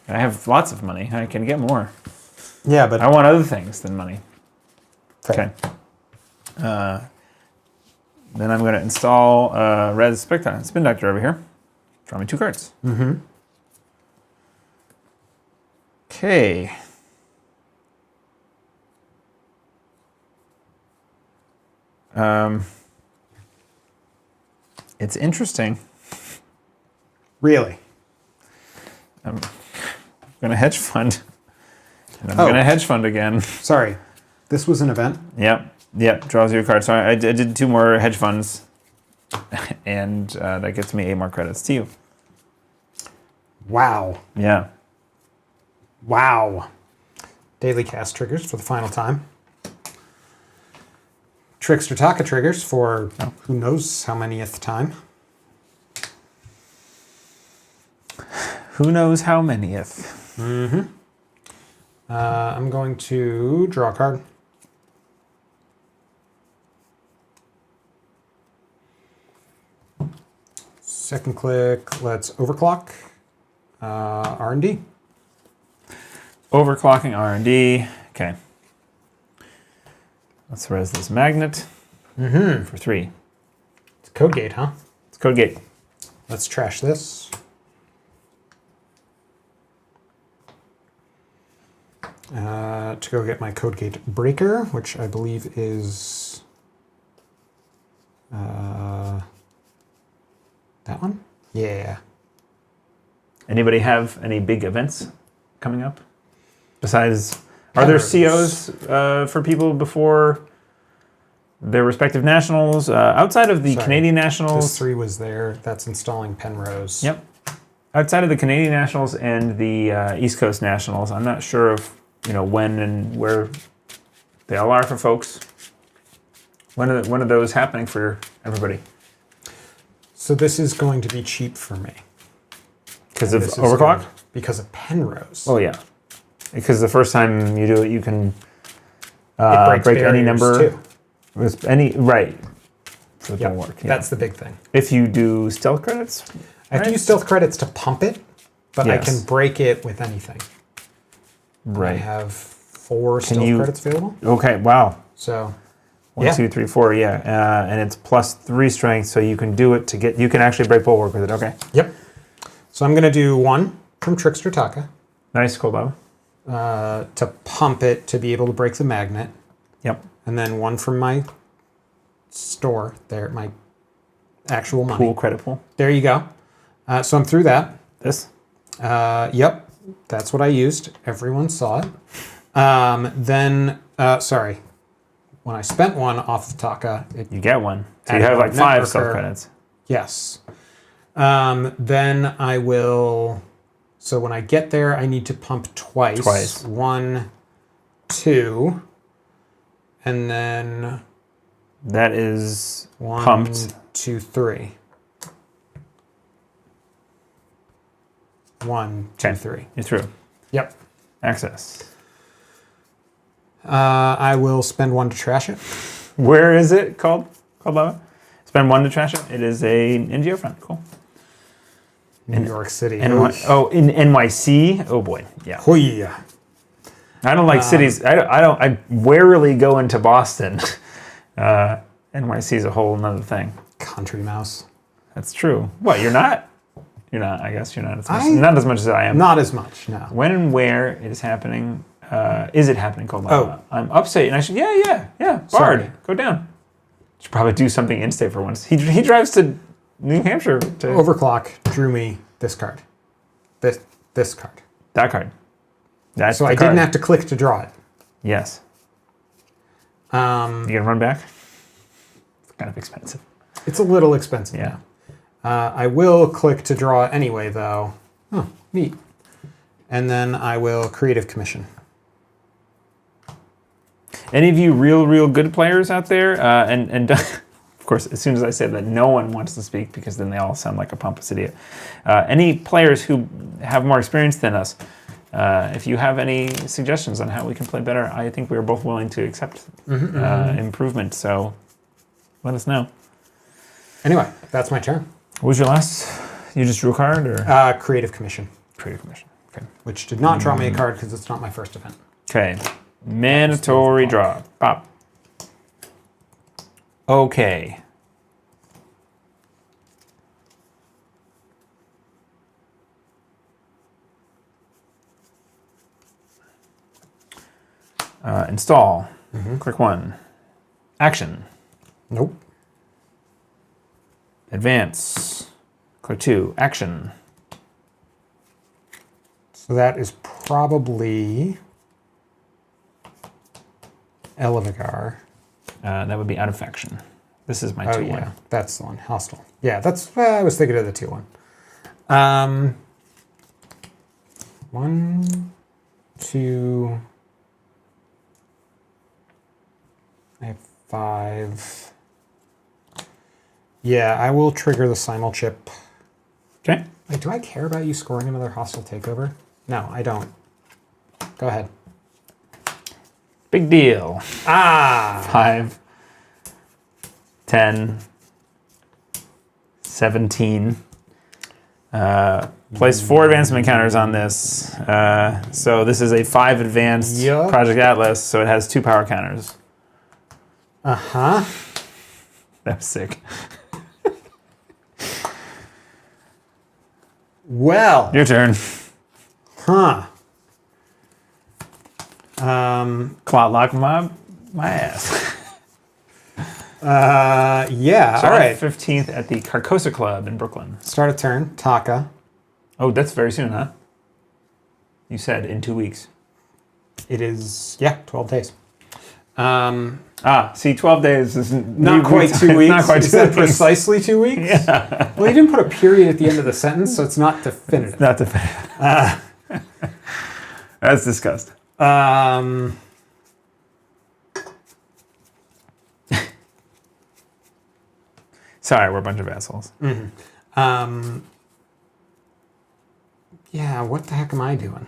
I have lots of money. I can get more. Yeah, but... I want other things than money. Fair. Okay. Then I'm going to install Red Spin Doctor over here. Draw me 2 cards. Mm-hmm. Okay. It's interesting. Really? I'm going to hedge fund. And I'm going to hedge fund again. Sorry. This was an event? Yep. Draws you a card. So I did 2 more hedge funds. And that gets me 8 more credits to you. Wow. Yeah. Wow. Daily cast triggers for the final time. Trickster Taka triggers for who knows how manyth time. Who knows how manyth? I'm going to draw a card. second click, let's overclock R&D. Overclocking R&D. Okay. Let's res this magnet for 3. It's code gate, huh? It's code gate. Let's trash this. To go get my code gate breaker, which I believe is that one? Yeah. Anybody have any big events coming up? Besides, are there COs for people before their respective nationals? Outside of the Canadian nationals? This 3 was there. That's installing Penrose. Yep. Outside of the Canadian nationals and the East Coast nationals, I'm not sure of when and where they all are for folks. When are those happening for everybody? So this is going to be cheap for me. Because of overclock? Because of Penrose. Oh yeah. Because the first time you do it, you can break any number. Too. With any right. So it don't work. Yeah. That's the big thing. If you do stealth credits, I have to use stealth credits to pump it, but Yes. I can break it with anything. Right. I have 4 stealth credits available. Okay. Wow. So 1, 2, 3, 4. Yeah. And it's plus 3 strength, so you can do it to get. You can actually break bulwark with it. Okay. Yep. So I'm going to do 1 from Trickster Taka. Nice, cool, Bob. To pump it to be able to break the magnet. Yep. And then 1 from my store there, my actual money. Pool, credit pool. There you go. So I'm through that. This? Yep. That's what I used. Everyone saw it. Sorry. When I spent 1 off the Taka, You get 1. So you have like 5 stealth credits. Yes. Then I will. So when I get there, I need to pump twice. 1, 2, and then That is 1, pumped. 2, 3. 1, 2, 3. You're through. Yep. Access. I will spend 1 to trash it. Where is it called? Baba? Spend 1 to trash it. It is a NGO front. Cool. New York City. In NYC. Oh boy. Yeah. Hoi. I don't like cities. I rarely go into Boston. NYC is a whole nother thing. Country mouse. That's true. What? You're not? You're not. I guess you're not as much. Not as much as I am. Not as much. No. When and where it is happening? Is it happening? Called. I'm upstate, and I should. Yeah. Bard, Sorry. go down. Should probably do something in-state for once. He drives to New Hampshire to Overclock drew me this card. This card. that card. That's So the I card. didn't have to click to draw it. Yes. You gonna run back? It's kind of expensive. It's a little expensive. Yeah. I will click to draw anyway, though. Oh, neat. And then I will Creative Commission. Any of you real good players out there? And of course, as soon as I say that, no one wants to speak because then they all sound like a pompous idiot. Any players who have more experience than us, if you have any suggestions on how we can play better, I think we are both willing to accept improvement. So let us know. Anyway, that's my turn. What was your last? You just drew a card, or Creative Commission. Creative Commission? Okay. Which did not draw me a card because it's not my first event. Okay. Mandatory draw. Pop. Okay. Install. Click 1. Action. Nope. Advance. Click 2. Action. So that is probably Elevigar. That would be out of faction. This is my 2-1. Yeah, that's the one. Hostile. Yeah, that's. I was thinking of the 2-1. 1, 2. I have 5. Yeah, I will trigger the simul chip. Okay. Wait, do I care about you scoring another hostile takeover? No, I don't. Go ahead. Big deal. 5, 10, 17. Place 4 advancement counters on this. So this is a 5 advanced Yup. Project Atlas, so it has 2 power counters. Uh-huh. That was sick. Well. Your turn. Huh. Clot lock my ass. Yeah, all July right. 15th at the Carcosa Club in Brooklyn. Start a turn. Taka. Oh, that's very soon, huh? You said in 2 weeks. It is, 12 days. See, 12 days is Not quite 2 weeks. Not quite Is 2 that weeks. precisely 2 weeks? Yeah. Well, he didn't put a period at the end of the sentence, so it's not definitive. Not definitive. As discussed. Sorry, we're a bunch of assholes. Yeah, what the heck am I doing?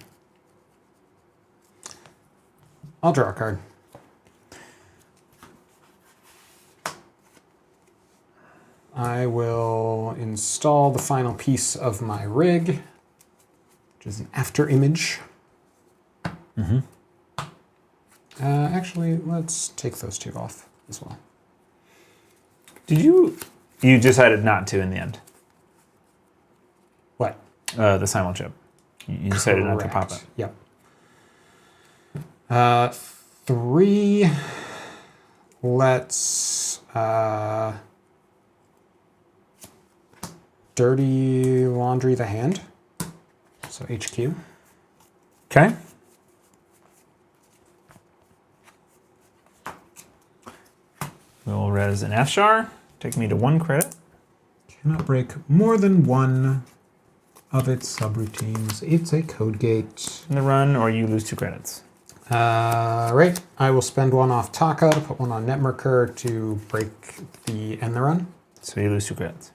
I'll draw a card. I will install the final piece of my rig, which is an after image. Actually, let's take those 2 off as well. Did you decided not to in the end? What? The simul chip. You decided not to pop it. Yep. 3. Let's dirty laundry the hand. So HQ. Okay. We'll res an Afshar. Take me to 1 credit. Cannot break more than one of its subroutines. It's a code gate. In the run, or you lose 2 credits. Right. I will spend 1 off Taka to put 1 on Netmerker to break the end the run. So you lose 2 credits.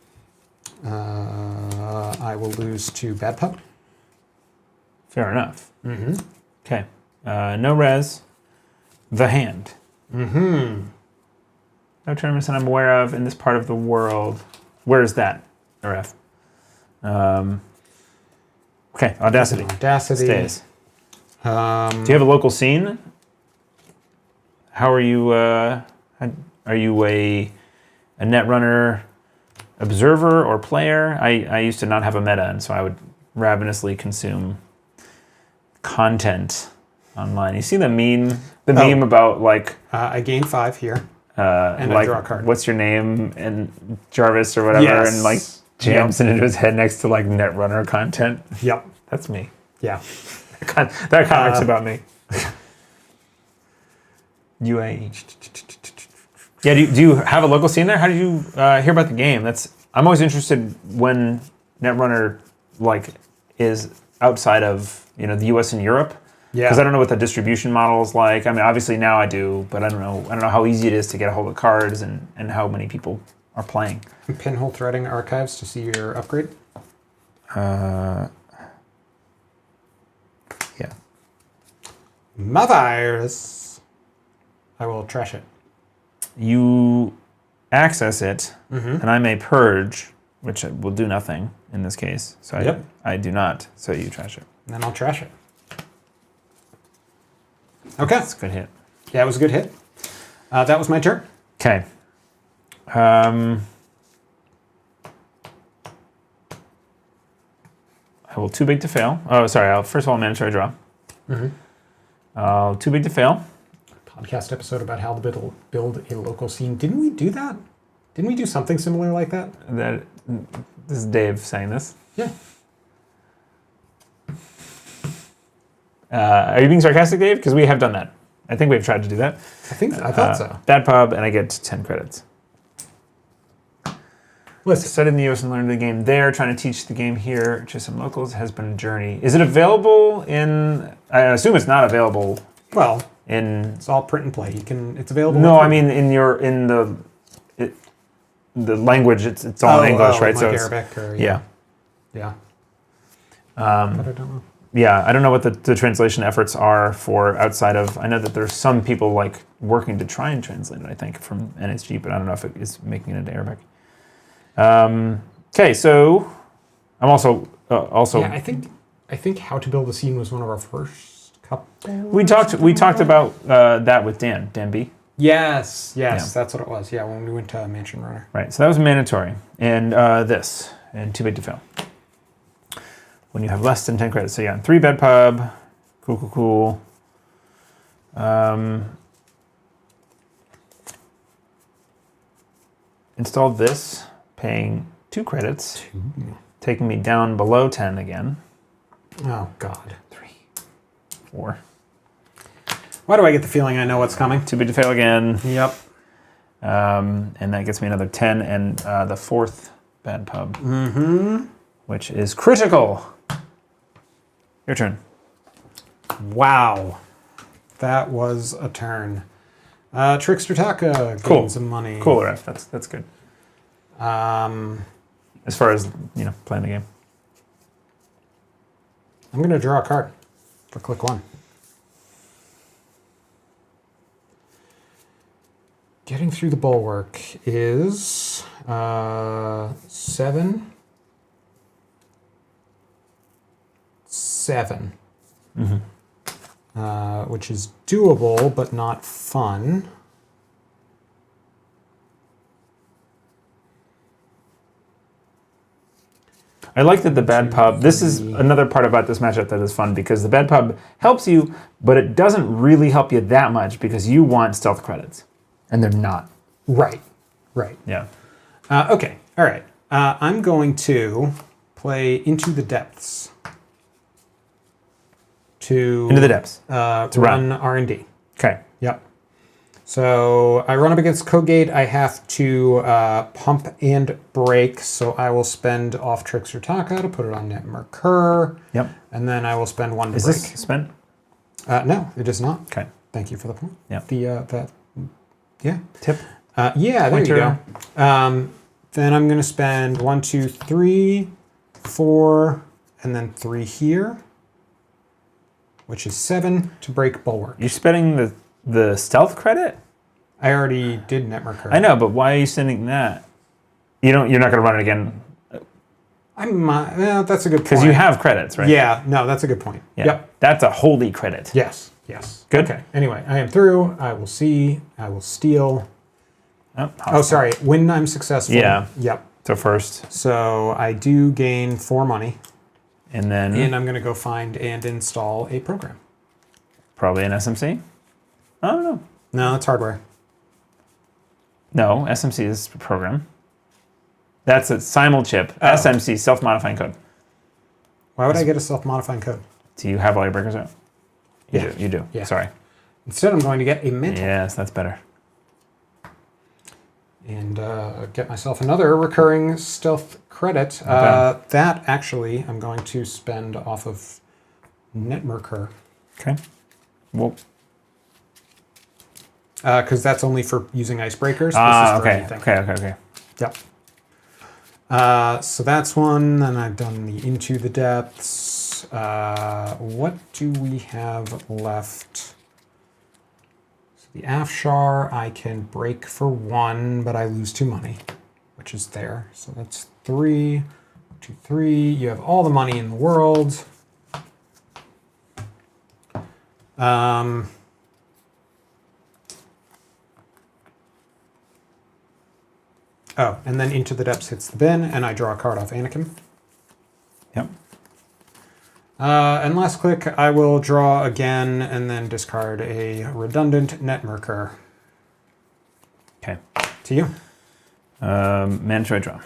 I will lose to Bad Pup. Fair enough. Okay. No res. The hand. No tournaments that I'm aware of in this part of the world. Where is that? RF. Okay. Audacity. Audacity. Stays. Do you have a local scene? How are you? Are you a Netrunner observer or player? I used to not have a meta, and so I would ravenously consume content online. You see the meme? The meme about like I gain 5 here. And like I draw a card. what's your name and Jarvis or whatever, Yes. and like jams it into his head next to like Netrunner content. Yep. That's me. Yeah. That comic's about me. UA. Yeah, do you have a local scene there? How did you hear about the game? I'm always interested when Netrunner like is outside of the U.S. and Europe. Yeah. Because I don't know what the distribution model is like. I mean, obviously now I do, but I don't know how easy it is to get a hold of cards and how many people are playing. Pinhole threading archives to see your upgrade. Yeah. My virus. I will trash it. You access it, and I may purge, which will do nothing in this case. So I do not. So you trash it. And then I'll trash it. Okay. That's a good hit. Yeah, it was a good hit. That was my turn. Okay. I will too big to fail. Oh, sorry. First of all, mandatory draw. Too big to fail. Podcast episode about how to build a local scene. Didn't we do that? Didn't we do something similar like that? This is Dave saying this. Yeah. Are you being sarcastic, Dave? Because we have done that. I think we've tried to do that. I thought so. Bad pub, and I get 10 credits. Listen. Studied in the US and learned the game there. Trying to teach the game here to some locals has been a journey. Is it available in? I assume it's not available. Well, in. It's all print and play. It's available. No, I mean in the language. It's all in English, right? Like So Arabic or yeah. But I don't know. Yeah, I don't know what the translation efforts are for outside of. I know that there's some people like working to try and translate it. I think from NSG, but I don't know if it is making it into Arabic. Okay, so I'm also Yeah, I think How to Build a Scene was one of our first couple. we talked about that with Dan B. Yes, that's what it was. Yeah, when we went to Mansion Runner. Right. So that was mandatory, and this and Too Big to Fail. When you have less than 10 credits, so yeah, 3 bed pub, cool. Installed this, paying 2 credits, taking me down below 10 again. Oh God. 3, 4. Why do I get the feeling I know what's coming? Too Big to Fail again. Yep. And that gets me another 10 and the 4th bad pub, which is critical. Your turn. Wow. That was a turn. Trickster Taka gained some money. Cool, ref. That's good. As far as, playing the game. I'm going to draw a card for click 1. Getting through the bulwark is 7. 7. Which is doable, but not fun. I like that the bad pub, this is another part about this matchup that is fun, because the bad pub helps you, but it doesn't really help you that much because you want stealth credits, and they're not. Right. Yeah. Okay, all right. I'm going to play Into the Depths. Into the Depths. To run R&D. Okay. Yep. So I run up against Codegate. I have to pump and break, so I will spend off Trickster Taka to put it on Netrunner. Yep. And then I will spend 1 to Is break. this spent? No, it is not. Okay. Thank you for the point. Yep. Yeah. Tip. Yeah, there you go. Then I'm going to spend 1, 2, 3, 4, and then 3 here, which is 7 to break Bulwark. You're spending the stealth credit? I already did Netrunner. I know, but why are you sending that? You're not going to run it again. Well, that's a good point. Because you have credits, right? Yeah, no, that's a good point. Yeah. Yep. That's a holy credit. Yes. Good. Okay. Anyway, I am through. I will see. I will steal. Oh, sorry. When I'm successful. Yeah. Yep. So first. So I do gain 4 money. And then. And I'm going to go find and install a program. Probably an SMC? I don't know. No, it's hardware. No, SMC is a program. That's a simul chip. Oh. SMC, self-modifying code. Why would I get a self-modifying code? Do you have all your breakers out? You do. Yeah. Sorry. Instead, I'm going to get a mental. Yes, that's better. And get myself another recurring stealth credit. That actually I'm going to spend off of Netrunner. Okay. Well. Because that's only for using icebreakers. Okay. Okay. Yep. So that's one. Then I've done the Into the Depths. What do we have left? So the Afshar I can break for 1, but I lose 2 money, which is there. So that's 3, 2, 3. You have all the money in the world. Oh, and then Into the Depths hits the bin, and I draw a card off Anakin. Yep. And last click, I will draw again, and then discard a redundant Netrunner. Okay. To you. Mandatory draw.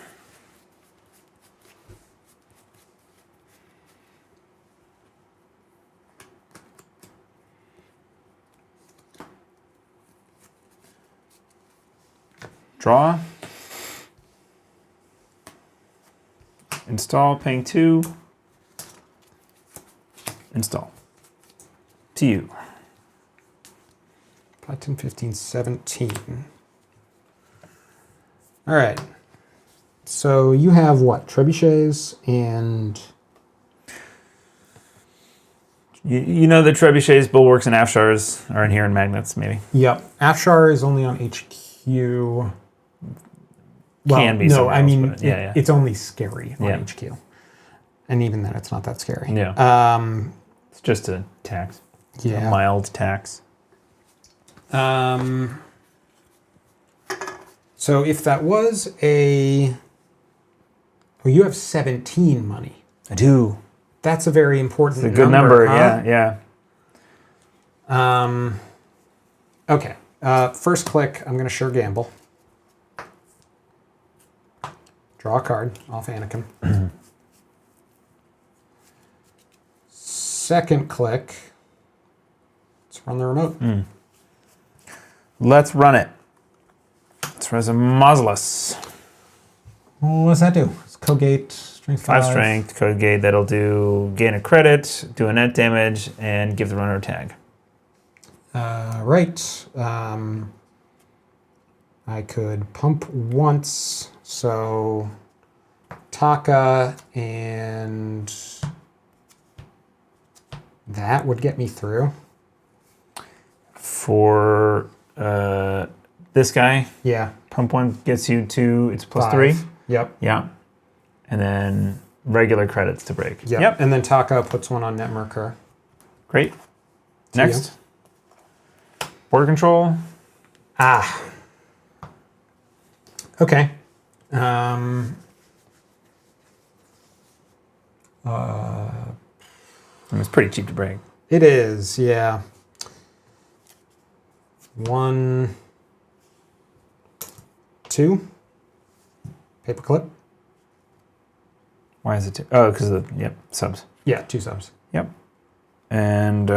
Draw. Install, paying 2. Install. To you. 5, 10, 15, 17. All right. So you have what? Trebuchets and... You know the trebuchets, bulwarks, and afshars are in here in magnets, maybe. Yep. Afshar is only on HQ. Well, Can be no, somewhere I else, mean, but yeah. it's only scary on Yeah. HQ. And even then, it's not that scary. Yeah. It's just a tax. Yeah. A mild tax. So if that was a... Well, you have 17 money. I do. That's a very important It's a good number, huh? yeah. Okay. First click, I'm going to sure gamble. Draw a card off Anakin. Second click, let's run the remote. Let's run it. Let's run some Mausolus. What does that do? It's Cogate, strength 5 strength, code gate. That'll do gain a credit, do a net damage, and give the runner a tag. Right. I could pump once, so Taka, and that would get me through. For this guy, Yeah. pump 1 gets you to, it's plus 5. 3. Yep. Yeah. And then regular credits to break. Yep. And then Taka puts one on Netmerker. Great. Next. Border control. Okay. It's pretty cheap to break. It is, yeah. 1, 2. Paperclip. Why is it 2? Oh, because of the, subs. Yeah, 2 subs. Yep. And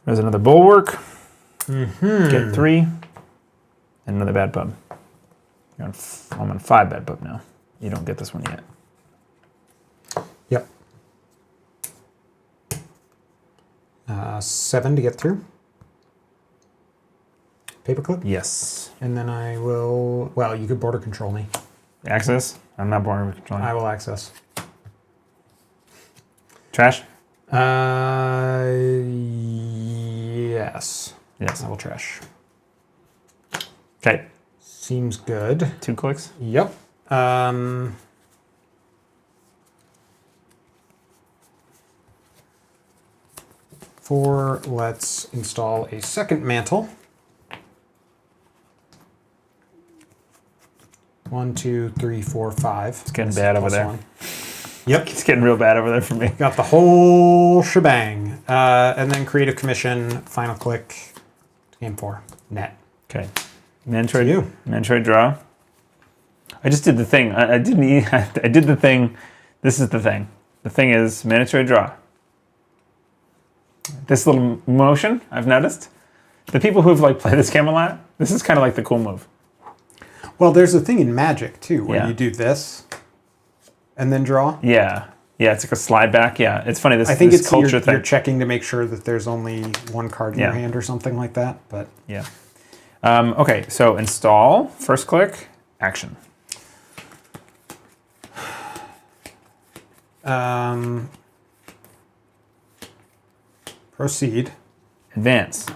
there's another bulwark. Get 3. And another bad pub. I'm on 5 bad pub now. You don't get this one yet. Yep. 7 to get through. Paperclip. Yes. And then I will... Well, you could border control me. Access? I'm not border controlling. I will access. Trash? Yes. Yes. I will trash. Okay. Seems good. 2 clicks. Yep. Let's install a second mantle. 1, 2, 3, 4, 5. It's getting bad over there. 1. Yep. It's getting real bad over there for me. Got the whole shebang. And then Creative Commission, final click, game 4, net. Okay. Mantroid draw. I just did the thing. I didn't. I did the thing. This is the thing. The thing is Mantroid draw. This little motion I've noticed. The people who've played this game a lot, this is kind of like the cool move. Well, there's a thing in Magic too, where Yeah. you do this and then draw. Yeah. Yeah, it's like a slide back. Yeah, it's funny. I think this it's culture thing. you're checking to make sure that there's only one card in your hand or something like that. But yeah. Okay, so install, first click, action. Proceed. Advance,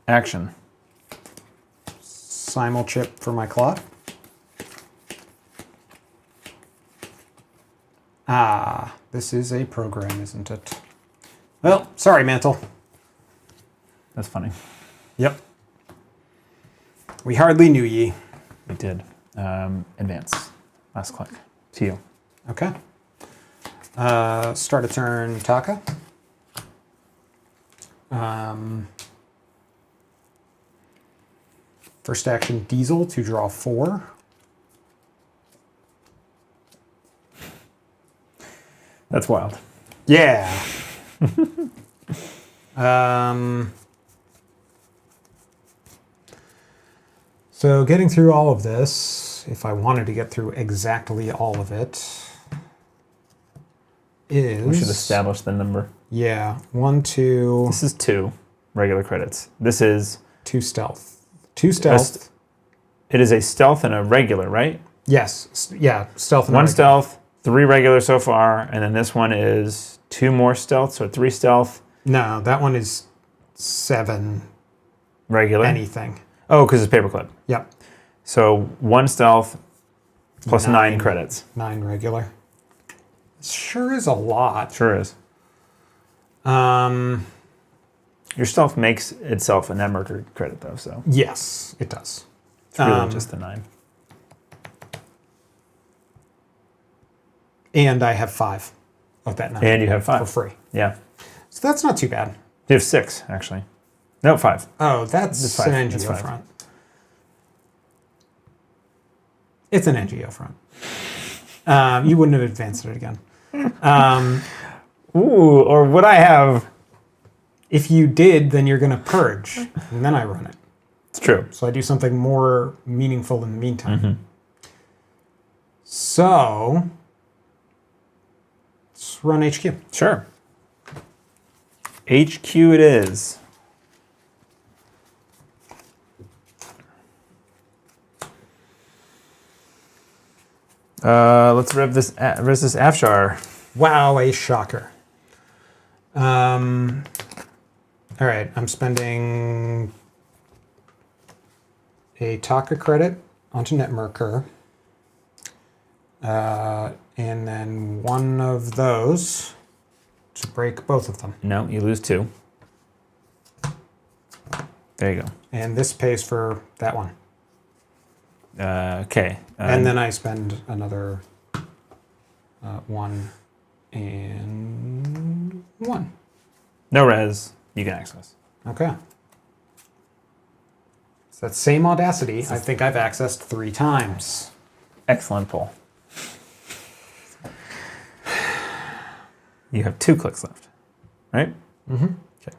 action. Simul chip for my clock. This is a program, isn't it? Well, sorry, Mantle. That's funny. Yep. We hardly knew ye. We did. Advance, last click, to you. Okay. Start a turn, Taka. First action, Diesel to draw 4. That's wild. Yeah. So getting through all of this, if I wanted to get through exactly all of it, is... We should establish the number. Yeah, 1, 2... This is 2 regular credits. This is... 2 stealth. 2 stealth. It is a stealth and a regular, right? Yes. Yeah, stealth and 1 regular. stealth, 3 regular so far, and then this one is 2 more stealth, so 3 stealth. No, that one is 7 Regular. anything. Oh, because it's paperclip. Yep. So 1 stealth plus 9 9 credits. 9 regular. Sure is a lot. Sure is. Your stealth makes itself a netmarker credit though, so Yes, it does. it's really just the 9. And I have 5 of that 9. And you have 5 for free. Yeah, So that's not too bad. you have 6 actually. No, 5. Oh, that's It's 5. an It's NGO 5. front. It's an NGO front. You wouldn't have advanced it again. Ooh, or would I have? If you did, then you're going to purge, and then I run it. It's true. So I do something more meaningful in the meantime. So let's run HQ. Sure. HQ it is. Let's rev this Afshar. Wow, a shocker. All right, I'm spending a Taka credit onto Netmarker. And then one of those to break both of them. No, you lose 2. There you go. And this pays for that one. Okay. And then I spend another 1 and 1. no res, you can access. Okay. So that same audacity, I think I've accessed 3 times. Excellent pull. You have 2 clicks left, right? Mm-hmm. Okay.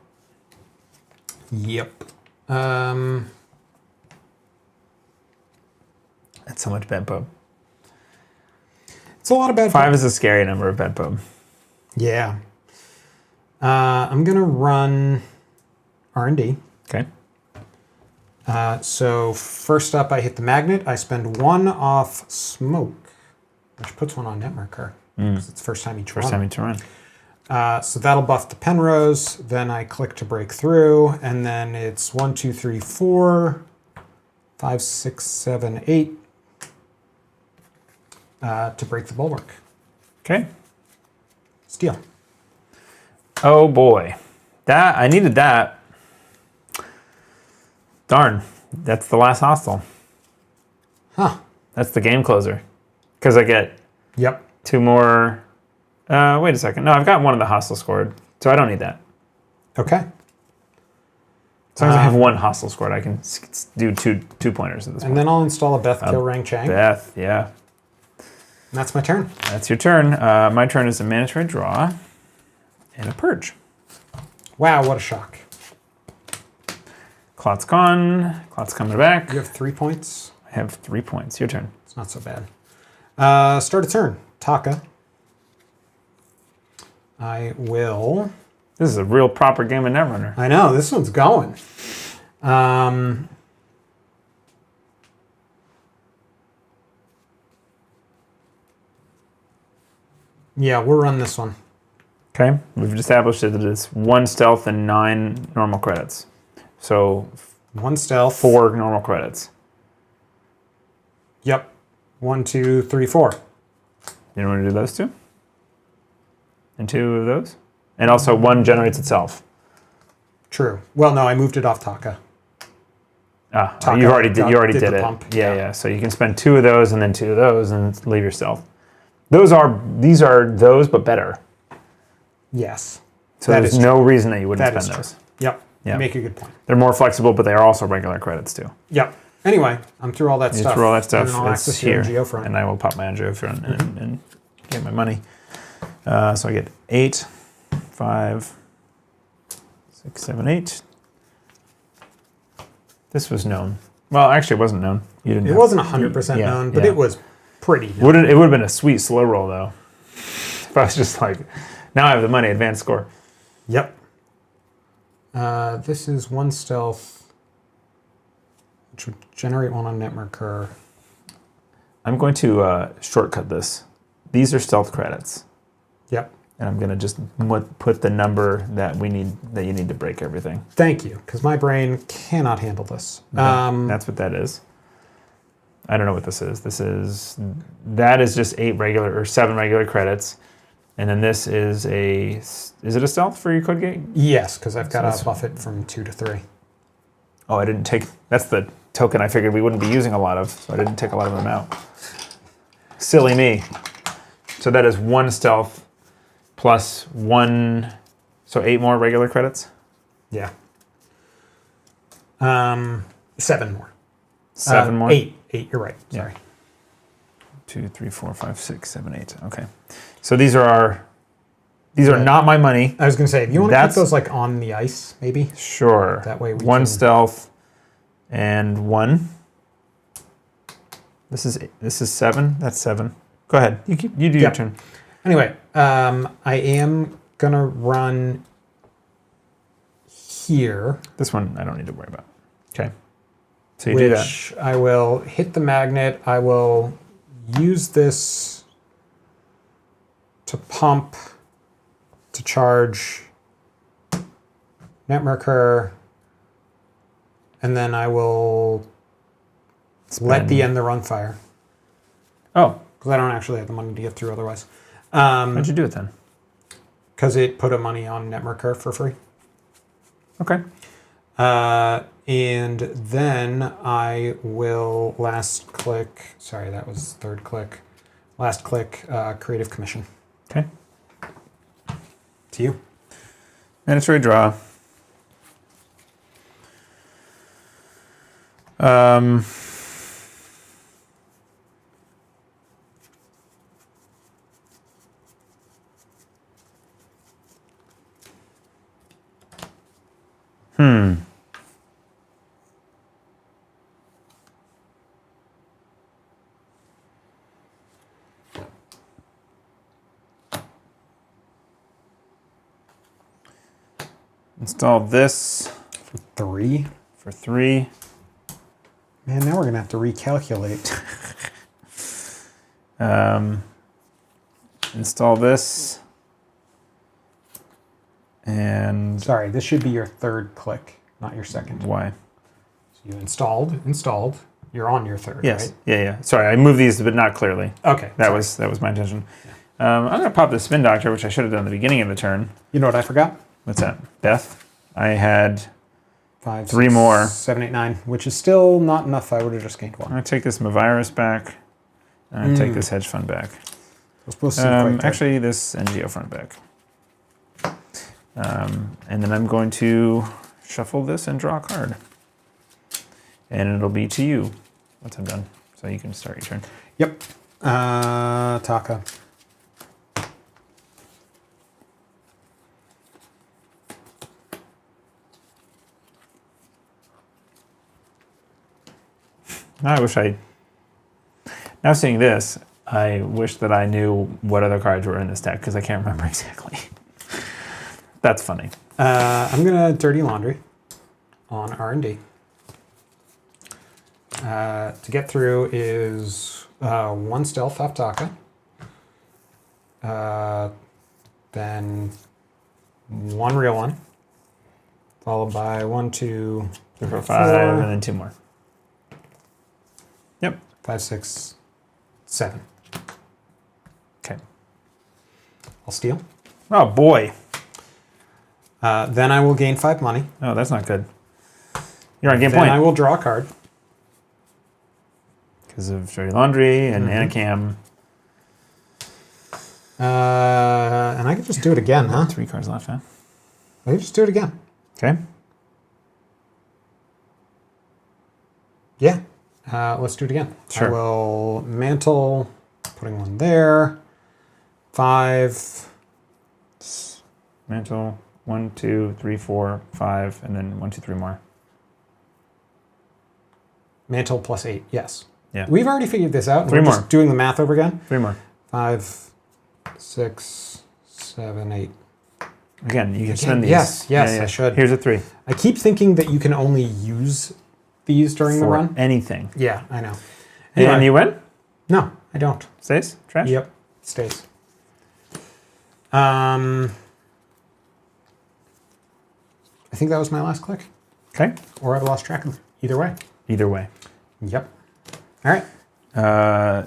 Yep. That's so much bad pub. It's a lot of bad. 5 is a scary number of bad pub. Yeah. I'm gonna run R&D. Okay. So first up, I hit the magnet. I spend 1 off smoke, which puts 1 on Netmarker. It's the first time each First time you to run. So that'll buff the Penrose. Then I click to break through, and then it's 1, 2, 3, 4, 5, 6, 7, 8 to break the bulwark. Okay. Steal. Oh boy. That I needed that. Darn. That's the last hostile. Huh. That's the game closer. Because I get Yep. 2 more. Wait a second. No, I've got 1 of the hostile scored, so I don't need that. Okay. As long as I have 1 hostile scored, I can do two pointers at this point. And then I'll install a Beth Kill Rang Chang. Beth, yeah. And that's my turn. That's your turn. My turn is a mandatory draw and a purge. Wow, what a shock. Clot's gone. Clot's coming back. You have 3 points. I have 3 points. Your turn. It's not so bad. Start a turn. Taka. I will. This is a real proper game of Netrunner. I know, this one's going. Yeah, we'll run this one. Okay. We've established that it's 1 stealth and 9 normal credits. So 1 stealth. 4 normal credits. Yep. 1, 2, 3, 4. You want to do those 2? And 2 of those? And also 1 generates itself. True. Well, no, I moved it off Taka. You already did the it. pump. Yeah. So you can spend 2 of those and then 2 of those and leave yourself. These are those, but better. Yes. So there's no reason that you wouldn't spend those. True. Yep. Yeah. You make a good point. They're more flexible, but they are also regular credits too. Yep. Anyway, I'm through all that You stuff. through all that stuff. And then I'll It's access your here, NGO front. and I will pop my NGO front and get my money. So I get 8, 5, 6, 7, 8. This was known. Well, actually, it wasn't known. You didn't. It wasn't 100% yeah, known, but yeah. it was pretty known. It would have been a sweet slow roll though. If I was just like, now I have the money, advanced score. Yep. This is 1 stealth, which would generate 1 on Netmarker. I'm going to shortcut this these are stealth credits. Yep. And I'm gonna just put the number that you need to break everything. Thank you, because my brain cannot handle this. That's what that is. I don't know what this is. That is just 7 regular credits. And then this is is it a stealth for your code gate? Yes, because I've got to buff it from 2 to 3. Oh, I didn't take, that's the token I figured we wouldn't be using a lot of, so I didn't take a lot of them out. Silly me. So that is 1 stealth plus 1, so 8 more regular credits? Yeah. 7 more. 7 more? 8, you're right, sorry. Yeah. 2, 3, 4, 5, 6, 7, 8, okay. So these are not my money. I was going to say, if you want to keep those like on the ice, maybe? Sure. That way we 1 can... stealth and 1. This is 7. That's 7. Go ahead. You do your turn. Anyway, I am going to run here. This one I don't need to worry about. Okay. So you do that. Which I will hit the magnet. I will use this to pump, to charge Netrunner, and then I will let the end the run fire. Oh. Because I don't actually have the money to get through otherwise. How'd you do it then? Because it put a money on Netrunner for free. Okay. And then I will last click, sorry, that was third click. Last click, Creative Commission. Okay. To you. Mandatory draw. Install this For 3. for 3. Man, now we're going to have to recalculate. Install this. And Sorry, this should be your third click, not your second. why? So you installed. You're on your third, Yes. right? Yeah. Sorry, I moved these, but not clearly. Okay. That was my intention. I'm going to pop the spin doctor, which I should have done at the beginning of the turn. You know what I forgot? What's that? Beth? I had 5, 3 6, more. 7, 8, 9, which is still not enough. I would have just gained I'm 1. going to take this Mavirus back. And I'm going to take this hedge fund back. We're supposed to see quite Actually, this NGO front back. And then I'm going to shuffle this and draw a card. And it'll be to you once I'm done. So you can start your turn. Yep. Taka. Now seeing this, I wish that I knew what other cards were in this deck because I can't remember exactly. That's funny. I'm going to Dirty Laundry on R&D. To get through is 1 stealth off Taka. Then 1 real one. Followed by 1, 2, 3, 4, 5, and then 2 more. Yep. 5, 6, 7. Okay. I'll steal. Oh boy. Then I will gain 5 money. Oh, that's not good. You're on game Then point. I will draw a card. Because of Dirty Laundry and Anacam. And I can just do it again, huh? 3 cards left, huh? I can just do it again. Okay. Yeah. Let's do it again. Sure. I will mantle, putting 1 there. 5. Mantle. 1, 2, 3, 4, 5, and then 1, 2, 3 more. Mantle plus 8, yes. Yeah. We've already figured this out. 3 We're more. just doing the math over again. 3 more. 5, 6, 7, 8. Again, you can spend these. Yes, I should. Here's a 3. I keep thinking that you can only use these during the For run. anything. Yeah, I know. And you win? No, I don't. Stays? Trash? Yep. stays. I think that was my last click. Okay. Or I've lost track of either way. Either way. Yep. All right.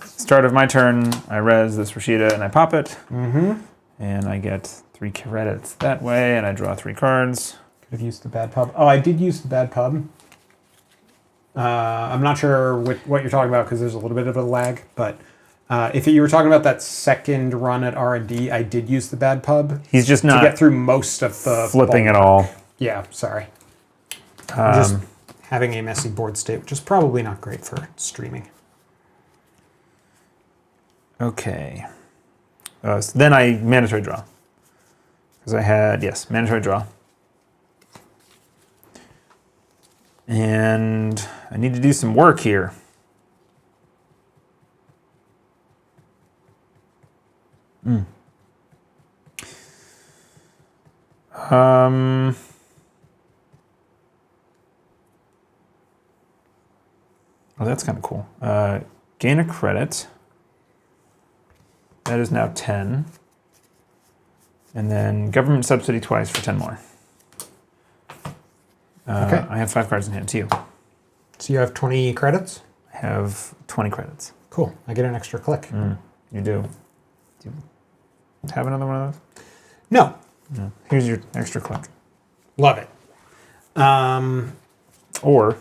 Start of my turn, I res this Rashida and I pop it. Mm-hmm. And I get 3 credits that way, and I draw 3 cards. Could have used the bad pub. Oh, I did use the bad pub. I'm not sure what you're talking about because there's a little bit of a lag, but if you were talking about that second run at R&D, I did use the bad pub. He's just not to get through most of the flipping at all. Yeah, sorry. Just having a messy board state, which is probably not great for streaming. Okay. So then I mandatory draw. Because I had, yes, mandatory draw. And I need to do some work here. Oh, that's kind of cool. Gain a credit. That is now 10. And then government subsidy twice for 10 more. Okay. I have 5 cards in hand. To you. So you have 20 credits? I have 20 credits. Cool. I get an extra click. You do. Do you have another one of those? No. No. Here's your extra click. Love it. Or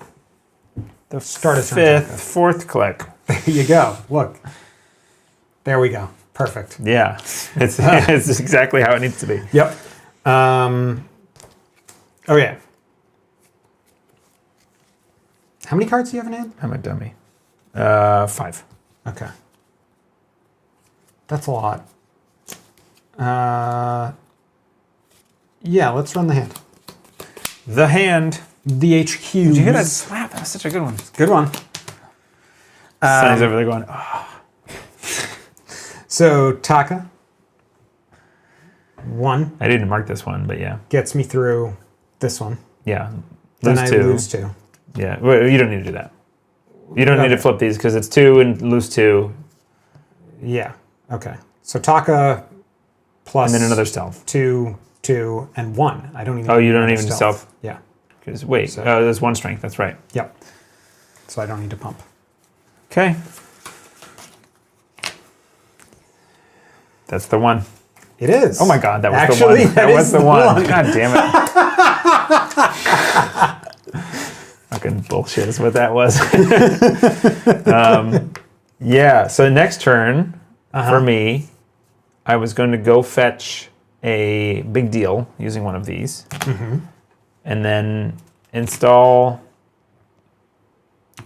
the Start a turn, 4th click. There you go. Look. There we go. Perfect. Yeah. It's exactly how it needs to be. Yep. Oh, yeah. How many cards do you have in hand? I'm a dummy. 5. Okay. That's a lot. Yeah, let's run the hand. The hand. The HQ. Did you hear that slap? That was such a good one. Good one. Sonny's over there going, oh. So, Taka. 1. I didn't mark this one, but yeah. Gets me through this one. Yeah. Then Lose I 2. lose 2. Yeah. Well, you don't need to do that. You don't need to flip these because it's 2 and lose 2. Yeah. Okay. So, Taka plus... And then another stealth. 2, 2, and 1. I don't even... Oh, you don't even stealth? Yeah. Because, wait, there's 1 strength. That's right. Yep. So I don't need to pump. Okay. That's the one. It is. Oh my God, that was Actually, the one. That was the one. God damn it. Fucking bullshit is what that was. Yeah, so next turn for me, I was going to go fetch a big deal using one of these. And then install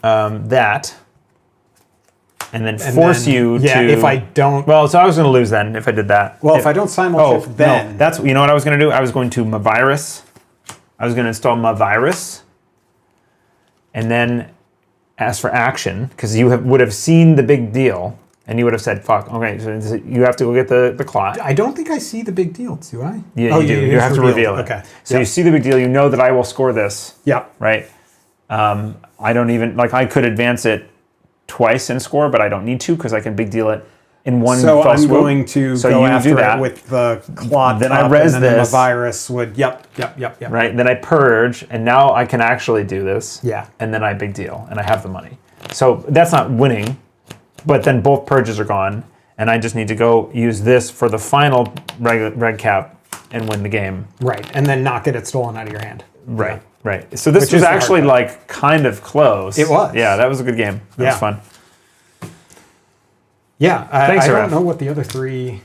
that. And then force you to... Yeah, if I don't... Well, so I was going to lose then if I did that. Well, if I don't simul-shift then... No, that's... You know what I was going to do? I was going to Mavirus. I was going to install Mavirus. And then ask for action, because you would have seen the big deal, and you would have said, fuck, okay, so you have to go get the clot. I don't think I see the big deal, do I? Yeah, you do. You have to reveal it. Okay. So you see the big deal, you know that I will score this. Yep. Right? I don't even... Like, I could advance it twice and score, but I don't need to because I can big deal it in one fell swoop. So I'm going to go after it with the clot. Then I res and then this. the virus would, yep. Right, then I purge, and now I can actually do this. Yeah. And then I big deal, and I have the money. So that's not winning, but then both purges are gone, and I just need to go use this for the final red cap and win the game. Right, and then not get it stolen out of your hand. Right. Yeah. Right. So this was actually like kind of close. It was. Yeah, that was a good game. That was fun. Yeah, Thanks, I don't know what the other 3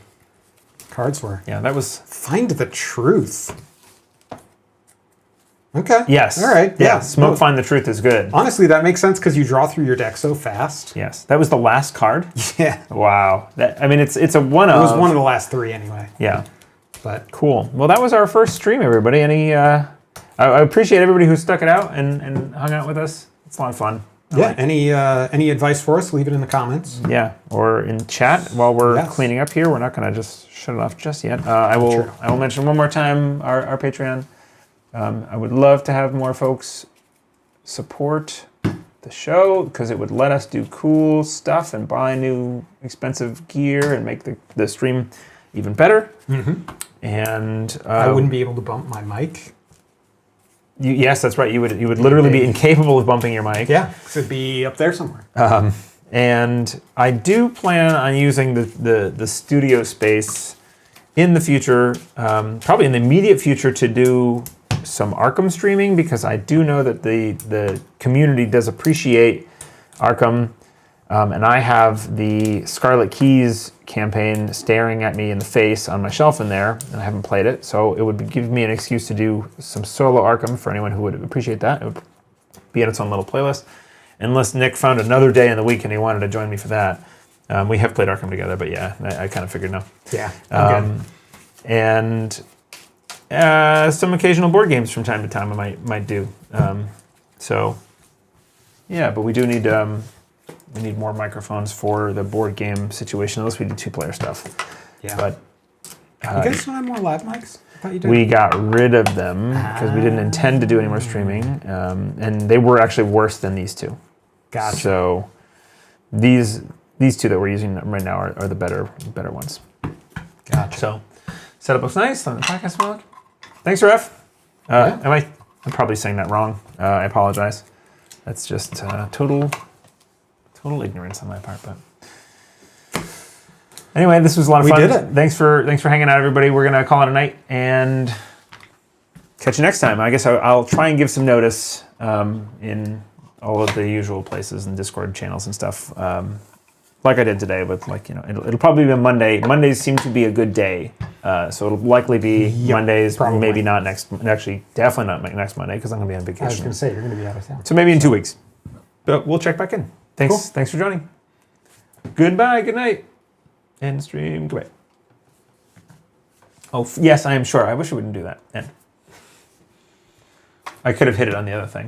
cards were. Yeah, that was... Find the truth. Okay. Yes. All right. Yeah, Smoke Find the Truth is good. Honestly, that makes sense because you draw through your deck so fast. Yes. That was the last card? Yeah. Wow. I mean, it's a one of... It was one of the last 3 anyway. Yeah. But cool. Well, that was our first stream, everybody. I appreciate everybody who stuck it out and hung out with us. It's a lot of fun. Yeah. Any advice for us? Leave it in the comments. Yeah, or in chat while we're cleaning up here. We're not going to just shut it off just yet. I will mention one more time our Patreon. I would love to have more folks support the show because it would let us do cool stuff and buy new expensive gear and make the stream even better. And I wouldn't be able to bump my mic. Yes, that's right. You would literally be incapable of bumping your mic. Yeah, because it'd be up there somewhere. And I do plan on using the studio space in the future, probably in the immediate future, to do some Arkham streaming, because I do know that the community does appreciate Arkham, and I have the Scarlet Keys campaign staring at me in the face on my shelf in there, and I haven't played it, so it would give me an excuse to do some solo Arkham for anyone who would appreciate that. It would be in its own little playlist. Unless Nick found another day in the week and he wanted to join me for that. We have played Arkham together, but yeah, I kind of figured no. Yeah, I'm good. And some occasional board games from time to time I might do. So yeah, but we do need we need more microphones for the board game situation, unless we do 2-player stuff. Yeah. But you guys don't have more live mics? I thought you did. we got rid of them because we didn't intend to do any more streaming, and they were actually worse than these two. Gotcha. So these two that we're using right now are the better ones. Gotcha. So setup looks nice on the podcast mode. Thanks, Ref. I'm probably saying that wrong. I apologize. That's just total ignorance on my part. But anyway, this was a lot of fun. We did it. Thanks for hanging out, everybody. We're gonna call it a night and catch you next time. I guess I'll try and give some notice in all of the usual places and Discord channels and stuff, like I did today. But it'll probably be a Monday. Mondays seem to be a good day, so it'll likely be Mondays. Probably. Maybe not next. Actually, definitely not next Monday because I'm gonna be on vacation. I was going to say, you're going to be out of town. So maybe in 2 weeks. But we'll check back in. Thanks. Cool. Thanks for joining. Goodbye. Good night. End stream. Goodbye. Oh yes, I am sure. I wish I wouldn't do that. End. I could have hit it on the other thing.